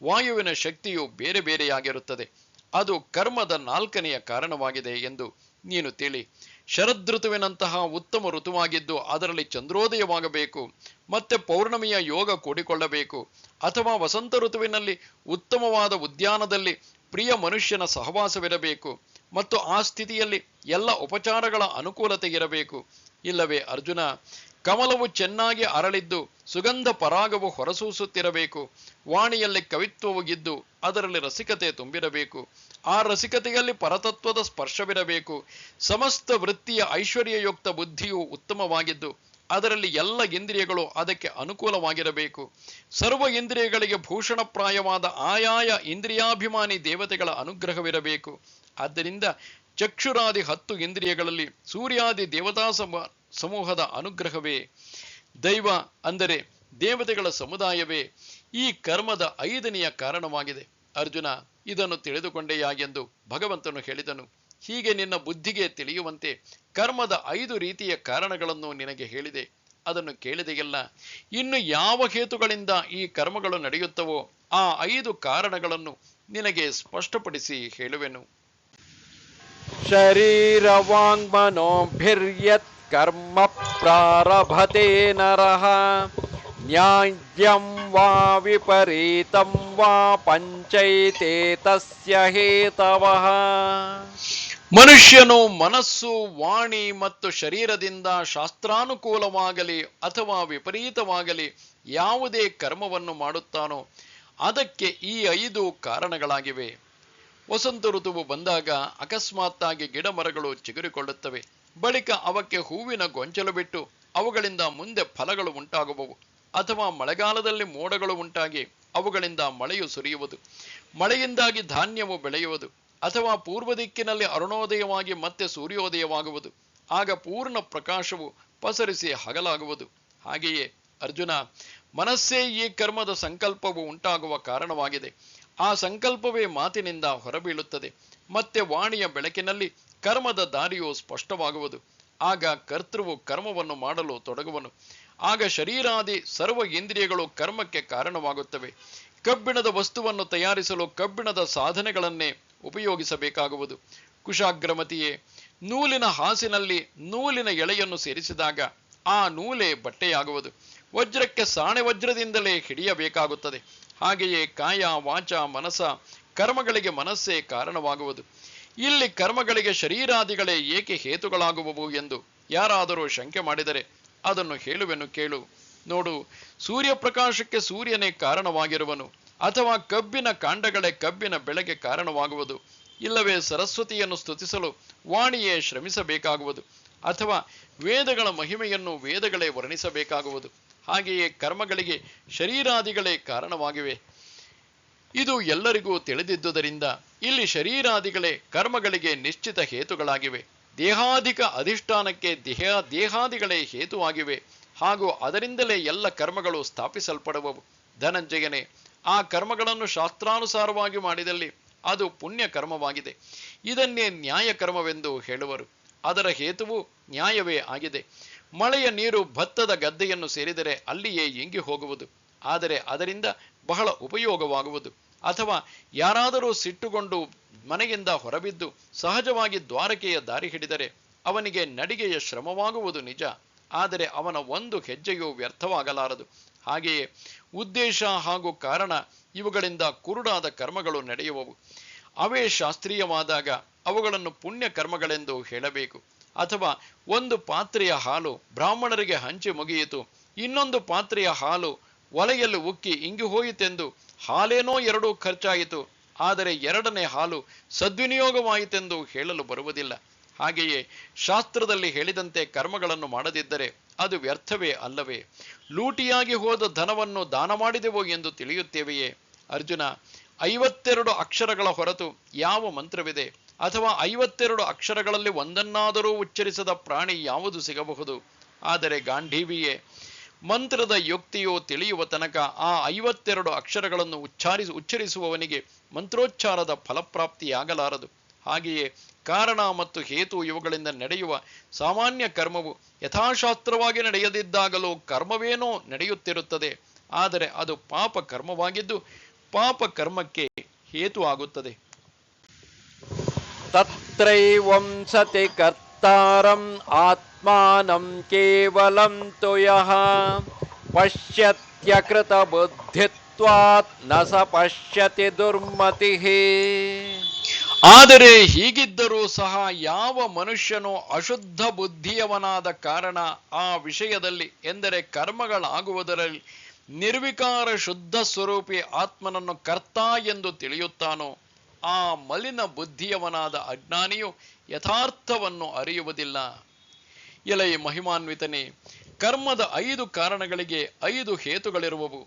ವಾಯುವಿನ ಶಕ್ತಿಯು ಬೇರೆ ಬೇರೆಯಾಗಿರುತ್ತದೆ. ಅದು ಕರ್ಮದ 4ನೆಯ ಕಾರಣವಾಗಿದೆ ಎಂದು ನೀನು ತಿಳಿ. ಶರದೃತುವಿನಂತಹ ಉತ್ತಮ ಋತುವಾಗಿದ್ದು ಅದರಲ್ಲಿ ಚಂದ್ರೋದಯವಾಗಬೇಕು, ಮತ್ತೆ ಪೌರ್ಣಮಿಯ ಯೋಗ ಕೂಡಿಕೊಳ್ಳಬೇಕು. ಅಥವಾ ವಸಂತ ಋತುವಿನಲ್ಲಿ ಉತ್ತಮವಾದ ಉದ್ಯಾನದಲ್ಲಿ ಪ್ರಿಯ ಮನುಷ್ಯನ ಸಹವಾಸವಿರಬೇಕು ಮತ್ತು ಆ ಸ್ಥಿತಿಯಲ್ಲಿ ಎಲ್ಲ ಉಪಚಾರಗಳ ಅನುಕೂಲತೆ ಇರಬೇಕು. ಇಲ್ಲವೇ ಅರ್ಜುನ, ಕಮಲವು ಚೆನ್ನಾಗಿ ಅರಳಿದ್ದು ಸುಗಂಧ ಪರಾಗವು ಹೊರಸೂಸುತ್ತಿರಬೇಕು. ವಾಣಿಯಲ್ಲಿ ಕವಿತ್ವವು ಇದ್ದು ಅದರಲ್ಲಿ ರಸಿಕತೆ ತುಂಬಿರಬೇಕು. ಆ ರಸಿಕತೆಯಲ್ಲಿ ಪರತತ್ವದ ಸ್ಪರ್ಶವಿರಬೇಕು. ಸಮಸ್ತ ವೃತ್ತಿಯ ಐಶ್ವರ್ಯಯುಕ್ತ ಬುದ್ಧಿಯು ಉತ್ತಮವಾಗಿದ್ದು ಅದರಲ್ಲಿ ಎಲ್ಲ ಇಂದ್ರಿಯಗಳು ಅದಕ್ಕೆ ಅನುಕೂಲವಾಗಿರಬೇಕು. ಸರ್ವ ಇಂದ್ರಿಯಗಳಿಗೆ ಭೂಷಣಪ್ರಾಯವಾದ ಆಯಾಯ ಇಂದ್ರಿಯಾಭಿಮಾನಿ ದೇವತೆಗಳ ಅನುಗ್ರಹವಿರಬೇಕು. ಆದ್ದರಿಂದ ಚಕ್ಷುರಾದಿ 10 ಇಂದ್ರಿಯಗಳಲ್ಲಿ ಸೂರ್ಯಾದಿ ದೇವತಾ ಸಮೂಹದ ಅನುಗ್ರಹವೇ, ದೈವ ಅಂದರೆ ದೇವತೆಗಳ ಸಮುದಾಯವೇ ಈ ಕರ್ಮದ 5ನೆಯ ಕಾರಣವಾಗಿದೆ. ಅರ್ಜುನ, ಇದನ್ನು ತಿಳಿದುಕೊಂಡೆಯಾ ಎಂದು ಭಗವಂತನು ಹೇಳಿದನು. ಹೀಗೆ ನಿನ್ನ ಬುದ್ಧಿಗೆ ತಿಳಿಯುವಂತೆ ಕರ್ಮದ 5 ರೀತಿಯ ಕಾರಣಗಳನ್ನು ನಿನಗೆ ಹೇಳಿದೆ. ಅದನ್ನು ಕೇಳಿದೆಯಲ್ಲ. ಇನ್ನು ಯಾವ ಹೇತುಗಳಿಂದ ಈ ಕರ್ಮಗಳು ನಡೆಯುತ್ತವೋ ಆ 5 ಕಾರಣಗಳನ್ನು ನಿನಗೆ ಸ್ಪಷ್ಟಪಡಿಸಿ ಹೇಳುವೆನು. ಶರೀರವಾಂಗ್ಮನೋಭಿರ್ಯತ್ ಕರ್ಮ ಪ್ರಾರಭತೆ ನರಃ ನ್ಯಾಯಂ ವಾ ವಿಪರೀತಂ ವಾ ಪಂಚೈತೆ ತಸ್ಯ ಹೇತವಃ. ಮನುಷ್ಯನು ಮನಸ್ಸು, ವಾಣಿ ಮತ್ತು ಶರೀರದಿಂದ ಶಾಸ್ತ್ರಾನುಕೂಲವಾಗಲಿ ಅಥವಾ ವಿಪರೀತವಾಗಲಿ ಯಾವುದೇ ಕರ್ಮವನ್ನು ಮಾಡುತ್ತಾನೋ ಅದಕ್ಕೆ ಈ 5 ಕಾರಣಗಳಾಗಿವೆ. ವಸಂತ ಋತುವು ಬಂದಾಗ ಅಕಸ್ಮಾತ್ತಾಗಿ ಗಿಡ ಮರಗಳು ಚಿಗುರಿಕೊಳ್ಳುತ್ತವೆ. ಬಳಿಕ ಅವಕ್ಕೆ ಹೂವಿನ ಗೊಂಚಲು ಬಿಟ್ಟು ಅವುಗಳಿಂದ ಮುಂದೆ ಫಲಗಳು ಉಂಟಾಗುವವು. ಅಥವಾ ಮಳೆಗಾಲದಲ್ಲಿ ಮೋಡಗಳು ಉಂಟಾಗಿ ಅವುಗಳಿಂದ ಮಳೆಯು ಸುರಿಯುವುದು. ಮಳೆಯಿಂದಾಗಿ ಧಾನ್ಯವು ಬೆಳೆಯುವುದು. ಅಥವಾ ಪೂರ್ವ ದಿಕ್ಕಿನಲ್ಲಿ ಅರುಣೋದಯವಾಗಿ ಮತ್ತೆ ಸೂರ್ಯೋದಯವಾಗುವುದು. ಆಗ ಪೂರ್ಣ ಪ್ರಕಾಶವು ಪಸರಿಸಿ ಹಗಲಾಗುವುದು. ಹಾಗೆಯೇ ಅರ್ಜುನ, ಮನಸ್ಸೇ ಈ ಕರ್ಮದ ಸಂಕಲ್ಪವು ಉಂಟಾಗುವ ಕಾರಣವಾಗಿದೆ. ಆ ಸಂಕಲ್ಪವೇ ಮಾತಿನಿಂದ ಹೊರಬೀಳುತ್ತದೆ. ಮತ್ತೆ ವಾಣಿಯ ಬೆಳಕಿನಲ್ಲಿ ಕರ್ಮದ ದಾರಿಯು ಸ್ಪಷ್ಟವಾಗುವುದು. ಆಗ ಕರ್ತೃವು ಕರ್ಮವನ್ನು ಮಾಡಲು ತೊಡಗುವನು. ಆಗ ಶರೀರಾದಿ ಸರ್ವ ಇಂದ್ರಿಯಗಳು ಕರ್ಮಕ್ಕೆ ಕಾರಣವಾಗುತ್ತವೆ. ಕಬ್ಬಿಣದ ವಸ್ತುವನ್ನು ತಯಾರಿಸಲು ಕಬ್ಬಿಣದ ಸಾಧನೆಗಳನ್ನೇ ಉಪಯೋಗಿಸಬೇಕಾಗುವುದು. ಕುಶಾಗ್ರಮತಿಯೇ, ನೂಲಿನ ಹಾಸಿನಲ್ಲಿ ನೂಲಿನ ಎಳೆಯನ್ನು ಸೇರಿಸಿದಾಗ ಆ ನೂಲೇ ಬಟ್ಟೆಯಾಗುವುದು. ವಜ್ರಕ್ಕೆ ಸಾಣೆ ವಜ್ರದಿಂದಲೇ ಹಿಡಿಯಬೇಕಾಗುತ್ತದೆ. ಹಾಗೆಯೇ ಕಾಯ, ವಾಚ, ಮನಸ ಕರ್ಮಗಳಿಗೆ ಮನಸ್ಸೇ ಕಾರಣವಾಗುವುದು. ಇಲ್ಲಿ ಕರ್ಮಗಳಿಗೆ ಶರೀರಾದಿಗಳೇ ಏಕೆ ಹೇತುಗಳಾಗುವವು ಎಂದು ಯಾರಾದರೂ ಶಂಕೆ ಮಾಡಿದರೆ ಅದನ್ನು ಹೇಳುವೆನು ಕೇಳು. ನೋಡು, ಸೂರ್ಯಪ್ರಕಾಶಕ್ಕೆ ಸೂರ್ಯನೇ ಕಾರಣವಾಗಿರುವನು. ಅಥವಾ ಕಬ್ಬಿನ ಕಾಂಡಗಳೇ ಕಬ್ಬಿನ ಬೆಳೆಗೆ ಕಾರಣವಾಗುವುದು. ಇಲ್ಲವೇ ಸರಸ್ವತಿಯನ್ನು ಸ್ತುತಿಸಲು ವಾಣಿಯೇ ಶ್ರಮಿಸಬೇಕಾಗುವುದು. ಅಥವಾ ವೇದಗಳ ಮಹಿಮೆಯನ್ನು ವೇದಗಳೇ ವರ್ಣಿಸಬೇಕಾಗುವುದು. ಹಾಗೆಯೇ ಕರ್ಮಗಳಿಗೆ ಶರೀರಾದಿಗಳೇ ಕಾರಣವಾಗಿವೆ. ಇದು ಎಲ್ಲರಿಗೂ ತಿಳಿದಿದ್ದುದರಿಂದ ಇಲ್ಲಿ ಶರೀರಾದಿಗಳೇ ಕರ್ಮಗಳಿಗೆ ನಿಶ್ಚಿತ ಹೇತುಗಳಾಗಿವೆ. ದೇಹಾಧಿಕ ಅಧಿಷ್ಠಾನಕ್ಕೆ ದೇಹಾದಿಗಳೇ ಹೇತುವಾಗಿವೆ ಹಾಗೂ ಅದರಿಂದಲೇ ಎಲ್ಲ ಕರ್ಮಗಳು ಸ್ಥಾಪಿಸಲ್ಪಡುವವು. ಧನಂಜಯನೇ, ಆ ಕರ್ಮಗಳನ್ನು ಶಾಸ್ತ್ರಾನುಸಾರವಾಗಿ ಮಾಡಿದಲ್ಲಿ ಅದು ಪುಣ್ಯ ಕರ್ಮವಾಗಿದೆ. ಇದನ್ನೇ ನ್ಯಾಯ ಕರ್ಮವೆಂದು ಹೇಳುವರು. ಅದರ ಹೇತುವು ನ್ಯಾಯವೇ ಆಗಿದೆ. ಮಳೆಯ ನೀರು ಭತ್ತದ ಗದ್ದೆಯನ್ನು ಸೇರಿದರೆ ಅಲ್ಲಿಯೇ ಇಂಗಿ ಹೋಗುವುದು, ಆದರೆ ಅದರಿಂದ ಬಹಳ ಉಪಯೋಗವಾಗುವುದು. ಅಥವಾ ಯಾರಾದರೂ ಸಿಟ್ಟುಗೊಂಡು ಮನೆಯಿಂದ ಹೊರಬಿದ್ದು ಸಹಜವಾಗಿ ದ್ವಾರಕೆಯ ದಾರಿ ಹಿಡಿದರೆ ಅವನಿಗೆ ನಡಿಗೆಯ ಶ್ರಮವಾಗುವುದು ನಿಜ, ಆದರೆ ಅವನ ಒಂದು ಹೆಜ್ಜೆಯೂ ವ್ಯರ್ಥವಾಗಲಾರದು. ಹಾಗೆಯೇ ಉದ್ದೇಶ ಹಾಗೂ ಕಾರಣ ಇವುಗಳಿಂದ ಕುರುಡಾದ ಕರ್ಮಗಳು ನಡೆಯುವವು. ಅವೇ ಶಾಸ್ತ್ರೀಯವಾದಾಗ ಅವುಗಳನ್ನು ಪುಣ್ಯ ಕರ್ಮಗಳೆಂದು ಹೇಳಬೇಕು. ಅಥವಾ ಒಂದು ಪಾತ್ರೆಯ ಹಾಲು ಬ್ರಾಹ್ಮಣರಿಗೆ ಹಂಚಿ ಮುಗಿಯಿತು, ಇನ್ನೊಂದು ಪಾತ್ರೆಯ ಹಾಲು ಒಲೆಯಲ್ಲಿ ಉಕ್ಕಿ ಇಂಗಿ ಹೋಯಿತೆಂದು ಹಾಲೇನೋ ಎರಡೂ ಖರ್ಚಾಯಿತು, ಆದರೆ ಎರಡನೇ ಹಾಲು ಸದ್ವಿನಿಯೋಗವಾಯಿತೆಂದು ಹೇಳಲು ಬರುವುದಿಲ್ಲ. ಹಾಗೆಯೇ ಶಾಸ್ತ್ರದಲ್ಲಿ ಹೇಳಿದಂತೆ ಕರ್ಮಗಳನ್ನು ಮಾಡದಿದ್ದರೆ ಅದು ವ್ಯರ್ಥವೇ ಅಲ್ಲವೇ? ಲೂಟಿಯಾಗಿ ಹೋದ ಧನವನ್ನು ದಾನ ಮಾಡಿದೆವೋ ಎಂದು ತಿಳಿಯುತ್ತೇವೆಯೇ? ಅರ್ಜುನ, 52 ಅಕ್ಷರಗಳ ಹೊರತು ಯಾವ ಮಂತ್ರವಿದೆ? ಅಥವಾ 52 ಅಕ್ಷರಗಳಲ್ಲಿ ಒಂದನ್ನಾದರೂ ಉಚ್ಚರಿಸದ ಪ್ರಾಣಿ ಯಾವುದು ಸಿಗಬಹುದು? ಆದರೆ ಗಾಂಧೀವಿಯೇ, ಮಂತ್ರದ ಯುಕ್ತಿಯು ತಿಳಿಯುವ ತನಕ ಆ 52 ಅಕ್ಷರಗಳನ್ನು ಉಚ್ಚರಿಸುವವನಿಗೆ ಮಂತ್ರೋಚ್ಚಾರದ ಫಲಪ್ರಾಪ್ತಿಯಾಗಲಾರದು. ಹಾಗೆಯೇ ಕಾರಣ ಮತ್ತು ಹೇತು ಇವುಗಳಿಂದ ನಡೆಯುವ ಸಾಮಾನ್ಯ ಕರ್ಮವು ಯಥಾಶಾಸ್ತ್ರವಾಗಿ ನಡೆಯದಿದ್ದಾಗಲೂ ಕರ್ಮವೇನೋ ನಡೆಯುತ್ತಿರುತ್ತದೆ, ಆದರೆ ಅದು ಪಾಪ ಕರ್ಮವಾಗಿದ್ದು ಪಾಪ ಕರ್ಮಕ್ಕೆ ಹೇತು ಆಗುತ್ತದೆ. ತತ್ರೈವಂ ಸತಿ ಕರ್ತಾರಂ ಆತ್ಮಾನಂ ಕೇವಲಂ ತು ಯಃ ಪಶ್ಯತ್ಯಕೃತ ಬುದ್ಧಿತ್ವಾತ್ ನ ಸ ಪಶ್ಯತಿ ದುರ್ಮತಿಃ. ಆದರೆ ಹೀಗಿದ್ದರೂ ಸಹ ಯಾವ ಮನುಷ್ಯನು ಅಶುದ್ಧ ಬುದ್ಧಿಯವನಾದ ಕಾರಣ ಆ ವಿಷಯದಲ್ಲಿ, ಎಂದರೆ ಕರ್ಮಗಳಾಗುವುದರಲ್ಲಿ ನಿರ್ವಿಕಾರ ಶುದ್ಧ ಸ್ವರೂಪಿ ಆತ್ಮನನ್ನು ಕರ್ತ ಎಂದು ತಿಳಿಯುತ್ತಾನೋ, ಆ ಮಲಿನ ಬುದ್ಧಿಯವನಾದ ಅಜ್ಞಾನಿಯು ಯಥಾರ್ಥವನ್ನು ಅರಿಯುವುದಿಲ್ಲ. ಎಲೈ ಮಹಿಮಾನ್ವಿತನೇ, ಕರ್ಮದ 5 ಕಾರಣಗಳಿಗೆ 5 ಹೇತುಗಳಿರುವವು.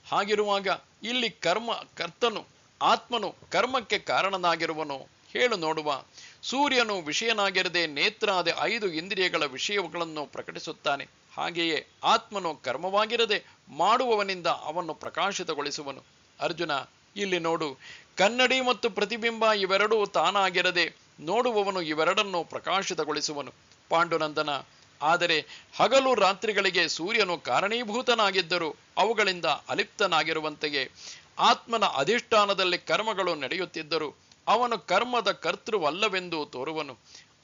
ಹಾಗಿರುವಾಗ ಇಲ್ಲಿ ಕರ್ತನು ಆತ್ಮನು ಕರ್ಮಕ್ಕೆ ಕಾರಣನಾಗಿರುವನು. ಹೇಳು ನೋಡುವ. ಸೂರ್ಯನು ವಿಷಯನಾಗಿರದೆ ನೇತ್ರಾದಿ 5 ಇಂದ್ರಿಯಗಳ ವಿಷಯಗಳನ್ನು ಪ್ರಕಟಿಸುತ್ತಾನೆ. ಹಾಗೆಯೇ ಆತ್ಮನು ಕರ್ಮವಾಗಿರದೆ ಮಾಡುವವನಿಂದ ಅವನ್ನು ಪ್ರಕಾಶಿತಗೊಳಿಸುವನು. ಅರ್ಜುನ, ಇಲ್ಲಿ ನೋಡು, ಕನ್ನಡಿ ಮತ್ತು ಪ್ರತಿಬಿಂಬ ಇವೆರಡೂ ತಾನಾಗಿರದೆ ನೋಡುವವನು ಇವೆರಡನ್ನು ಪ್ರಕಾಶಿತಗೊಳಿಸುವನು. ಪಾಂಡುನಂದನ, ಆದರೆ ಹಗಲು ರಾತ್ರಿಗಳಿಗೆ ಸೂರ್ಯನು ಕಾರಣೀಭೂತನಾಗಿದ್ದರೂ ಅವುಗಳಿಂದ ಅಲಿಪ್ತನಾಗಿರುವಂತೆಯೇ ಆತ್ಮನ ಅಧಿಷ್ಠಾನದಲ್ಲಿ ಕರ್ಮಗಳು ನಡೆಯುತ್ತಿದ್ದರೂ ಅವನು ಕರ್ಮದ ಕರ್ತೃವಲ್ಲವೆಂದು ತೋರುವನು.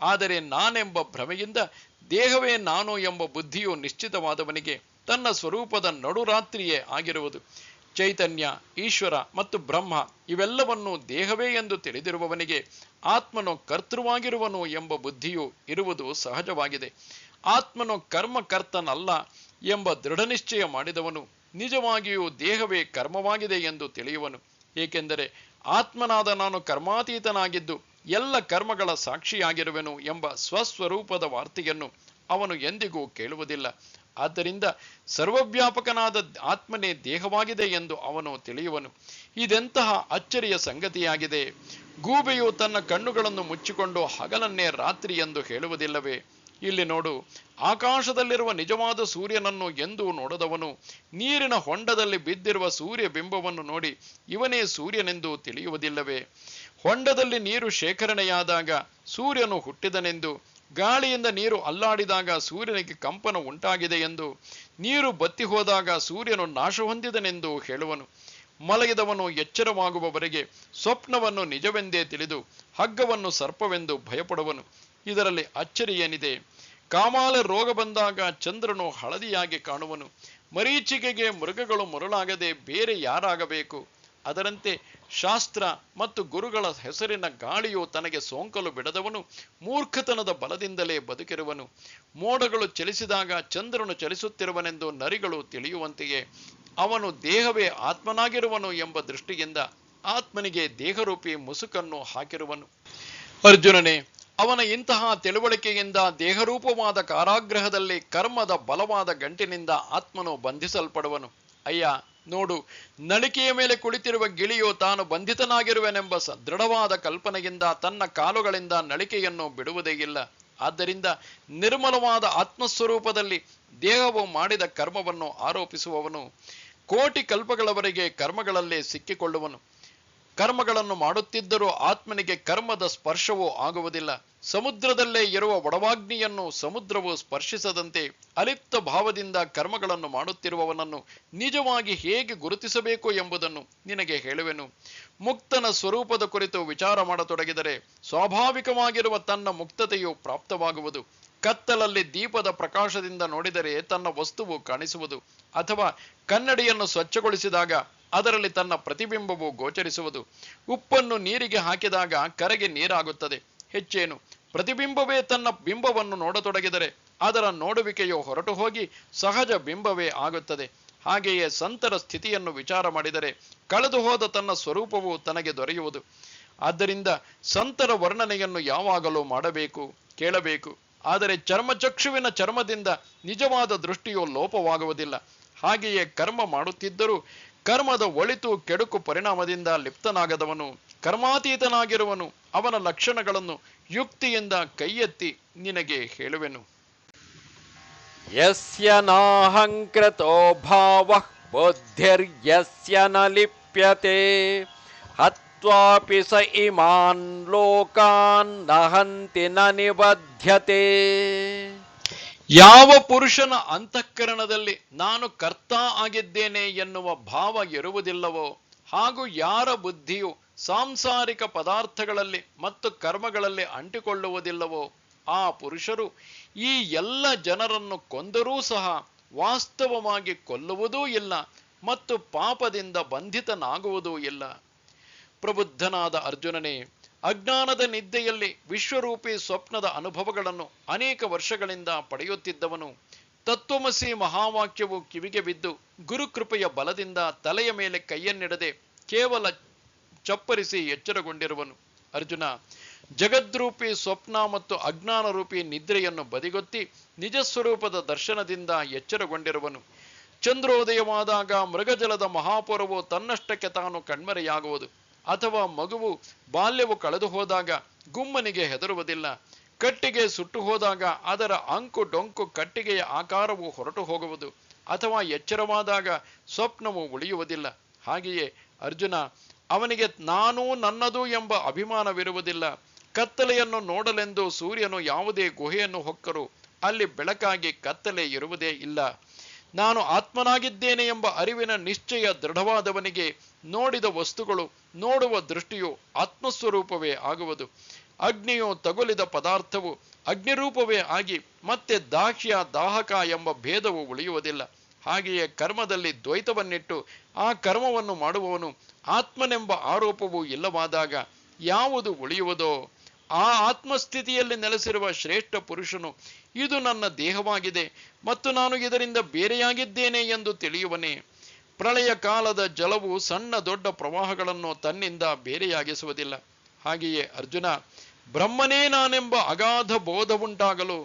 ಆದರೆ ನಾನೆಂಬ ಭ್ರಮೆಯಿಂದ ದೇಹವೇ ನಾನು ಎಂಬ ಬುದ್ಧಿಯು ನಿಶ್ಚಿತವಾದವನಿಗೆ ತನ್ನ ಸ್ವರೂಪದ ನಡುರಾತ್ರಿಯೇ ಆಗಿರುವುದು. ಚೈತನ್ಯ, ಈಶ್ವರ ಮತ್ತು ಬ್ರಹ್ಮ ಇವೆಲ್ಲವನ್ನೂ ದೇಹವೇ ಎಂದು ತಿಳಿದಿರುವವನಿಗೆ ಆತ್ಮನು ಕರ್ತೃವಾಗಿರುವನು ಎಂಬ ಬುದ್ಧಿಯು ಇರುವುದು ಸಹಜವಾಗಿದೆ. ಆತ್ಮನು ಕರ್ಮಕರ್ತನಲ್ಲ ಎಂಬ ದೃಢನಿಶ್ಚಯ ಮಾಡಿದವನು ನಿಜವಾಗಿಯೂ ದೇಹವೇ ಕರ್ಮವಾಗಿದೆ ಎಂದು ತಿಳಿಯುವನು. ಏಕೆಂದರೆ ಆತ್ಮನಾದ ನಾನು ಕರ್ಮಾತೀತನಾಗಿದ್ದು ಎಲ್ಲ ಕರ್ಮಗಳ ಸಾಕ್ಷಿಯಾಗಿರುವೆನು ಎಂಬ ಸ್ವಸ್ವರೂಪದ ವಾರ್ತೆಯನ್ನು ಅವನು ಎಂದಿಗೂ ಕೇಳುವುದಿಲ್ಲ. ಆದ್ದರಿಂದ ಸರ್ವವ್ಯಾಪಕನಾದ ಆತ್ಮನೇ ದೇಹವಾಗಿದೆ ಎಂದು ಅವನು ತಿಳಿಯುವನು. ಇದೆಂತಹ ಅಚ್ಚರಿಯ ಸಂಗತಿಯಾಗಿದೆ! ಗೂಬೆಯು ತನ್ನ ಕಣ್ಣುಗಳನ್ನು ಮುಚ್ಚಿಕೊಂಡು ಹಗಲನ್ನೇ ರಾತ್ರಿ ಎಂದು ಹೇಳುವುದಿಲ್ಲವೇ? ಇಲ್ಲಿ ನೋಡು, ಆಕಾಶದಲ್ಲಿರುವ ನಿಜವಾದ ಸೂರ್ಯನನ್ನು ಎಂದೂ ನೋಡದವನು ನೀರಿನ ಹೊಂಡದಲ್ಲಿ ಬಿದ್ದಿರುವ ಸೂರ್ಯ ಬಿಂಬವನ್ನು ನೋಡಿ ಇವನೇ ಸೂರ್ಯನೆಂದು ತಿಳಿಯುವುದಿಲ್ಲವೇ? ಹೊಂಡದಲ್ಲಿ ನೀರು ಶೇಖರಣೆಯಾದಾಗ ಸೂರ್ಯನು ಹುಟ್ಟಿದನೆಂದು, ಗಾಳಿಯಿಂದ ನೀರು ಅಲ್ಲಾಡಿದಾಗ ಸೂರ್ಯನಿಗೆ ಕಂಪನ ಉಂಟಾಗಿದೆ ಎಂದು, ನೀರು ಬತ್ತಿ ಹೋದಾಗ ಸೂರ್ಯನು ನಾಶ ಹೊಂದಿದನೆಂದು ಹೇಳುವನು. ಮಲಗಿದವನು ಎಚ್ಚರವಾಗುವವರೆಗೆ ಸ್ವಪ್ನವನ್ನು ನಿಜವೆಂದೇ ತಿಳಿದು ಹಗ್ಗವನ್ನು ಸರ್ಪವೆಂದು ಭಯಪಡುವನು. ಇದರಲ್ಲಿ ಅಚ್ಚರಿ ಏನಿದೆ? ಕಾಮಾಲೆ ರೋಗ ಬಂದಾಗ ಚಂದ್ರನು ಹಳದಿಯಾಗಿ ಕಾಣುವನು. ಮರೀಚಿಕೆಗೆ ಮೃಗಗಳು ಮರುಳಾಗದೆ ಬೇರೆ ಯಾರಾಗಬೇಕು? ಅದರಂತೆ ಶಾಸ್ತ್ರ ಮತ್ತು ಗುರುಗಳ ಹೆಸರಿನ ಗಾಳಿಯು ತನಗೆ ಸೋಂಕಲು ಬಿಡದವನು ಮೂರ್ಖತನದ ಬಲದಿಂದಲೇ ಬದುಕಿರುವನು. ಮೋಡಗಳು ಚಲಿಸಿದಾಗ ಚಂದ್ರನು ಚಲಿಸುತ್ತಿರುವನೆಂದು ನರಿಗಳು ತಿಳಿಯುವಂತೆಯೇ ಅವನು ದೇಹವೇ ಆತ್ಮನಾಗಿರುವನು ಎಂಬ ದೃಷ್ಟಿಯಿಂದ ಆತ್ಮನಿಗೆ ದೇಹರೂಪಿ ಮುಸುಕನ್ನು ಹಾಕಿರುವನು. ಅರ್ಜುನನೇ, ಅವನ ಇಂತಹ ತಿಳುವಳಿಕೆಯಿಂದ ದೇಹರೂಪವಾದ ಕಾರಾಗೃಹದಲ್ಲಿ ಕರ್ಮದ ಬಲವಾದ ಗಂಟಿನಿಂದ ಆತ್ಮನು ಬಂಧಿಸಲ್ಪಡುವನು. ಅಯ್ಯ ನೋಡು, ನಳಿಕೆಯ ಮೇಲೆ ಕುಳಿತಿರುವ ಗಿಳಿಯು ತಾನು ಬಂಧಿತನಾಗಿರುವೆನೆಂಬ ದೃಢವಾದ ಕಲ್ಪನೆಯಿಂದ ತನ್ನ ಕಾಲುಗಳಿಂದ ನಳಿಕೆಯನ್ನು ಬಿಡುವುದೇ ಇಲ್ಲ. ಆದ್ದರಿಂದ ನಿರ್ಮಲವಾದ ಆತ್ಮಸ್ವರೂಪದಲ್ಲಿ ದೇಹವು ಮಾಡಿದ ಕರ್ಮವನ್ನು ಆರೋಪಿಸುವವನು ಕೋಟಿ ಕಲ್ಪಗಳವರೆಗೆ ಕರ್ಮಗಳಲ್ಲೇ ಸಿಕ್ಕಿಕೊಳ್ಳುವನು. ಕರ್ಮಗಳನ್ನು ಮಾಡುತ್ತಿದ್ದರೂ ಆತ್ಮನಿಗೆ ಕರ್ಮದ ಸ್ಪರ್ಶವೂ ಆಗುವುದಿಲ್ಲ. ಸಮುದ್ರದಲ್ಲೇ ಇರುವ ಒಡವಾಗ್ನಿಯನ್ನು ಸಮುದ್ರವು ಸ್ಪರ್ಶಿಸದಂತೆ ಅಲಿಪ್ತ ಭಾವದಿಂದ ಕರ್ಮಗಳನ್ನು ಮಾಡುತ್ತಿರುವವನನ್ನು ನಿಜವಾಗಿ ಹೇಗೆ ಗುರುತಿಸಬೇಕು ಎಂಬುದನ್ನು ನಿನಗೆ ಹೇಳುವೆನು. ಮುಕ್ತನ ಸ್ವರೂಪದ ಕುರಿತು ವಿಚಾರ ಮಾಡತೊಡಗಿದರೆ ಸ್ವಾಭಾವಿಕವಾಗಿರುವ ತನ್ನ ಮುಕ್ತತೆಯು ಪ್ರಾಪ್ತವಾಗುವುದು. ಕತ್ತಲಲ್ಲಿ ದೀಪದ ಪ್ರಕಾಶದಿಂದ ನೋಡಿದರೆ ತನ್ನ ವಸ್ತುವು ಕಾಣಿಸುವುದು, ಅಥವಾ ಕನ್ನಡಿಯನ್ನು ಸ್ವಚ್ಛಗೊಳಿಸಿದಾಗ ಅದರಲ್ಲಿ ತನ್ನ ಪ್ರತಿಬಿಂಬವು ಗೋಚರಿಸುವುದು. ಉಪ್ಪನ್ನು ನೀರಿಗೆ ಹಾಕಿದಾಗ ಕರಗಿ ನೀರಾಗುತ್ತದೆ. ಹೆಚ್ಚೇನು, ಪ್ರತಿಬಿಂಬವೇ ತನ್ನ ಬಿಂಬವನ್ನು ನೋಡತೊಡಗಿದರೆ ಅದರ ನೋಡುವಿಕೆಯು ಹೊರಟು ಹೋಗಿ ಸಹಜ ಬಿಂಬವೇ ಆಗುತ್ತದೆ. ಹಾಗೆಯೇ ಸಂತರ ಸ್ಥಿತಿಯನ್ನು ವಿಚಾರ ಮಾಡಿದರೆ ಕಳೆದು ಹೋದ ತನ್ನ ಸ್ವರೂಪವು ತನಗೆ ದೊರೆಯುವುದು. ಆದ್ದರಿಂದ ಸಂತರ ವರ್ಣನೆಯನ್ನು ಯಾವಾಗಲೂ ಮಾಡಬೇಕು, ಕೇಳಬೇಕು. ಆದರೆ ಚರ್ಮಚಕ್ಷುವಿನ ಚರ್ಮದಿಂದ ನಿಜವಾದ ದೃಷ್ಟಿಯು ಲೋಪವಾಗುವುದಿಲ್ಲ. ಹಾಗೆಯೇ ಕರ್ಮ ಮಾಡುತ್ತಿದ್ದರೂ ಕರ್ಮದ ಒಳಿತು ಕೆಡುಕು ಪರಿಣಾಮದಿಂದ ಲಿಪ್ತನಾಗದವನು ಕರ್ಮಾತೀತನಾಗಿರುವನು. ಅವನ ಲಕ್ಷಣಗಳನ್ನು ಯುಕ್ತಿಯಿಂದ ಕೈಯೆತ್ತಿ ನಿನಗೆ ಹೇಳುವೆನು. ಯಸ್ಯ ನಾಹಂಕೃತೋ ಭಾವಃ ಬುದ್ಧಿರ್ಯಸ್ಯ ನ ಲಿಪ್ಯತೆ ಹತ್ವಾಪಿ ಸ ಇಮಾನ್ ಲೋಕಾನ್ ನ ಹಂತಿ ನ ನಿಬಧ್ಯತೆ. ಯಾವ ಪುರುಷನ ಅಂತಃಕರಣದಲ್ಲಿ ನಾನು ಕರ್ತ ಆಗಿದ್ದೇನೆ ಎನ್ನುವ ಭಾವ ಇರುವುದಿಲ್ಲವೋ, ಹಾಗೂ ಯಾರ ಬುದ್ಧಿಯು ಸಾಂಸಾರಿಕ ಪದಾರ್ಥಗಳಲ್ಲಿ ಮತ್ತು ಕರ್ಮಗಳಲ್ಲಿ ಅಂಟಿಕೊಳ್ಳುವುದಿಲ್ಲವೋ, ಆ ಪುರುಷರು ಈ ಎಲ್ಲ ಜನರನ್ನು ಕೊಂದರೂ ಸಹ ವಾಸ್ತವವಾಗಿ ಕೊಲ್ಲುವುದೂ ಇಲ್ಲ ಮತ್ತು ಪಾಪದಿಂದ ಬಂಧಿತನಾಗುವುದೂ ಇಲ್ಲ. ಪ್ರಬುದ್ಧನಾದ ಅರ್ಜುನನೇ, ಅಜ್ಞಾನದ ನಿದ್ದೆಯಲ್ಲಿ ವಿಶ್ವರೂಪಿ ಸ್ವಪ್ನದ ಅನುಭವಗಳನ್ನು ಅನೇಕ ವರ್ಷಗಳಿಂದ ಪಡೆಯುತ್ತಿದ್ದವನು ತತ್ವಮಸಿ ಮಹಾವಾಕ್ಯವು ಕಿವಿಗೆ ಬಿದ್ದು ಗುರುಕೃಪೆಯ ಬಲದಿಂದ ತಲೆಯ ಮೇಲೆ ಕೈಯನ್ನಿಡದೆ ಕೇವಲ ಚಪ್ಪರಿಸಿ ಎಚ್ಚರಗೊಂಡಿರುವನು. ಅರ್ಜುನ, ಜಗದ್ರೂಪಿ ಸ್ವಪ್ನ ಮತ್ತು ಅಜ್ಞಾನ ರೂಪಿ ನಿದ್ರೆಯನ್ನು ಬದಿಗೊತ್ತಿ ನಿಜಸ್ವರೂಪದ ದರ್ಶನದಿಂದ ಎಚ್ಚರಗೊಂಡಿರುವನು. ಚಂದ್ರೋದಯವಾದಾಗ ಮೃಗಜಲದ ಮಹಾಪುರವು ತನ್ನಷ್ಟಕ್ಕೆ ತಾನು ಕಣ್ಮರೆಯಾಗುವುದು, ಅಥವಾ ಮಗುವು ಬಾಲ್ಯವು ಕಳೆದು ಹೋದಾಗ ಗುಮ್ಮನಿಗೆ ಹೆದರುವುದಿಲ್ಲ. ಕಟ್ಟಿಗೆ ಸುಟ್ಟು ಹೋದಾಗ ಅದರ ಅಂಕು ಡೊಂಕು ಕಟ್ಟಿಗೆಯ ಆಕಾರವು ಹೊರಟು ಹೋಗುವುದು, ಅಥವಾ ಎಚ್ಚರವಾದಾಗ ಸ್ವಪ್ನವು ಉಳಿಯುವುದಿಲ್ಲ. ಹಾಗೆಯೇ ಅರ್ಜುನ, ಅವನಿಗೆ ನಾನು ನನ್ನದು ಎಂಬ ಅಭಿಮಾನವಿರುವುದಿಲ್ಲ. ಕತ್ತಲೆಯನ್ನು ನೋಡಲೆಂದು ಸೂರ್ಯನು ಯಾವುದೇ ಗುಹೆಯನ್ನು ಹೊಕ್ಕರೂ ಅಲ್ಲಿ ಬೆಳಕಾಗಿ ಕತ್ತಲೆ ಇರುವುದೇ ಇಲ್ಲ. ನಾನು ಆತ್ಮನಾಗಿದ್ದೇನೆ ಎಂಬ ಅರಿವಿನ ನಿಶ್ಚಯ ದೃಢವಾದವನಿಗೆ ನೋಡಿದ ವಸ್ತುಗಳು ನೋಡುವ ದೃಷ್ಟಿಯು ಆತ್ಮಸ್ವರೂಪವೇ ಆಗುವುದು. ಅಗ್ನಿಯು ತಗುಲಿದ ಪದಾರ್ಥವು ಅಗ್ನಿರೂಪವೇ ಆಗಿ ಮತ್ತೆ ದಾಹ್ಯ ದಾಹಕ ಎಂಬ ಭೇದವು ಉಳಿಯುವುದಿಲ್ಲ. ಹಾಗೆಯೇ ಕರ್ಮದಲ್ಲಿ ದ್ವೈತವನ್ನಿಟ್ಟು ಆ ಕರ್ಮವನ್ನು ಮಾಡುವವನು ಆತ್ಮನೆಂಬ ಆರೋಪವು ಇಲ್ಲವಾದಾಗ ಯಾವುದು ಉಳಿಯುವುದೋ? ಆ ಆತ್ಮಸ್ಥಿತಿಯಲ್ಲಿ ನೆಲೆಸಿರುವ ಶ್ರೇಷ್ಠ ಪುರುಷನು ಇದು ನನ್ನ ದೇಹವಾಗಿದೆ ಮತ್ತು ನಾನು ಇದರಿಂದ ಬೇರೆಯಾಗಿದ್ದೇನೆ ಎಂದು ತಿಳಿಯುವನೇ. ಪ್ರಳಯ ಕಾಲದ ಜಲವು ಸಣ್ಣ ದೊಡ್ಡ ಪ್ರವಾಹಗಳನ್ನು ತನ್ನಿಂದ ಬೇರೆಯಾಗಿಸುವುದಿಲ್ಲ. ಹಾಗೆಯೇ ಅರ್ಜುನ, ಬ್ರಹ್ಮನೇ ನಾನೆಂಬ ಅಗಾಧ ಬೋಧವುಂಟಾಗಲು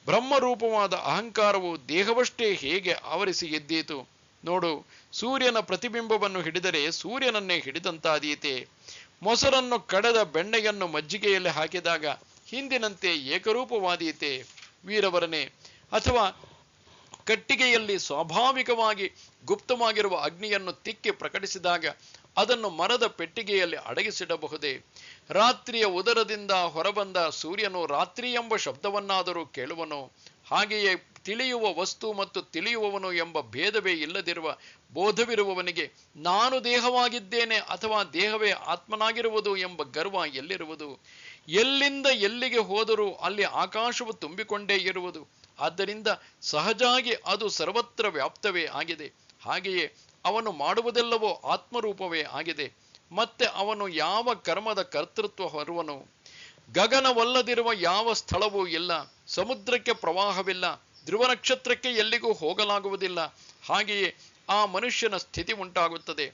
ಬ್ರಹ್ಮರೂಪವಾದ ಅಹಂಕಾರವು ದೇಹವಷ್ಟೇ ಹೇಗೆ ಆವರಿಸಿ ಎದ್ದೀತು? ನೋಡು, ಸೂರ್ಯನ ಪ್ರತಿಬಿಂಬವನ್ನು ಹಿಡಿದರೆ ಸೂರ್ಯನನ್ನೇ ಹಿಡಿದಂತಾದೀತೆ. ಮೊಸರನ್ನು ಕಡೆದ ಬೆಣ್ಣೆಯನ್ನು ಮಜ್ಜಿಗೆಯಲ್ಲಿ ಹಾಕಿದಾಗ ಹಿಂದಿನಂತೆ ಏಕರೂಪವಾದೀತೆ. ವೀರವರನೇ, ಅಥವಾ ಕಟ್ಟಿಗೆಯಲ್ಲಿ ಸ್ವಾಭಾವಿಕವಾಗಿ ಗುಪ್ತವಾಗಿರುವ ಅಗ್ನಿಯನ್ನು ತಿಕ್ಕಿ ಪ್ರಕಟಿಸಿದಾಗ ಅದನ್ನು ಮರದ ಪೆಟ್ಟಿಗೆಯಲ್ಲಿ ಅಡಗಿಸಿಡಬಹುದೇ? ರಾತ್ರಿಯ ಉದರದಿಂದ ಹೊರಬಂದ ಸೂರ್ಯನು ರಾತ್ರಿ ಎಂಬ ಶಬ್ದವನ್ನಾದರೂ ಕೇಳುವನೋ? ಹಾಗೆಯೇ ತಿಳಿಯುವ ವಸ್ತು ಮತ್ತು ತಿಳಿಯುವವನು ಎಂಬ ಭೇದವೇ ಇಲ್ಲದಿರುವ ಬೋಧವಿರುವವನಿಗೆ ನಾನು ದೇಹವಾಗಿದ್ದೇನೆ ಅಥವಾ ದೇಹವೇ ಆತ್ಮನಾಗಿರುವುದು ಎಂಬ ಗರ್ವ ಎಲ್ಲಿರುವುದು? ಎಲ್ಲಿಂದ ಎಲ್ಲಿಗೆ ಹೋದರೂ ಅಲ್ಲಿ ಆಕಾಶವು ತುಂಬಿಕೊಂಡೇ ಇರುವುದು. ಆದ್ದರಿಂದ ಸಹಜಾಗಿ ಅದು ಸರ್ವತ್ರ ವ್ಯಾಪ್ತವೇ ಆಗಿದೆ. ಹಾಗೆಯೇ ಅವನು ಮಾಡುವುದೆಲ್ಲವೋ ಆತ್ಮರೂಪವೇ ಆಗಿದೆ. ಮತ್ತೆ ಅವನು ಯಾವ ಕರ್ಮದ ಕರ್ತೃತ್ವ ಹೊರುವನು? ಗಗನವಲ್ಲದಿರುವ ಯಾವ ಸ್ಥಳವೂ ಇಲ್ಲ, ಸಮುದ್ರಕ್ಕೆ ಪ್ರವಾಹವಿಲ್ಲ, ಧ್ರುವ ನಕ್ಷತ್ರಕ್ಕೆ ಎಲ್ಲಿಗೂ ಹೋಗಲಾಗುವುದಿಲ್ಲ. ಹಾಗೆಯೇ ಆ ಮನುಷ್ಯನ ಸ್ಥಿತಿ ಉಂಟಾಗುತ್ತದೆ.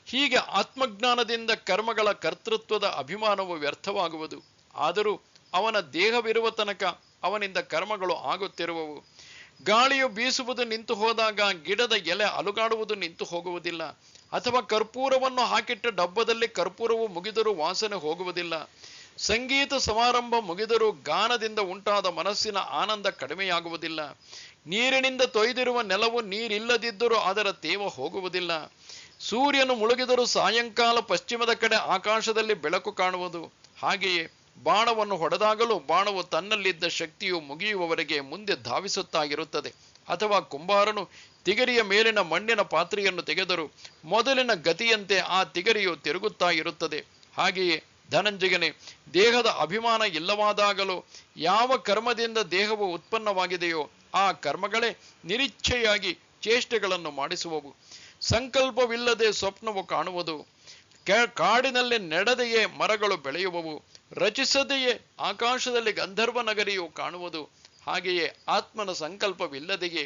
ಹೀಗೆ ಆತ್ಮಜ್ಞಾನದಿಂದ ಕರ್ಮಗಳ ಕರ್ತೃತ್ವದ ಅಭಿಮಾನವು ವ್ಯರ್ಥವಾಗುವುದು. ಆದರೂ ಅವನ ದೇಹವಿರುವ ತನಕ ಅವನಿಂದ ಕರ್ಮಗಳು ಆಗುತ್ತಿರುವವು. ಗಾಳಿಯು ಬೀಸುವುದು ನಿಂತು ಹೋದಾಗ ಗಿಡದ ಎಲೆ ಅಲುಗಾಡುವುದು ನಿಂತು ಹೋಗುವುದಿಲ್ಲ. ಅಥವಾ ಕರ್ಪೂರವನ್ನು ಹಾಕಿಟ್ಟ ಡಬ್ಬದಲ್ಲಿ ಕರ್ಪೂರವು ಮುಗಿದರೂ ವಾಸನೆ ಹೋಗುವುದಿಲ್ಲ. ಸಂಗೀತ ಸಮಾರಂಭ ಮುಗಿದರೂ ಗಾನದಿಂದ ಉಂಟಾದ ಮನಸ್ಸಿನ ಆನಂದ ಕಡಿಮೆಯಾಗುವುದಿಲ್ಲ. ನೀರಿನಿಂದ ತೊಯ್ದಿರುವ ನೆಲವು ನೀರಿಲ್ಲದಿದ್ದರೂ ಅದರ ತೇವ ಹೋಗುವುದಿಲ್ಲ. ಸೂರ್ಯನು ಮುಳುಗಿದರೂ ಸಾಯಂಕಾಲ ಪಶ್ಚಿಮದ ಕಡೆ ಆಕಾಶದಲ್ಲಿ ಬೆಳಕು ಕಾಣುವುದು. ಹಾಗೆಯೇ ಬಾಣವನ್ನು ಹೊಡೆದಾಗಲೂ ಬಾಣವು ತನ್ನಲ್ಲಿದ್ದ ಶಕ್ತಿಯು ಮುಗಿಯುವವರೆಗೆ ಮುಂದೆ ಧಾವಿಸುತ್ತಾ ಇರುತ್ತದೆ. ಅಥವಾ ಕುಂಬಾರನು ತಿಗರಿಯ ಮೇಲಿನ ಮಣ್ಣಿನ ಪಾತ್ರೆಯನ್ನು ತೆಗೆದರೂ ಮೊದಲಿನ ಗತಿಯಂತೆ ಆ ತಿಗರಿಯು ತಿರುಗುತ್ತಾ ಇರುತ್ತದೆ. ಹಾಗೆಯೇ ಧನಂಜಯನೇ, ದೇಹದ ಅಭಿಮಾನ ಇಲ್ಲವಾದಾಗಲೂ ಯಾವ ಕರ್ಮದಿಂದ ದೇಹವು ಉತ್ಪನ್ನವಾಗಿದೆಯೋ ಆ ಕರ್ಮಗಳೇ ನಿರೀಚ್ಛೆಯಾಗಿ ಚೇಷ್ಟೆಗಳನ್ನು ಮಾಡಿಸುವವು. ಸಂಕಲ್ಪವಿಲ್ಲದೆ ಸ್ವಪ್ನವು ಕಾಣುವುದು. ಕಾಡಿನಲ್ಲಿ ನಡೆದೆಯೇ ಮರಗಳು ಬೆಳೆಯುವವು. ರಚಿಸದೆಯೇ ಆಕಾಶದಲ್ಲಿ ಗಂಧರ್ವ ನಗರಿಯು ಕಾಣುವುದು. ಹಾಗೆಯೇ ಆತ್ಮನ ಸಂಕಲ್ಪವಿಲ್ಲದೆಯೇ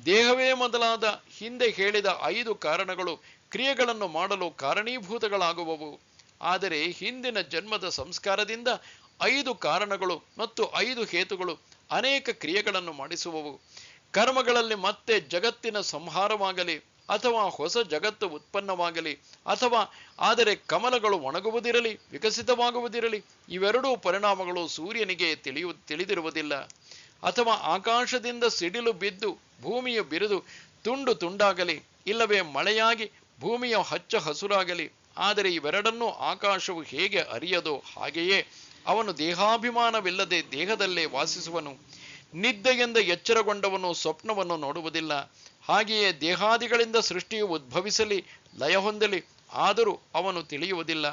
ದೇಹವೇ ಮೊದಲಾದ ಹಿಂದೆ ಹೇಳಿದ 5 ಕಾರಣಗಳು ಕ್ರಿಯೆಗಳನ್ನು ಮಾಡಲು ಕಾರಣೀಭೂತಗಳಾಗುವವು. ಆದರೆ ಹಿಂದಿನ ಜನ್ಮದ ಸಂಸ್ಕಾರದಿಂದ 5 ಕಾರಣಗಳು ಮತ್ತು 5 ಹೇತುಗಳು ಅನೇಕ ಕ್ರಿಯೆಗಳನ್ನು ಮಾಡಿಸುವವು. ಕರ್ಮಗಳಲ್ಲಿ ಮತ್ತೆ ಜಗತ್ತಿನ ಸಂಹಾರವಾಗಲಿ ಅಥವಾ ಹೊಸ ಜಗತ್ತು ಉತ್ಪನ್ನವಾಗಲಿ ಅಥವಾ ಆದರೆ ಕಮಲಗಳು ಒಣಗುವುದಿರಲಿ ವಿಕಸಿತವಾಗುವುದಿರಲಿ, ಇವೆರಡೂ ಪರಿಣಾಮಗಳು ಸೂರ್ಯನಿಗೆ ತಿಳಿದಿರುವುದಿಲ್ಲ. ಅಥವಾ ಆಕಾಶದಿಂದ ಸಿಡಿಲು ಬಿದ್ದು ಭೂಮಿಯು ಬಿರಿದು ತುಂಡು ತುಂಡಾಗಲಿ, ಇಲ್ಲವೇ ಮಳೆಯಾಗಿ ಭೂಮಿಯ ಹಚ್ಚ ಹಸುರಾಗಲಿ, ಆದರೆ ಇವೆರಡನ್ನೂ ಆಕಾಶವು ಹೇಗೆ ಅರಿಯದೋ ಹಾಗೆಯೇ ಅವನು ದೇಹಾಭಿಮಾನವಿಲ್ಲದೆ ದೇಹದಲ್ಲೇ ವಾಸಿಸುವನು. ನಿದ್ದೆಯಿಂದ ಎಚ್ಚರಗೊಂಡವನು ಸ್ವಪ್ನವನ್ನು ನೋಡುವುದಿಲ್ಲ. ಹಾಗೆಯೇ ದೇಹಾದಿಗಳಿಂದ ಸೃಷ್ಟಿಯು ಉದ್ಭವಿಸಲಿ ಲಯ ಹೊಂದಲಿ, ಆದರೂ ಅವನು ತಿಳಿಯುವುದಿಲ್ಲ.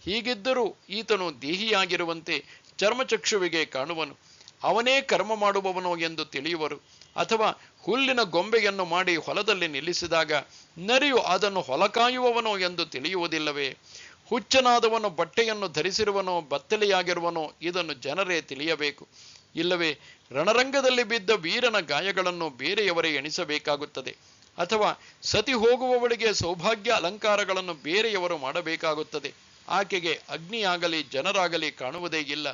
ಹೀಗಿದ್ದರೂ ಈತನು ದೇಹಿಯಾಗಿರುವಂತೆ ಚರ್ಮಚಕ್ಷುವಿಗೆ ಕಾಣುವನು. ಅವನೇ ಕರ್ಮ ಮಾಡುವವನು ಎಂದು ತಿಳಿಯುವರು. ಅಥವಾ ಹುಲ್ಲಿನ ಗೊಂಬೆಯನ್ನು ಮಾಡಿ ಹೊಲದಲ್ಲಿ ನಿಲ್ಲಿಸಿದಾಗ ನರಿಯು ಅದನ್ನು ಹೊಲ ಕಾಯುವವನೋ ಎಂದು ತಿಳಿಯುವುದಿಲ್ಲವೇ? ಹುಚ್ಚನಾದವನು ಬಟ್ಟೆಯನ್ನು ಧರಿಸಿರುವನೋ ಬತ್ತಲೆಯಾಗಿರುವನೋ ಇದನ್ನು ಜನರೇ ತಿಳಿಯಬೇಕು. ಇಲ್ಲವೇ ರಣರಂಗದಲ್ಲಿ ಬಿದ್ದ ವೀರನ ಗಾಯಗಳನ್ನು ಬೇರೆಯವರೇ ಎಣಿಸಬೇಕಾಗುತ್ತದೆ. ಅಥವಾ ಸತಿ ಹೋಗುವವಳಿಗೆ ಸೌಭಾಗ್ಯ ಅಲಂಕಾರಗಳನ್ನು ಬೇರೆಯವರು ಮಾಡಬೇಕಾಗುತ್ತದೆ. ಆಕೆಗೆ ಅಗ್ನಿಯಾಗಲಿ ಜನರಾಗಲಿ ಕಾಣುವುದೇ ಇಲ್ಲ.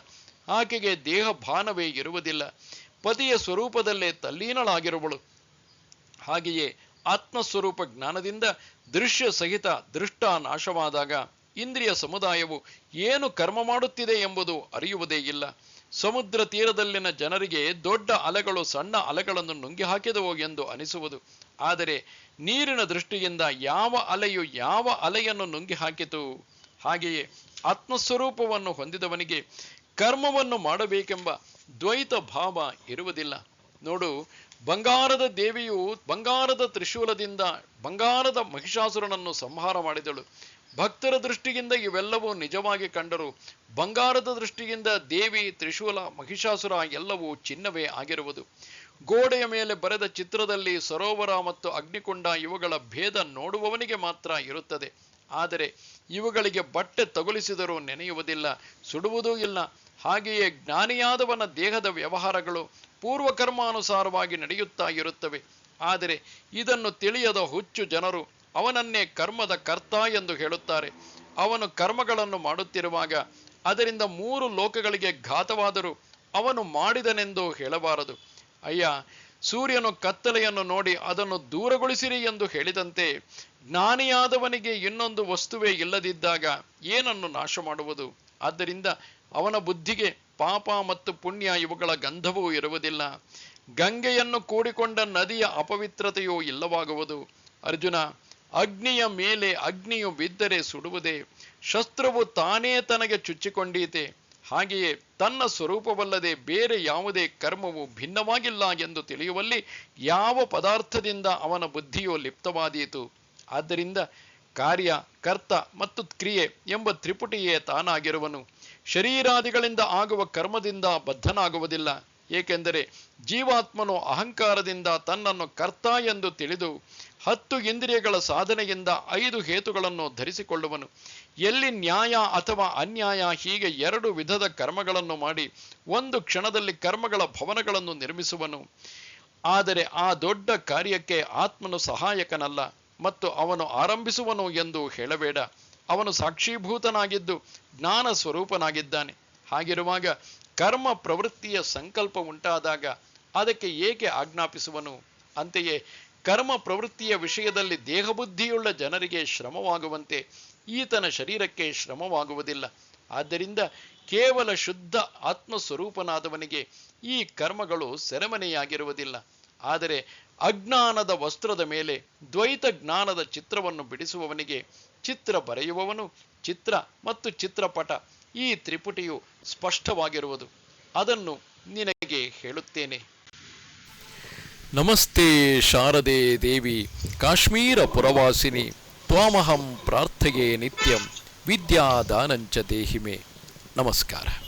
ಆಕೆಗೆ ದೇಹ ಭಾನವೇ ಇರುವುದಿಲ್ಲ. ಪತಿಯ ಸ್ವರೂಪದಲ್ಲೇ ತಲ್ಲೀನಳಾಗಿರುವಳು. ಹಾಗೆಯೇ ಆತ್ಮಸ್ವರೂಪ ಜ್ಞಾನದಿಂದ ದೃಶ್ಯ ಸಹಿತ ದೃಷ್ಟ ನಾಶವಾದಾಗ ಇಂದ್ರಿಯ ಸಮುದಾಯವು ಏನು ಕರ್ಮ ಮಾಡುತ್ತಿದೆ ಎಂಬುದು ಅರಿಯುವುದೇ ಇಲ್ಲ. ಸಮುದ್ರ ತೀರದಲ್ಲಿನ ಜನರಿಗೆ ದೊಡ್ಡ ಅಲೆಗಳು ಸಣ್ಣ ಅಲೆಗಳನ್ನು ನುಂಗಿ ಹಾಕಿದವು ಎಂದು ಅನಿಸುವುದು. ಆದರೆ ನೀರಿನ ದೃಷ್ಟಿಯಿಂದ ಯಾವ ಅಲೆಯು ಯಾವ ಅಲೆಯನ್ನು ನುಂಗಿ ಹಾಕಿತು? ಹಾಗೆಯೇ ಆತ್ಮಸ್ವರೂಪವನ್ನು ಹೊಂದಿದವನಿಗೆ ಕರ್ಮವನ್ನು ಮಾಡಬೇಕೆಂಬ ದ್ವೈತ ಭಾವ ಇರುವುದಿಲ್ಲ. ನೋಡು, ಬಂಗಾರದ ದೇವಿಯು ಬಂಗಾರದ ತ್ರಿಶೂಲದಿಂದ ಬಂಗಾರದ ಮಹಿಷಾಸುರನನ್ನು ಸಂಹಾರ ಮಾಡಿದಳು. ಭಕ್ತರ ದೃಷ್ಟಿಯಿಂದ ಇವೆಲ್ಲವೂ ನಿಜವಾಗಿ ಕಂಡರು. ಬಂಗಾರದ ದೃಷ್ಟಿಯಿಂದ ದೇವಿ, ತ್ರಿಶೂಲ, ಮಹಿಷಾಸುರ ಎಲ್ಲವೂ ಚಿನ್ನವೇ ಆಗಿರುವುದು. ಗೋಡೆಯ ಮೇಲೆ ಬರೆದ ಚಿತ್ರದಲ್ಲಿ ಸರೋವರ ಮತ್ತು ಅಗ್ನಿಕುಂಡ ಇವುಗಳ ಭೇದ ನೋಡುವವನಿಗೆ ಮಾತ್ರ ಇರುತ್ತದೆ. ಆದರೆ ಇವುಗಳಿಗೆ ಬಟ್ಟೆ ತಗುಲಿಸಿದರೂ ನೆನೆಯುವುದಿಲ್ಲ, ಸುಡುವುದೂ ಇಲ್ಲ. ಹಾಗೆಯೇ ಜ್ಞಾನಿಯಾದವನ ದೇಹದ ವ್ಯವಹಾರಗಳು ಪೂರ್ವಕರ್ಮಾನುಸಾರವಾಗಿ ನಡೆಯುತ್ತಾ ಇರುತ್ತವೆ. ಆದರೆ ಇದನ್ನು ತಿಳಿಯದ ಹುಚ್ಚು ಜನರು ಅವನನ್ನೇ ಕರ್ಮದ ಕರ್ತ ಎಂದು ಹೇಳುತ್ತಾರೆ. ಅವನು ಕರ್ಮಗಳನ್ನು ಮಾಡುತ್ತಿರುವಾಗ ಅದರಿಂದ 3 ಲೋಕಗಳಿಗೆ ಘಾತವಾದರೂ ಅವನು ಮಾಡಿದನೆಂದು ಹೇಳಬಾರದು. ಅಯ್ಯ, ಸೂರ್ಯನು ಕತ್ತಲೆಯನ್ನು ನೋಡಿ ಅದನ್ನು ದೂರಗೊಳಿಸಿರಿ ಎಂದು ಹೇಳಿದಂತೆ ಜ್ಞಾನಿಯಾದವನಿಗೆ ಇನ್ನೊಂದು ವಸ್ತುವೇ ಇಲ್ಲದಿದ್ದಾಗ ಏನನ್ನು ನಾಶ ಮಾಡುವುದು? ಆದ್ದರಿಂದ ಅವನ ಬುದ್ಧಿಗೆ ಪಾಪ ಮತ್ತು ಪುಣ್ಯ ಇವುಗಳ ಗಂಧವೂ ಇರುವುದಿಲ್ಲ. ಗಂಗೆಯನ್ನು ಕೂಡಿಕೊಂಡ ನದಿಯ ಅಪವಿತ್ರತೆಯೂ ಇಲ್ಲವಾಗುವುದು. ಅರ್ಜುನ, ಅಗ್ನಿಯ ಮೇಲೆ ಅಗ್ನಿಯು ಬಿದ್ದರೆ ಸುಡುವುದೇ? ಶಸ್ತ್ರವು ತಾನೇ ತನಗೆ ಚುಚ್ಚಿಕೊಂಡೀತೆ. ಹಾಗೆಯೇ ತನ್ನ ಸ್ವರೂಪವಲ್ಲದೆ ಬೇರೆ ಯಾವುದೇ ಕರ್ಮವು ಭಿನ್ನವಾಗಿಲ್ಲ ಎಂದು ತಿಳಿಯುವಲ್ಲಿ ಯಾವ ಪದಾರ್ಥದಿಂದ ಅವನ ಬುದ್ಧಿಯು ಲಿಪ್ತವಾದೀತು? ಆದ್ದರಿಂದ ಕಾರ್ಯ, ಕರ್ತ ಮತ್ತು ಕ್ರಿಯೆ ಎಂಬ ತ್ರಿಪುಟಿಯೇ ತಾನಾಗಿರುವನು. ಶರೀರಾದಿಗಳಿಂದ ಆಗುವ ಕರ್ಮದಿಂದ ಬದ್ಧನಾಗುವುದಿಲ್ಲ. ಏಕೆಂದರೆ ಜೀವಾತ್ಮನು ಅಹಂಕಾರದಿಂದ ತನ್ನನ್ನು ಕರ್ತ ಎಂದು ತಿಳಿದು 10 ಇಂದ್ರಿಯಗಳ ಸಾಧನೆಯಿಂದ 5 ಹೇತುಗಳನ್ನು ಧರಿಸಿಕೊಳ್ಳುವನು. ಎಲ್ಲಿ ನ್ಯಾಯ ಅಥವಾ ಅನ್ಯಾಯ ಹೀಗೆ 2 ವಿಧದ ಕರ್ಮಗಳನ್ನು ಮಾಡಿ ಒಂದು ಕ್ಷಣದಲ್ಲಿ ಕರ್ಮಗಳ ಭವನಗಳನ್ನು ನಿರ್ಮಿಸುವನು. ಆದರೆ ಆ ದೊಡ್ಡ ಕಾರ್ಯಕ್ಕೆ ಆತ್ಮನು ಸಹಾಯಕನಲ್ಲ ಮತ್ತು ಅವನು ಆರಂಭಿಸುವನು ಎಂದು ಹೇಳಬೇಡ. ಅವನು ಸಾಕ್ಷೀಭೂತನಾಗಿದ್ದು ಜ್ಞಾನ ಸ್ವರೂಪನಾಗಿದ್ದಾನೆ. ಹಾಗಿರುವಾಗ ಕರ್ಮ ಪ್ರವೃತ್ತಿಯ ಸಂಕಲ್ಪ ಉಂಟಾದಾಗ ಅದಕ್ಕೆ ಏಕೆ ಆಜ್ಞಾಪಿಸುವನು? ಅಂತೆಯೇ ಕರ್ಮ ಪ್ರವೃತ್ತಿಯ ವಿಷಯದಲ್ಲಿ ದೇಹಬುದ್ಧಿಯುಳ್ಳ ಜನರಿಗೆ ಶ್ರಮವಾಗುವಂತೆ ಈತನ ಶರೀರಕ್ಕೆ ಶ್ರಮವಾಗುವುದಿಲ್ಲ. ಆದ್ದರಿಂದ ಕೇವಲ ಶುದ್ಧ ಆತ್ಮಸ್ವರೂಪನಾದವನಿಗೆ ಈ ಕರ್ಮಗಳು ಸೆರೆಮನೆಯಾಗಿರುವುದಿಲ್ಲ. ಆದರೆ ಅಜ್ಞಾನದ ವಸ್ತ್ರದ ಮೇಲೆ ದ್ವೈತ ಜ್ಞಾನದ ಚಿತ್ರವನ್ನು ಬಿಡಿಸುವವನಿಗೆ ಚಿತ್ರ ಬರೆಯುವವನು, ಚಿತ್ರ ಮತ್ತು ಚಿತ್ರಪಟ ಈ ತ್ರಿಪುಟಿಯು ಸ್ಪಷ್ಟವಾಗಿರುವುದು. ಅದನ್ನು ನಿನಗೆ ಹೇಳುತ್ತೇನೆ. ನಮಸ್ತೆ ಶಾರದೆ ದೇವಿ ಕಾಶ್ಮೀರ ಪುರವಾಸಿನಿ ತ್ವಾಮಹಂ ಪ್ರಾರ್ಥೆಯೇ ನಿತ್ಯಂ ವಿದ್ಯಾದಾನಂಚ ದೇಹಿಮೆ. ನಮಸ್ಕಾರ.